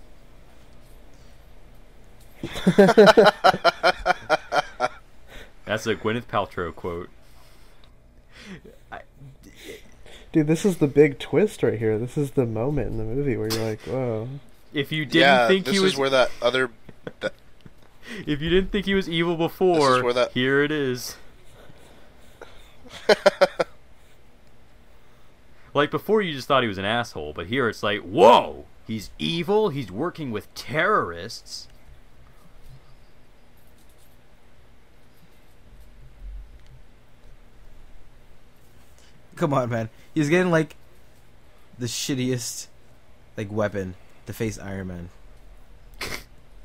That's a Gwyneth Paltrow quote. Dude, this is the big twist right here. This is the moment in the movie where you're like, whoa. If you didn't Yeah, think this he is was, where that other... if you didn't think he was evil before, This is where that- here it is. Like before, you just thought he was an asshole, but here it's like, whoa, he's evil. He's working with terrorists. Come on, man. He's getting, like, the shittiest, like, weapon to face Iron Man.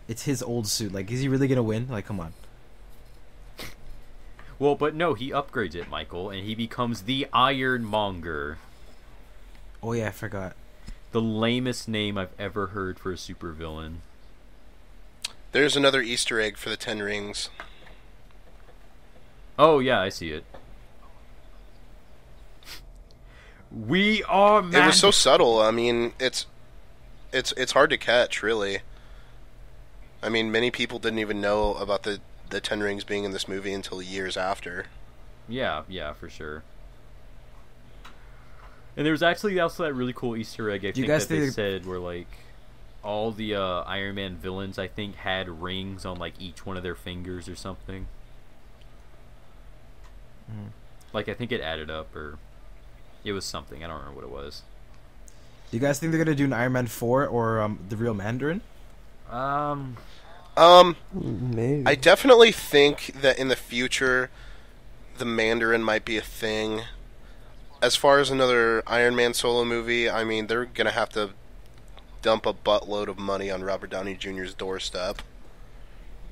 It's his old suit. Like, is he really gonna win? Like, come on. Well, but no, he upgrades it, Michael, and he becomes the Ironmonger. Oh yeah, I forgot. The lamest name I've ever heard for a supervillain. There's another Easter egg for the Ten Rings. Oh yeah, I see it. We are It was so subtle. I mean, it's hard to catch, really. I mean, many people didn't even know about the Ten Rings being in this movie until years after. Yeah, for sure. And there was actually also that really cool Easter egg I think that they said where like all the Iron Man villains I think had rings on like each one of their fingers or something. Mm-hmm. Like I think it added up or it was something. I don't remember what it was. Do you guys think they're gonna do an Iron Man 4 or the real Mandarin? Maybe. I definitely think that in the future, the Mandarin might be a thing. As far as another Iron Man solo movie, I mean, they're gonna have to dump a buttload of money on Robert Downey Jr.'s doorstep.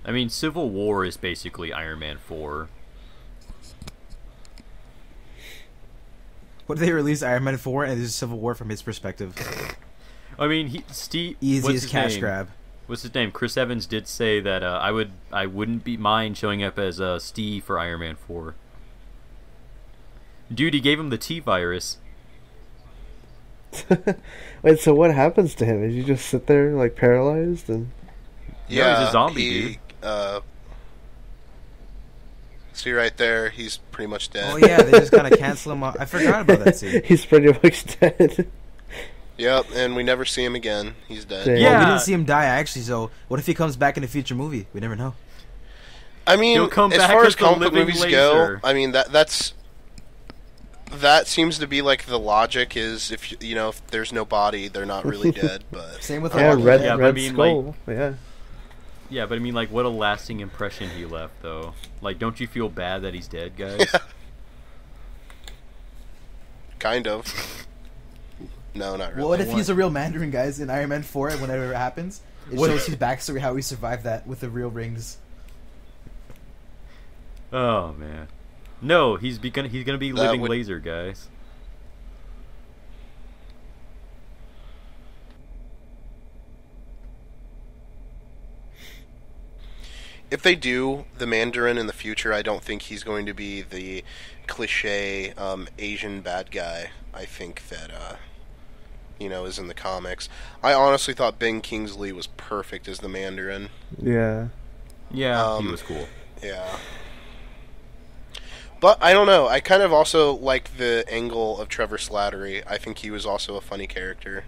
I mean, Civil War is basically Iron Man 4. What did they release Iron Man 4 and this is Civil War from his perspective? I mean, Steve. Easiest cash grab. What's his name? Chris Evans did say that I wouldn't be mind showing up as Steve for Iron Man 4. Dude, he gave him the T virus. Wait, so what happens to him? Is he just sit there like paralyzed and? Yeah, he's a zombie, dude. See right there, he's pretty much dead. Oh yeah, they just kind of cancel him off. I forgot about that scene. He's pretty much dead. Yep, and we never see him again. He's dead. Damn. Yeah, we didn't see him die actually. So what if he comes back in a future movie? We never know. I mean, He'll come as back far as as the comic book living movies laser. go, I mean that seems to be like the logic is if if there's no body, they're not really dead. But Same with Yeah, Walking Red, Dead. Yeah, but Red I mean, Skull. Yeah. Yeah, but I mean, like, what a lasting impression he left, though. Like, don't you feel bad that he's dead, guys? kind of. No, not really. Well, what if he's a real Mandarin, guys, in Iron Man 4 whenever it happens? It shows his backstory, how he survived that with the real rings. Oh man, no, he's gonna be That living would- laser, guys. If they do the Mandarin in the future, I don't think he's going to be the cliche Asian bad guy. I think that is in the comics. I honestly thought Ben Kingsley was perfect as the Mandarin. Yeah. Yeah, he was cool. Yeah. But I don't know. I kind of also like the angle of Trevor Slattery. I think he was also a funny character.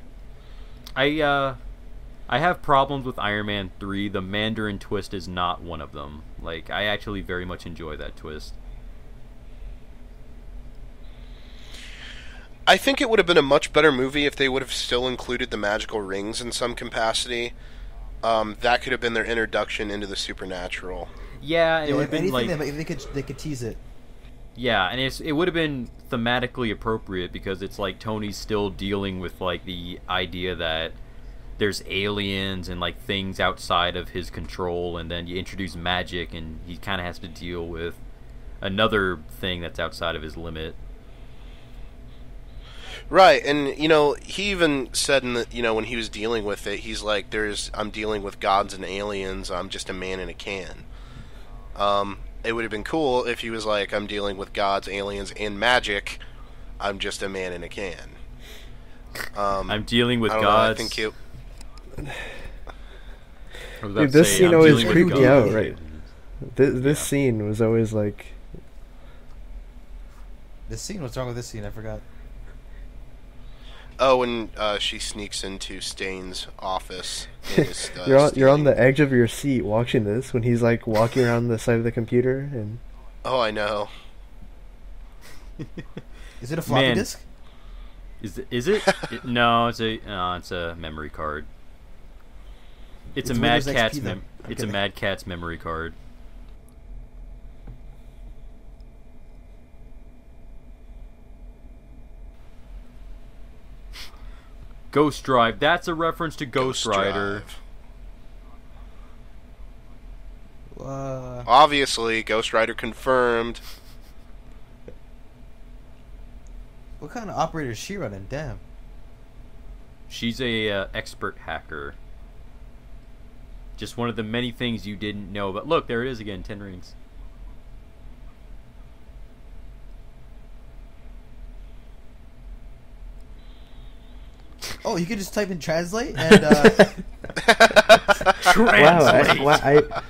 I have problems with Iron Man 3. The Mandarin twist is not one of them. Like, I actually very much enjoy that twist. I think it would have been a much better movie if they would have still included the magical rings in some capacity. That could have been their introduction into the supernatural. Yeah, it would have been like... They could tease it. Yeah, and it would have been thematically appropriate because it's like Tony's still dealing with like the idea that there's aliens and like things outside of his control, and then you introduce magic and he kind of has to deal with another thing that's outside of his limit. Right, and he even said in the when he was dealing with it, he's like, I'm dealing with gods and aliens, I'm just a man in a can. It would have been cool if he was like, I'm dealing with gods, aliens, and magic, I'm just a man in a can. I'm dealing with I don't know, gods. I think it... Dude, this scene always creeped me out, right? This scene was always like... This scene? What's wrong with this scene? I forgot. Oh, when she sneaks into Stane's office. And is, You're on the edge of your seat watching this when he's like walking around the side of the computer and... Oh, I know. Is it a floppy disk? Is it? No, it's a memory card. It's a Mad Windows Cat's XP then. It's a Mad Cat's memory card. Ghost Drive. That's a reference to Ghost Rider. Drive. Obviously, Ghost Rider confirmed. What kind of operator is she running? Damn. She's a expert hacker. Just one of the many things you didn't know. But look, there it is again, 10 rings. Oh, you can just type in translate and Translate. Wow,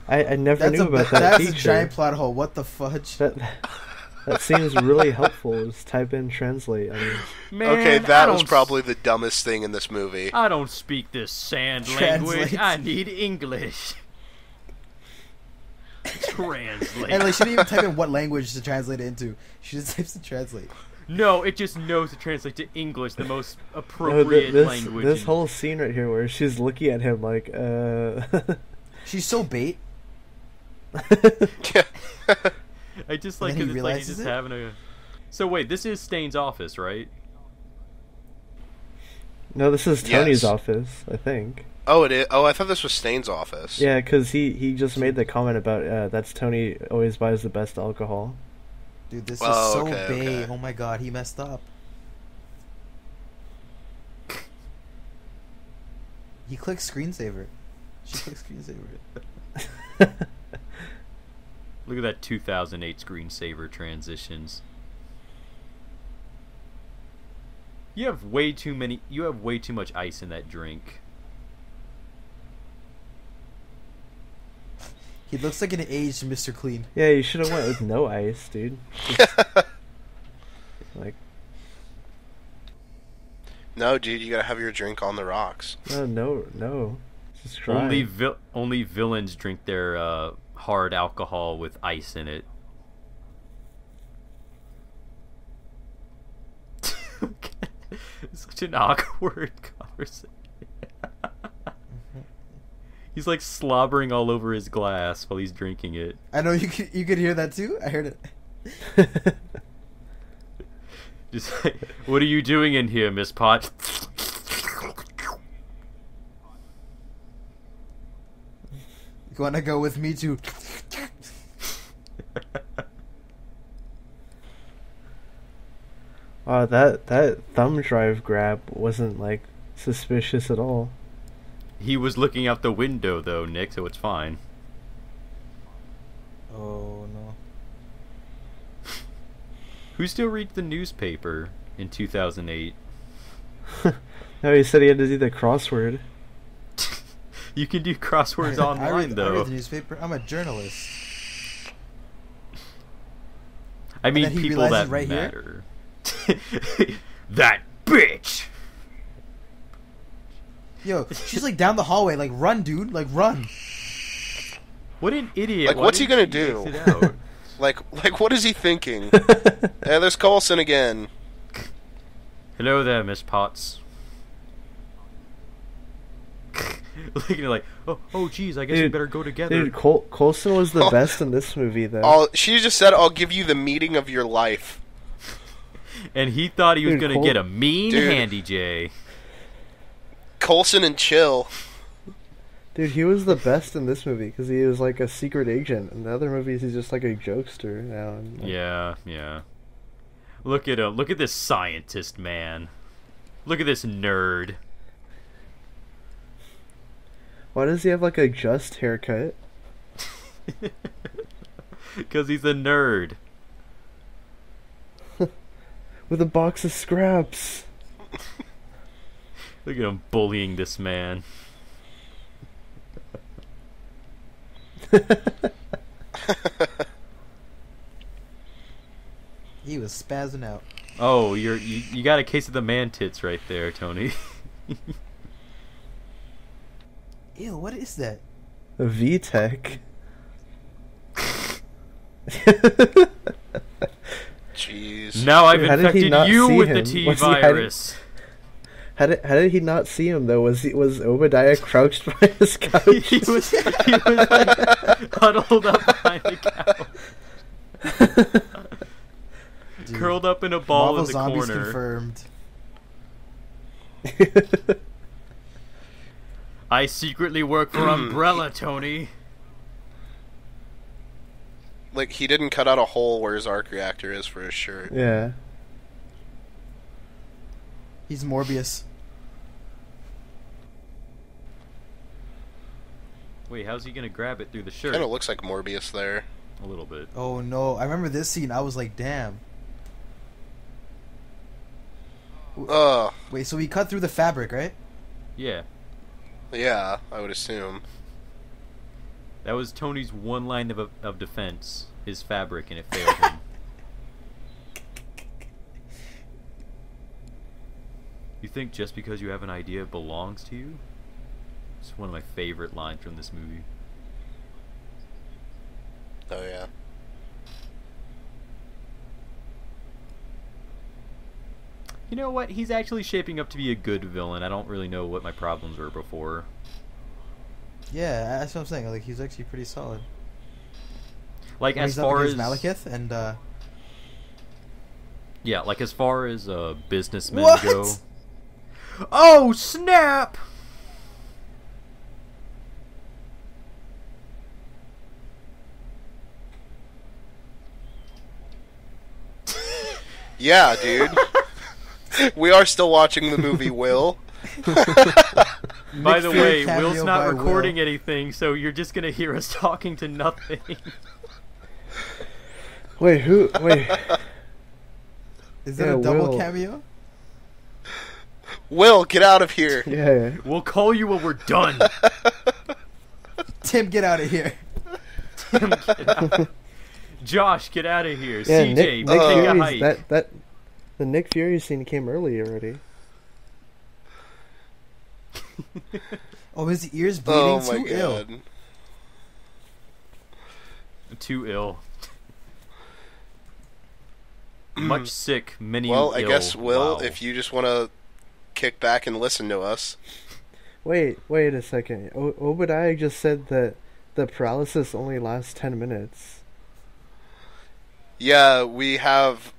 I never knew about that that's feature. a giant plot hole. What the fudge? That seems really helpful. Just type in translate. I mean, Man, Okay, I that was don't probably the dumbest thing in this movie. I don't speak this sand Translate. language. I need English. Translate. And like, she didn't even type in what language to translate it into. She just types in translate. No, it just knows to translate to English, the most no, appropriate language. this in- whole scene right here where she's looking at him like, She's so bait. I just like And then because he it's like he's realizes just it? having a. So wait, this is Stain's office, right? no, this is Tony's Yes. office, I think. Oh, it is. Oh, I thought this was Stain's office. Yeah, because he just made the comment about that's Tony always buys the best alcohol. Dude, this is Oh, so okay, bait. okay. Oh my god, he messed up. He clicked screensaver. She clicked screensaver. Look at that 2008 screensaver transitions. You have way too many. You have way too much ice in that drink. He looks like an aged Mr. Clean. Yeah, you should have went with no ice, dude. Just, like, No, dude, you gotta have your drink on the rocks. no. Just try. Only villains drink their hard alcohol with ice in it. Such an awkward conversation. He's like slobbering all over his glass while he's drinking it. I know you could hear that too. I heard it. Just like, what are you doing in here, Miss Pot? You wanna go with me to? That thumb drive grab wasn't like suspicious at all. He was looking out the window though, Nick, so it's fine. Oh no. Who still reads the newspaper in 2008? No, he said he had to do the crossword. You can do crosswords online I read though. the newspaper. I'm a journalist. I mean, then he people realizes that right here? matter. That bitch. Yo, she's like down the hallway. Like, run, dude. Like, run. What an idiot! Like, Why what's he didn't gonna do? exit out? Like, what is he thinking? Hey, there's Coulson again. Hello there, Miss Potts. Looking like, oh, geez, I guess we Dude, better go together. Dude, Coulson was the best in this movie, though. She just said, "I'll give you the meeting of your life." And he thought he was Dude, gonna get a mean Dude. handy J. Coulson and Chill. Dude, he was the best in this movie because he was like a secret agent. In the other movies, he's just like a jokester now. And, like, Yeah. Look at him. Look at this scientist man. Look at this nerd. Why does he have like a just haircut? Because he's a nerd. With a box of scraps. Look at him bullying this man. He was spazzing out. Oh, you got a case of the man tits right there, Tony. Ew, what is that? A VTech. Jeez. Now I've Dude, how did he infected not you see with him? the T Was he hiding- virus. How did he not see him though? Was Obadiah crouched by his couch? he was like huddled up behind the couch, Dude, curled up in a ball Marvel in the Zombies corner. confirmed. I secretly work for Umbrella, Tony. like he didn't cut out a hole where his arc reactor is for his shirt. Yeah. He's Morbius. Wait, how's he gonna grab it through the shirt? Kind of looks like Morbius there. A little bit. Oh no! I remember this scene. I was like, damn. Wait, so he cut through the fabric, right? Yeah. Yeah, I would assume. That was Tony's one line of defense, his fabric, and it failed him. You think just because you have an idea it belongs to you? It's one of my favorite lines from this movie. Oh yeah. You know what? He's actually shaping up to be a good villain. I don't really know what my problems were before. Yeah, that's what I'm saying. Like, he's actually pretty solid. Like, When as he's up far as against Malekith and yeah, like as far as businessmen What? go. Oh snap! Yeah, dude. We are still watching the movie Will. By the way, cameo Will's not by recording Will. anything, so you're just gonna hear us talking to nothing. Wait, who? Wait. is that Yeah, a double Will. cameo? Will, get out of here. Yeah. We'll call you when we're done. Tim, get out of here. Tim, get out. Josh, get out of here. Yeah. CJ, Nick take a Fury's hike. the Nick Fury scene came early already. Oh, his ears bleeding. Oh my Too ill. god. Too ill. Much sick, many Well, I ill. guess Will, Wow. if you just want to kick back and listen to us. Wait a second. Obadiah just said that the paralysis only lasts 10 minutes. Yeah, we have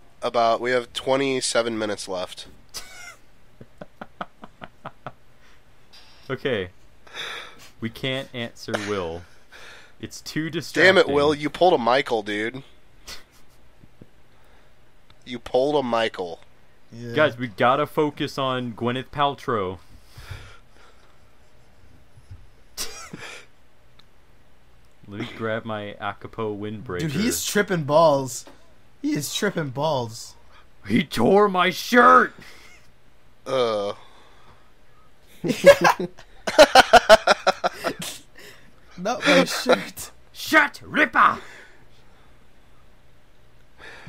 27 minutes left. Okay. We can't answer Will. It's too distracting. Damn it, Will, you pulled a Michael, dude. You pulled a Michael. Yeah. Guys, we gotta focus on Gwyneth Paltrow. Let me grab my Akapo windbreaker. Dude, he's tripping balls. He is tripping balls. He tore my shirt! Not my shirt. Shut, Ripper!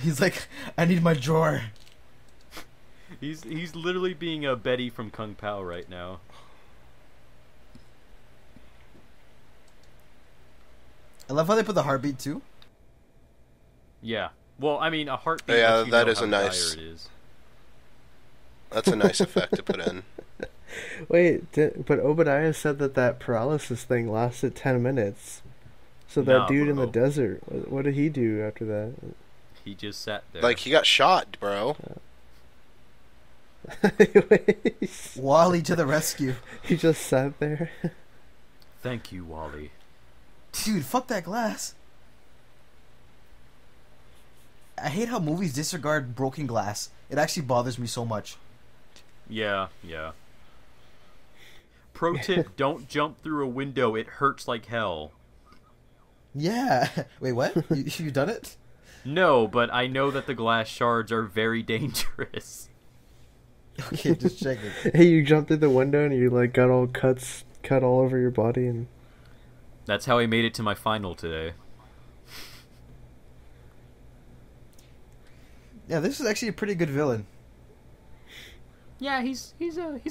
He's like, I need my drawer. He's literally being a Betty from Kung Pao right now. I love how they put the heartbeat too. Yeah. Well, I mean, a heartbeat. Yeah, lets you that know is how a nice- dire it is. That's a nice effect to put in. Wait, but Obadiah said that paralysis thing lasted 10 minutes. So that Nah, dude in the bro. desert, what did he do after that? He just sat there. Like, he got shot, bro. Wally to the rescue. He just sat there. Thank you, Wally. Dude, fuck that glass. I hate how movies disregard broken glass. It actually bothers me so much. Yeah, yeah. Pro tip, don't jump through a window. It hurts like hell. Yeah. Wait, what? You done it? No, but I know that the glass shards are very dangerous. Okay, just checking. Hey, you jumped through the window and you like got all cut all over your body and That's how I made it to my final today. Yeah, this is actually a pretty good villain. Yeah, he's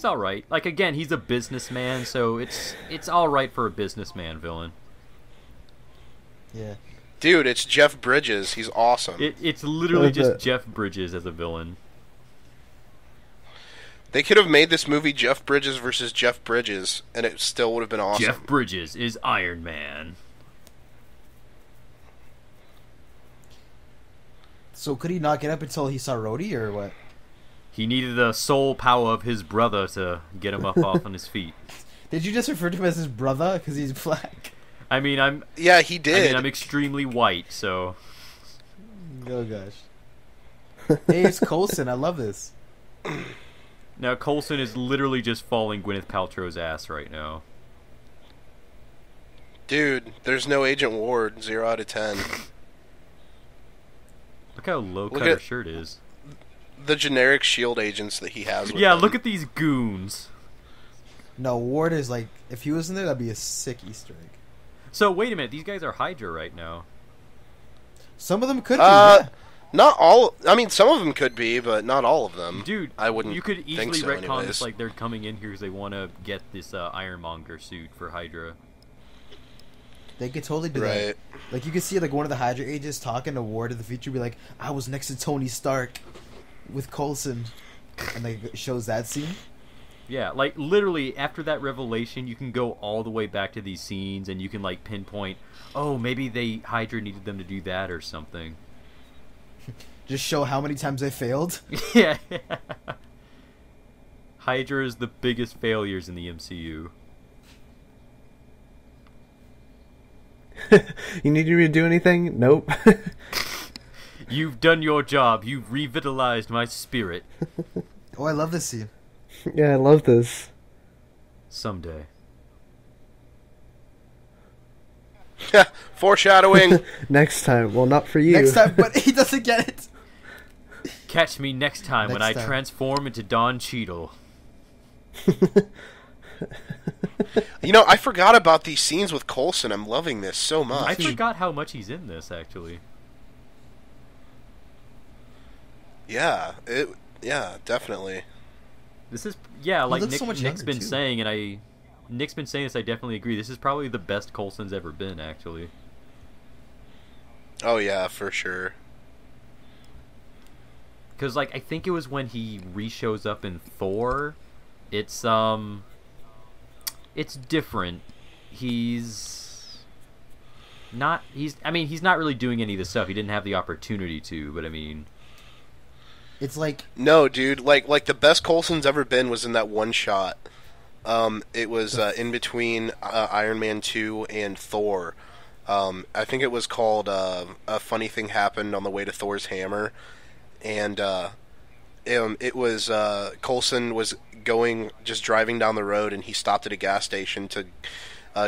all right. Like again, he's a businessman, so it's all right for a businessman villain. Yeah. Dude, it's Jeff Bridges. He's awesome. It's literally Oh, just the- Jeff Bridges as a villain. They could have made this movie Jeff Bridges versus Jeff Bridges, and it still would have been awesome. Jeff Bridges is Iron Man. So could he not get up until he saw Rhodey, or what? He needed the soul power of his brother to get him up off on his feet. Did you just refer to him as his brother because he's black? I mean, Yeah, he I did. mean, I'm extremely white, so Oh gosh. Hey, it's Coulson. I love this. now Coulson is literally just falling Gwyneth Paltrow's ass right now. Dude, there's no Agent Ward. 0 out of 10. Look how low cut Look her at- shirt is. The generic SHIELD agents that he has with Yeah, him. look at these goons. No, Ward is like, if he was in there, that'd be a sick Easter egg. So wait a minute, these guys are Hydra right now. Some of them could be. Uh, Yeah. Not all. I mean, some of them could be, but not all of them. Dude, I wouldn't. you could think easily so retcon anyways. this like they're coming in here because they want to get this Ironmonger suit for Hydra. They could totally do Right. that. Like, you could see, like, one of the Hydra agents talking to Ward in the future, be like, I was next to Tony Stark with Coulson. And, like, it shows that scene. Yeah, like literally after that revelation, you can go all the way back to these scenes and you can like pinpoint, oh, maybe Hydra needed them to do that or something. Just show how many times they failed. Yeah. Hydra is the biggest failures in the MCU. You need me to do anything? Nope. You've done your job. You've revitalized my spirit. Oh, I love this scene. Yeah, I love this. Someday. Foreshadowing. Next time. Well, not for you. Next time, but he doesn't get it. Catch me next time when I Next time. transform into Don Cheadle. You know, I forgot about these scenes with Coulson. I'm loving this so much. I forgot how much he's in this, actually. Yeah, definitely. This is, yeah, like looks so much Nick's younger, been too. saying, and Nick's been saying this, I definitely agree. This is probably the best Coulson's ever been, actually. Oh yeah, for sure. Because, like, I think it was when he re-shows up in Thor. It's different. He's not really doing any of this stuff. He didn't have the opportunity to, but I mean... It's like, No, dude. Like the best Coulson's ever been was in that one shot. It was in between Iron Man 2 and Thor. I think it was called A Funny Thing Happened on the Way to Thor's Hammer. And it was Coulson was just driving down the road, and he stopped at a gas station to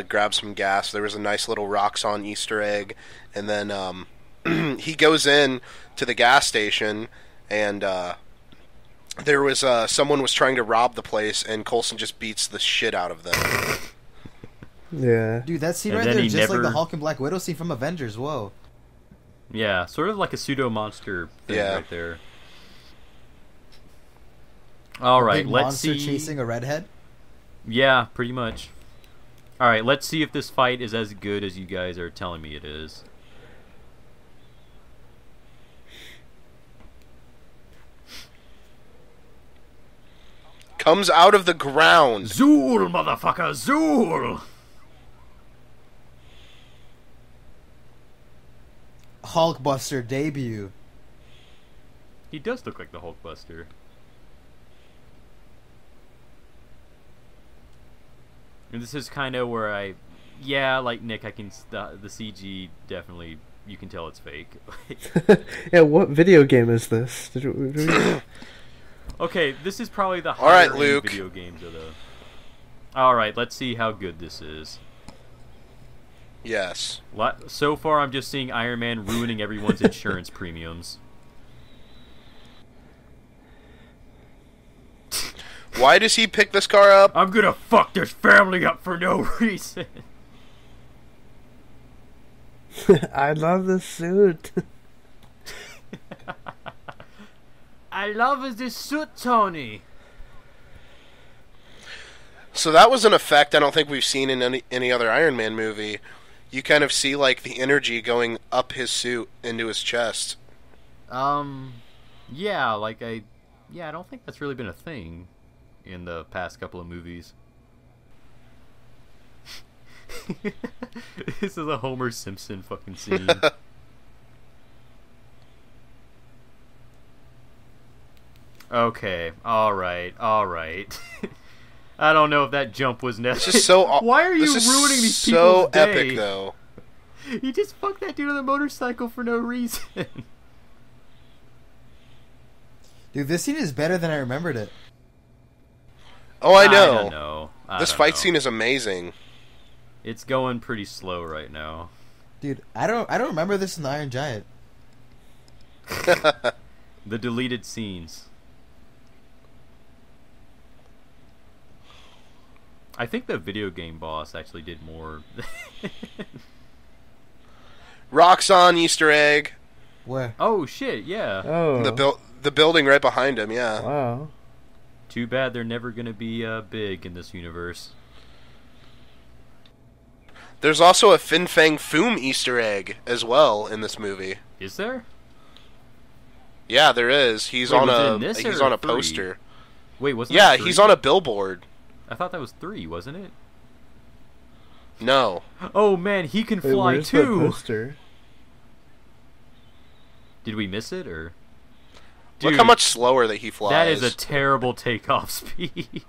grab some gas. There was a nice little Roxxon Easter egg, and then he goes in to the gas station, and there was someone was trying to rob the place, and Coulson just beats the shit out of them. Yeah. dude, that scene And right then there he is just like never- the Hulk and Black Widow scene from Avengers. Whoa. Yeah, sort of like a pseudo-monster thing Yeah. right there. Alright, Big let's monster see... chasing a redhead. Yeah, pretty much. Alright, let's see if this fight is as good as you guys are telling me it is. Comes out of the ground. Zool, motherfucker, Zool! Hulkbuster debut. He does look like the Hulkbuster. And this is kind of where yeah, like Nick, I can the CG definitely, you can tell it's fake. Yeah, what video game is this? Okay, this is probably the All right, higher end Luke. video games of the. All right, let's see how good this is. Yes. So far, I'm just seeing Iron Man ruining everyone's insurance premiums. Why does he pick this car up? I'm gonna fuck this family up for no reason. I love this suit. I love this suit, Tony. So that was an effect I don't think we've seen in any other Iron Man movie. You kind of see like the energy going up his suit into his chest. Yeah, I don't think that's really been a thing in the past couple of movies. This is a Homer Simpson fucking scene. Okay, alright. I don't know if that jump was This necessary. is so. Why are you this is ruining these so people's day? epic, though. You just fucked that dude on the motorcycle for no reason. Dude, this scene is better than I remembered it. Oh, I I know. don't know. This fight scene is amazing. It's going pretty slow right now. Dude, I don't remember this in the Iron Giant. The deleted scenes. I think the video game boss actually did more. Roxxon Easter egg. Where? Oh shit! Yeah. Oh. The building right behind him. Yeah. Wow. Too bad they're never gonna be big in this universe. There's also a Fin Fang Foom Easter egg as well in this movie. Is there? Yeah, there is. He's Wait, on was it a in this he's or on a 3? poster. Wait, wasn't Yeah, that 3? he's on a billboard. I thought that was 3, wasn't it? No. Oh man, he can Wait, fly where's the too. poster? Did we miss it or? Look how much slower that he flies. That is a terrible takeoff speed.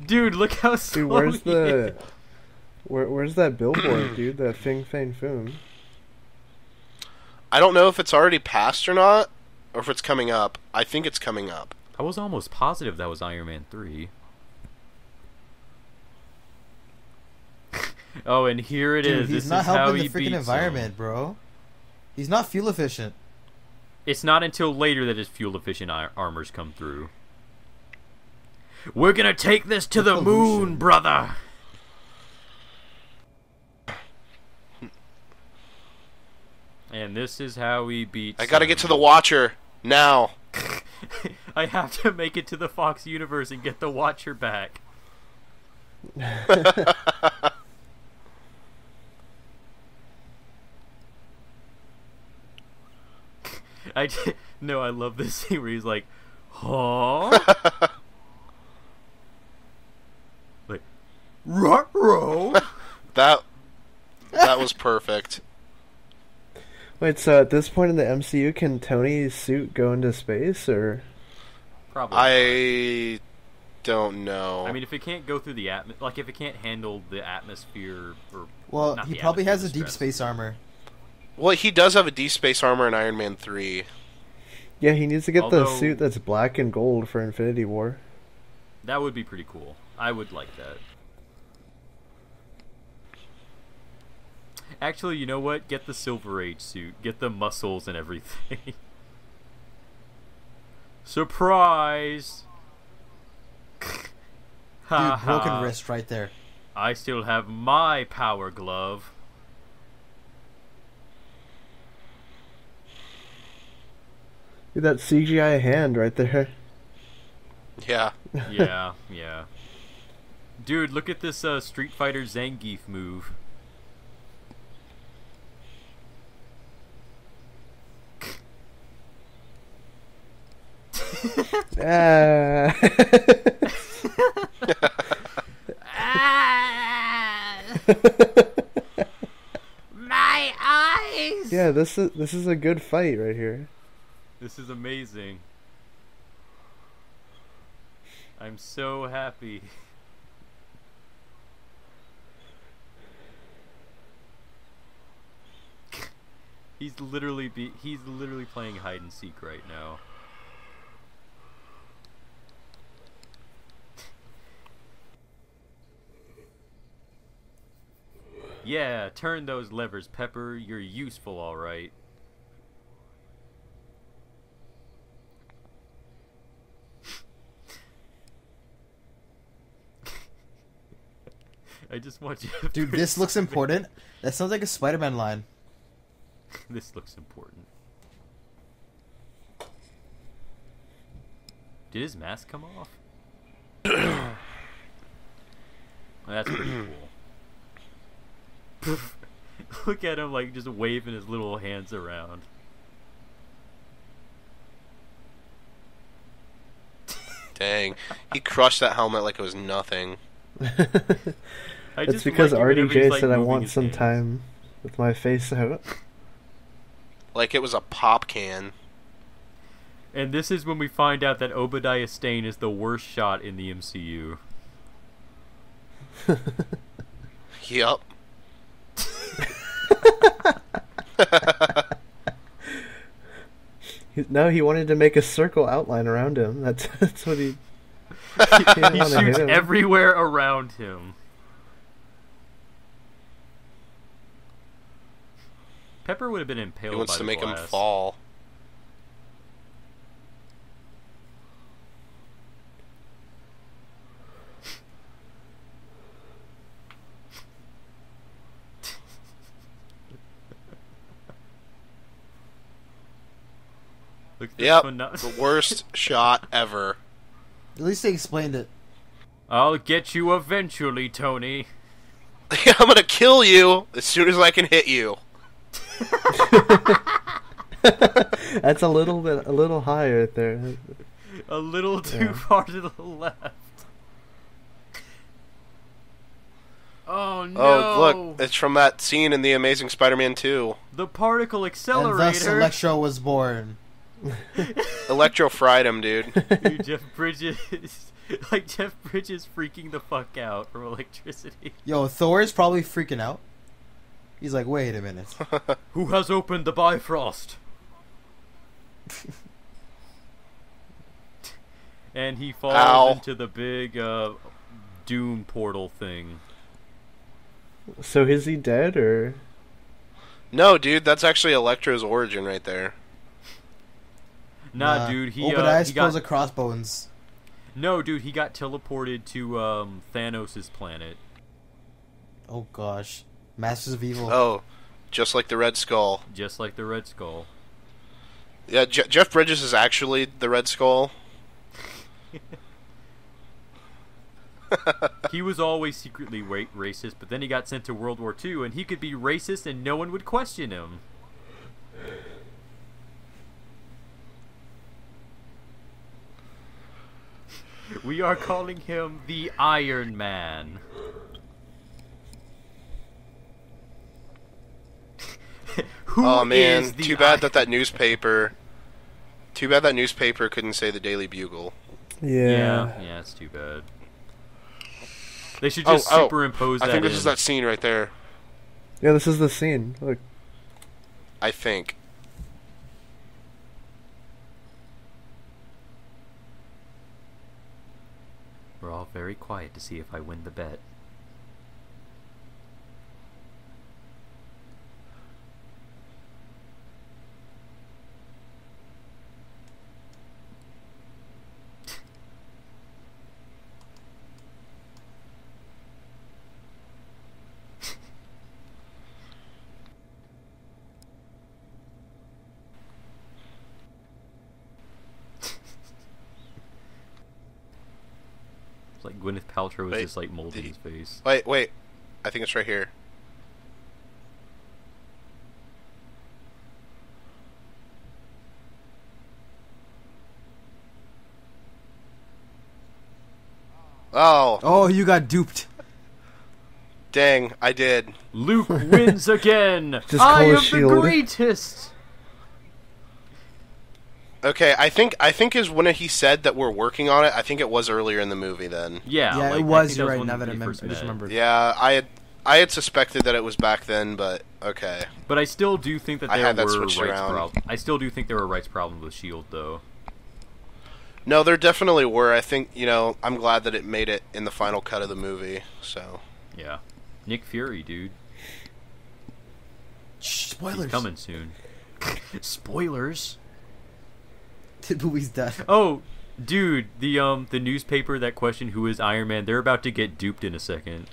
Dude, look how slow. Dude, where's he the... is. Where's that billboard, dude? That Fing Fang Foom. I don't know if it's already passed or not, or if it's coming up. I think it's coming up. I was almost positive that was Iron Man 3. Oh, and here it Dude, is. he's This not is how helping he the freaking beats environment, him. bro. He's not fuel efficient. It's not until later that his fuel-efficient armors come through. We're gonna take this to the pollution. moon, brother! And this is how we beat... I gotta get to the Watcher now. I have to make it to the Fox universe and get the Watcher back. No, I love this scene where he's like, huh? Like, ruh-roh. That was perfect. Wait, so at this point in the MCU, can Tony's suit go into space, or... Probably. I don't know. I mean, if it can't go through the like if it can't handle the atmosphere, or Well, not he the probably has a atmosphere, deep the space armor. Well, he does have a deep space armor in Iron Man 3. Yeah, he needs to get the Although- suit that's black and gold for Infinity War. That would be pretty cool. I would like that. Actually, you know what? Get the Silver Age suit. Get the muscles and everything. Surprise! Dude, broken wrist right there. I still have my power glove. Dude, that CGI hand right there. Yeah. Yeah, yeah. Dude, look at this Street Fighter Zangief move. Ah. Ah! My eyes! Yeah, this is a good fight right here. This is amazing. I'm so happy. He's literally playing hide and seek right now. Yeah, turn those levers, Pepper. You're useful, all right. I just want you to... Dude, this looks important. That sounds like a Spider-Man line. This looks important. Did his mask come off? Oh, that's pretty cool. Look at him, like, just waving his little hands around. Dang. He crushed that helmet like it was nothing. I It's just because like it whenever he's, RDJ like, said I moving want his some hands. time with my face out. Like it was a pop can. And this is when we find out that Obadiah Stane is the worst shot in the MCU. Yup. No, he wanted to make a circle outline around him. That's what he. He shoots everywhere around him. Pepper would have been impaled. He wants by to the make glass. him fall. Look at this Yep, one now. the worst shot ever. At least they explained it. I'll get you eventually, Tony. I'm gonna kill you as soon as I can hit you. That's a little high right there. A little too Yeah. far to the left. Oh no! Oh, look, it's from that scene in The Amazing Spider-Man 2. The particle And thus accelerator. Electro was born. Electro fried him, dude. Dude, Jeff Bridges, like Jeff Bridges, freaking the fuck out from electricity. Yo, Thor is probably freaking out. He's like, wait a minute. Who has opened the Bifrost? And he falls Ow. into the big Doom portal thing. So is he dead or? No, dude, that's actually Electro's origin right there. Nah, dude, he Obadiah he got pulls a crossbones. no, dude, he got teleported to Thanos' planet. Oh gosh, Masters of Evil. Oh, just like the Red Skull. Just like the Red Skull. Yeah, Jeff Bridges is actually the Red Skull. He was always secretly racist, but then he got sent to World War II, and he could be racist and no one would question him. We are calling him the Iron Man. Who Oh man, is the too bad that newspaper. Too bad that newspaper couldn't say the Daily Bugle. Yeah, it's too bad. They should just superimpose that I think this in. is that scene right there. Yeah, this is the scene. Look. I think. We're all very quiet to see if I win the bet. It's like Gwyneth Paltrow is Wait, just like molding his face. Wait. I think it's right here. Oh, Oh, you got duped. dang, I did. Luke wins again! Just I call am a the shield. greatest! Okay, I think is when he said that we're working on it. I think it was earlier in the movie then. Yeah, Yeah, like, it I was. think You're that right. when Now that they I first just met. remembered. Yeah, I had suspected that it was back then, but okay. But I still do think that I there had that were switched rights around. problems. I still do think there were rights problems with Shield, though. No, there definitely were. I think, I'm glad that it made it in the final cut of the movie. So, Yeah, Nick Fury, dude, Shh, spoilers. he's coming soon. Spoilers. The movie's done. Oh, dude, the newspaper that questioned who is Iron Man, they're about to get duped in a second.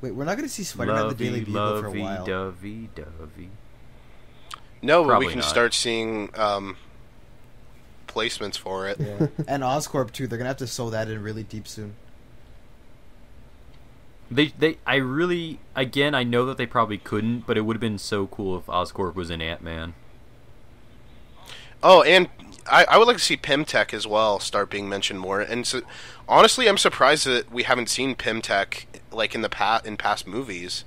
Wait, we're not gonna see Spider-Man the Daily Bugle for a while. Lovey-dovey. no, but Probably we can not. start seeing placements for it. Yeah. And Oscorp too. They're gonna have to sew that in really deep soon. I really, again, I know that they probably couldn't, but it would have been so cool if Oscorp was in Ant-Man. Oh, and I would like to see Pimtech as well start being mentioned more. And so, honestly, I'm surprised that we haven't seen Pimtech like in past movies.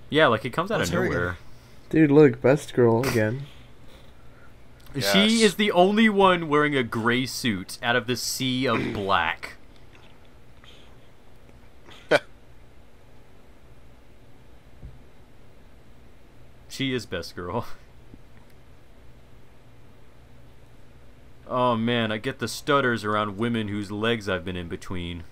Yeah, like it comes out That's of her nowhere. Dude, look, best girl again. She Yes. is the only one wearing a gray suit out of the sea of black. She is best girl. Oh man, I get the stutters around women whose legs I've been in between.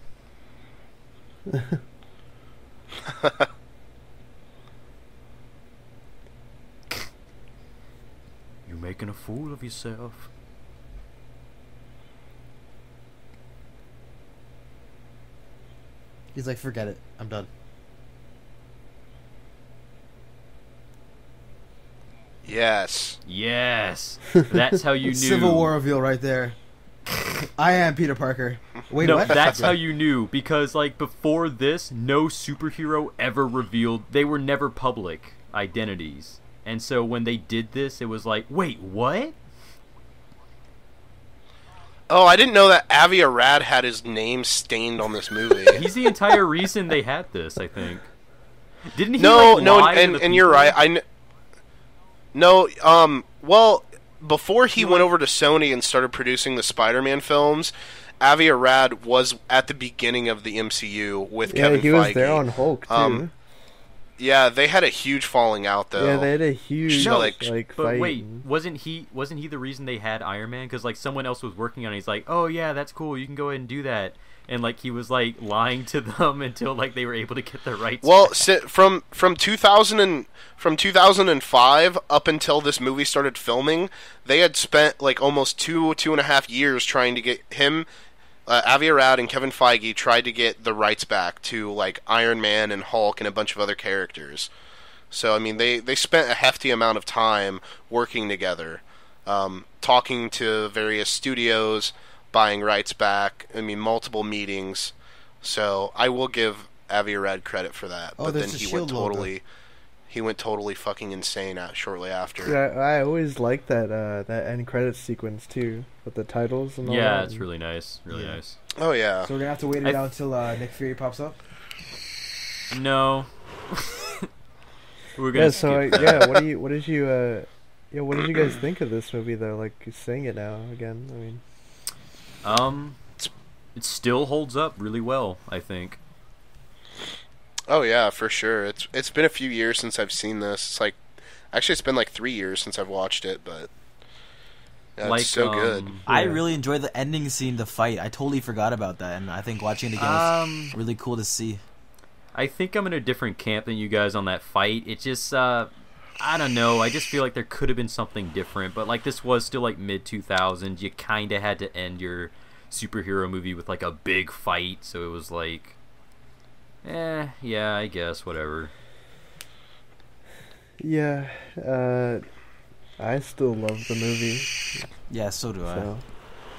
You're making a fool of yourself. He's like, forget it. I'm done. Yes. Yes, that's how you knew. Civil War reveal right there. I am Peter Parker. Wait, No, what? that's how you knew, because like before this, no superhero ever revealed. They were never public identities, and so when they did this, it was like, wait, what? Oh, I didn't know that Avi Arad had his name stained on this movie. He's the entire reason they had this, I think. Didn't he? No, like, no, lie to and the you're people? right. No, well, before he went over to Sony and started producing the Spider-Man films, Avi Arad was at the beginning of the MCU with Yeah, Kevin he Feige. was there on Hulk too. Yeah, they had a huge falling out though. Yeah, they had a huge No, like But fight. wait, wasn't he the reason they had Iron Man? Because like someone else was working on it. He's like, oh yeah, that's cool. You can go ahead and do that. And like he was like lying to them until like they were able to get the rights. Well, back. from 2005 up until this movie started filming, they had spent like almost 2.5 years trying to get him, Avi Arad and Kevin Feige tried to get the rights back to like Iron Man and Hulk and a bunch of other characters. So I mean, they spent a hefty amount of time working together, talking to various studios, buying rights back. I mean, multiple meetings. So I will give Avi Arad credit for that. Oh, but then there's the he shield went logo. he went totally fucking insane shortly after. Yeah, I always like that that end credits sequence too, with the titles and all Yeah, that. it's really nice. Really Yeah. nice. Oh yeah. So we're gonna have to wait I- it out until Nick Fury pops up. No. We're gonna Yeah, so skip that. yeah, what did you guys think of this movie though? Like saying it now again, I mean. It still holds up really well, I think. Oh yeah, for sure. It's been a few years since I've seen this. It's like actually it's been like 3 years since I've watched it, but yeah, Like, it's so good. I Yeah. really enjoyed the ending scene, the fight. I totally forgot about that, and I think watching it again was really cool to see. I think I'm in a different camp than you guys on that fight. It just, I don't know. I just feel like there could have been something different. But, like, this was still, like, mid-2000s. You kind of had to end your superhero movie with, like, a big fight. So it was like, yeah, I guess, whatever. Yeah, I still love the movie. Yeah, so do I. So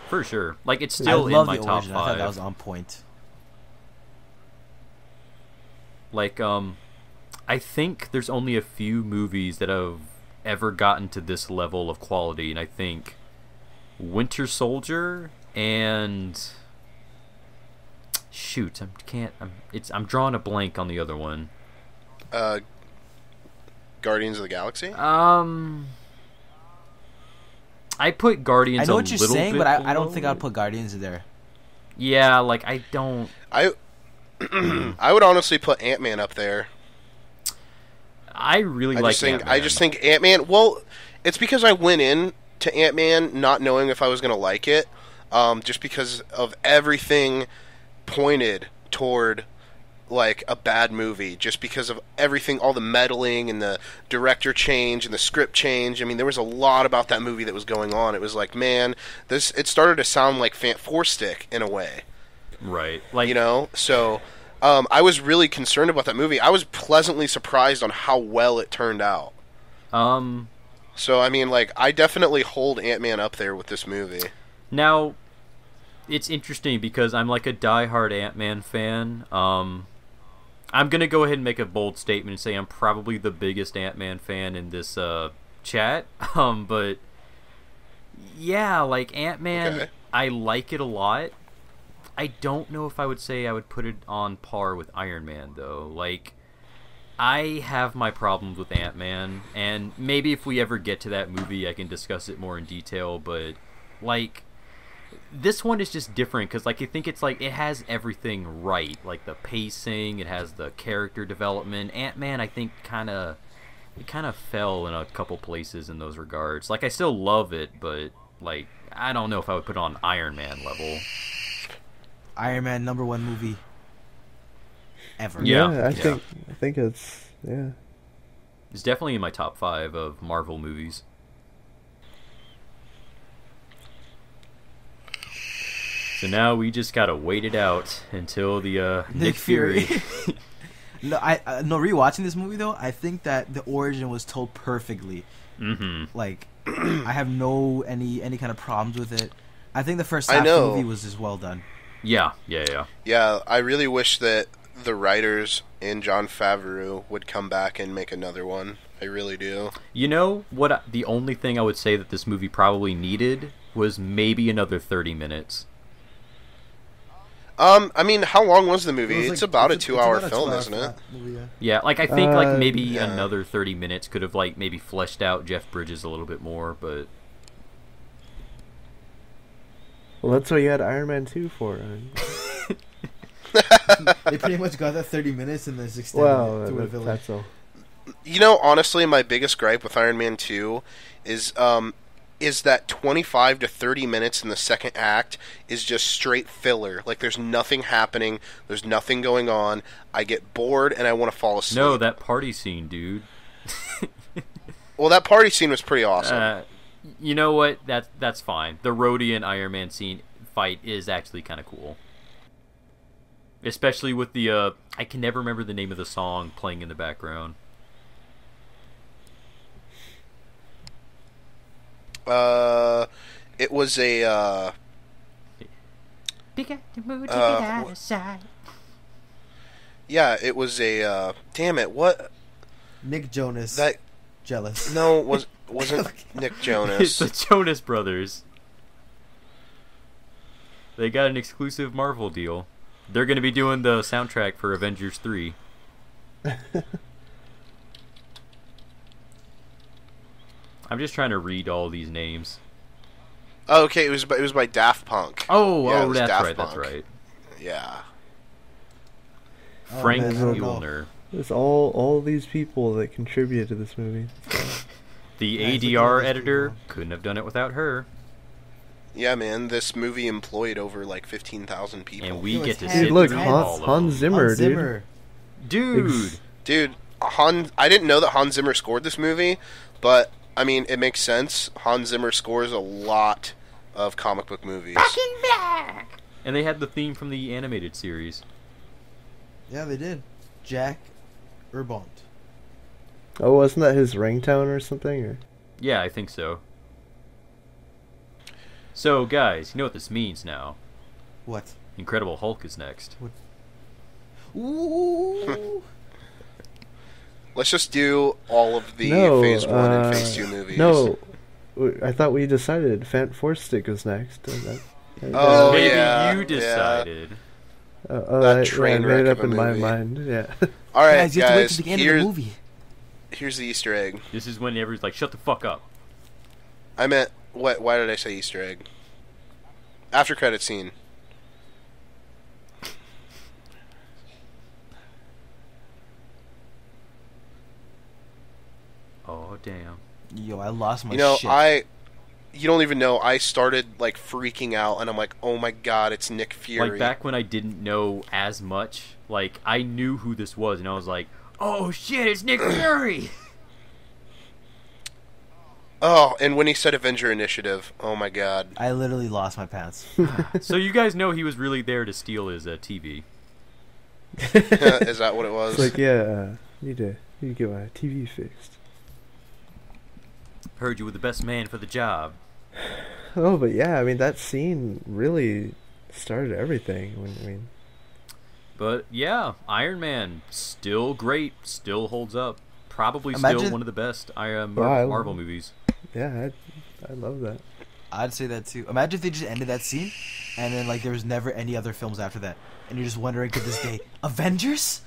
For sure. Like, it's I still in love my the top origin. I thought that 5. was on point. Like, I think there's only a few movies that have ever gotten to this level of quality, and I think Winter Soldier and shoot, I'm drawing a blank on the other one. Guardians of the Galaxy? I put Guardians. I know a what you're little saying, bit but I don't think below. I'd put Guardians in there. Yeah, like I don't. I would honestly put Ant-Man up there. I really like. I just think Ant-Man. Well, it's because I went in to Ant-Man not knowing if I was going to like it, just because of everything pointed toward like a bad movie, just because of everything, all the meddling and the director change and the script change. I mean, there was a lot about that movie that was going on. It was like, man, it started to sound like Four Stick in a way. right, like You know, so I was really concerned about that movie. I was pleasantly surprised on how well it turned out. So I mean, like, I definitely hold Ant-Man up there with this movie. Now, it's interesting because I'm like a diehard Ant-Man fan. I'm gonna go ahead and make a bold statement and say I'm probably the biggest Ant-Man fan in this chat. But Yeah, like Ant-Man, Okay. I like it a lot. I don't know if I would say I would put it on par with Iron Man, though. Like, I have my problems with Ant-Man, and maybe if we ever get to that movie, I can discuss it more in detail, but, like, this one is just different, because, like, I think it's, like, it has everything right. Like, the pacing, it has the character development. Ant-Man, I think, it kind of fell in a couple places in those regards. Like, I still love it, but, like, I don't know if I would put it on Iron Man level. Iron Man #1 movie ever. Yeah. I think it's It's definitely in my top 5 of Marvel movies. So now we just gotta wait it out until the Nick Fury. No, no. Rewatching this movie though, I think that the origin was told perfectly. Mm-hmm. Like, I have any kind of problems with it. I think the first half I of the know. movie was just well done. Yeah. Yeah, I really wish that the writers and Jon Favreau would come back and make another one. I really do. You know what? The only thing I would say that this movie probably needed was maybe another 30 minutes. I mean, how long was the movie? It was It's like- about a it's 2-hour about a film, 2-hour isn't it? flat movie, yeah. Yeah, like I think like maybe yeah. another 30 minutes could have like maybe fleshed out Jeff Bridges a little bit more, but well, that's what you had Iron Man 2 for. They pretty much got that 30 minutes and then just extended Well, it to a villain. that's all. You know, honestly, my biggest gripe with Iron Man 2 is that 25 to 30 minutes in the second act is just straight filler. Like, there's nothing happening, there's nothing going on. I get bored and I want to fall asleep. no, that party scene, dude. Well, that party scene was pretty awesome. You know what? That's fine. The Rhodey and Iron Man scene fight is actually kind of cool. Especially with the I can never remember the name of the song playing in the background. It was a Pick up the mood, take it Uh, out wh- of sight. yeah, it was a damn it, what Nick Jonas. that Jealous. no wasn't Nick It's Jonas. the Jonas Brothers. They got an exclusive Marvel deal. They're going to be doing the soundtrack for Avengers 3. I'm just trying to read all these names. Oh, okay, it was by Daft Punk. Oh, Yeah, it was that's Daft right, that's Punk. right. Yeah. Oh, Frank man, I don't know. Muehlner. It's all these people that contributed to this movie. The Yeah, it's like ADR all these editor people. couldn't have done it without her. Yeah, man, this movie employed over like 15,000 people. And we It get was to Dude, sit Look, through Hans, all of Hans them. Zimmer, Hans Zimmer. Dude, Dude, I didn't know that Hans Zimmer scored this movie, but I mean, it makes sense. Hans Zimmer scores a lot of comic book movies. Fucking black. and they had the theme from the animated series. Yeah, they did. Jack Urbont. Oh, wasn't that his ringtone or something? Or? Yeah, I think so. So, guys, you know what this means now. What? Incredible Hulk is next. Ooh. Let's just do all of the No, Phase 1 and Phase 2 movies. No, I thought we decided Force Stick was next. Oh, Maybe yeah, you yeah. decided. That train I made it wreck up of a in my movie. mind. Yeah. All right, Guys, you have to wait guys, to the end of the movie. here's the Easter egg. This is when everyone's like, shut the fuck up. I meant, why did I say Easter egg? After credit scene. Oh, damn. Yo, I lost my You know, shit. you don't even know, I started like freaking out and I'm like, oh my god, it's Nick Fury. Like, back when I didn't know as much, like, I knew who this was, and I was like, oh shit, it's Nick Fury! Oh, and when he said Avenger Initiative, oh my god. I literally lost my pants. So you guys know he was really there to steal his TV. Is that what it was? It's like, yeah, need to get my TV fixed. Heard you were the best man for the job. Oh, but yeah, I mean that scene really started everything. But yeah, Iron Man, still great, still holds up. Probably still Imagine- one of the best Wow. Marvel movies. Yeah, I love that. I'd say that too. Imagine if they just ended that scene, and then like there was never any other films after that, and you're just wondering to this day, Avengers?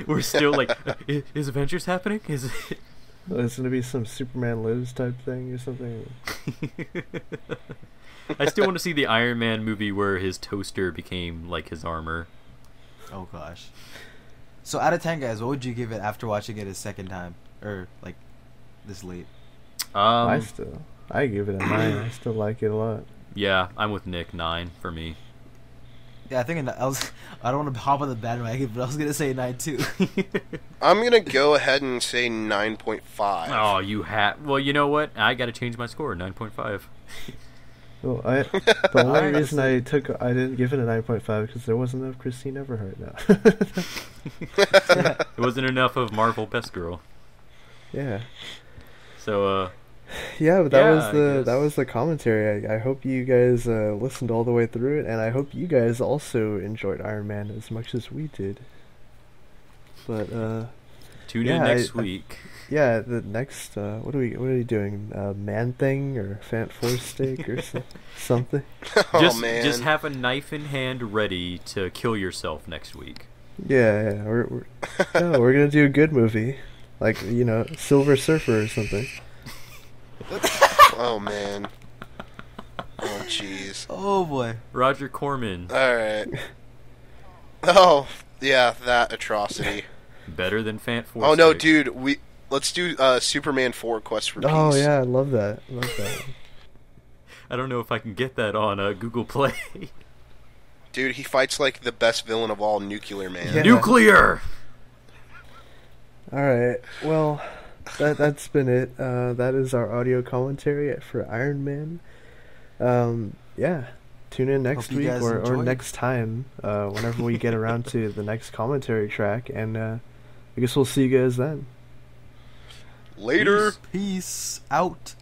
We're still like, is Avengers happening? Is it? It's gonna be some Superman Lives type thing or something. I still want to see the Iron Man movie where his toaster became like his armor. Oh gosh. So out of 10, guys, what would you give it after watching it a second time, or like this late? I give it a 9. I still like it a lot. Yeah, I'm with Nick. 9 for me. Yeah, I think I don't want to hop on the bandwagon, but I was gonna say 9 too. I'm gonna go ahead and say 9.5. Oh, you have. Well, you know what? I got to change my score. 9.5. Well, the only reason I didn't give it a 9.5 because there wasn't enough Christine Everhart now. It wasn't enough of Marvel Best Girl. Yeah. So, yeah, but Yeah, that was the commentary. I hope you guys listened all the way through it, and I hope you guys also enjoyed Iron Man as much as we did. But tune yeah, in next week. yeah, the next what are we doing? Man Thing or Fant Force Steak or something? Oh man. Just have a knife in hand ready to kill yourself next week. Yeah, we're gonna do a good movie, like Silver Surfer or something. Oh man. Oh jeez. Oh boy. Roger Corman. All right. Oh yeah, that atrocity. Better than Fant Force. Oh no, Steak. dude. Let's do Superman 4 Quest for Peace. Oh yeah, I love that. I don't know if I can get that on Google Play. Dude, he fights like the best villain of all, Nuclear Man. Yeah. Nuclear. All right. Well, that's been it. That is our audio commentary for Iron Man. Yeah. Tune in next Hope you week guys or enjoyed. next time, whenever we get around to the next commentary track, and I guess we'll see you guys then. Later. Peace out.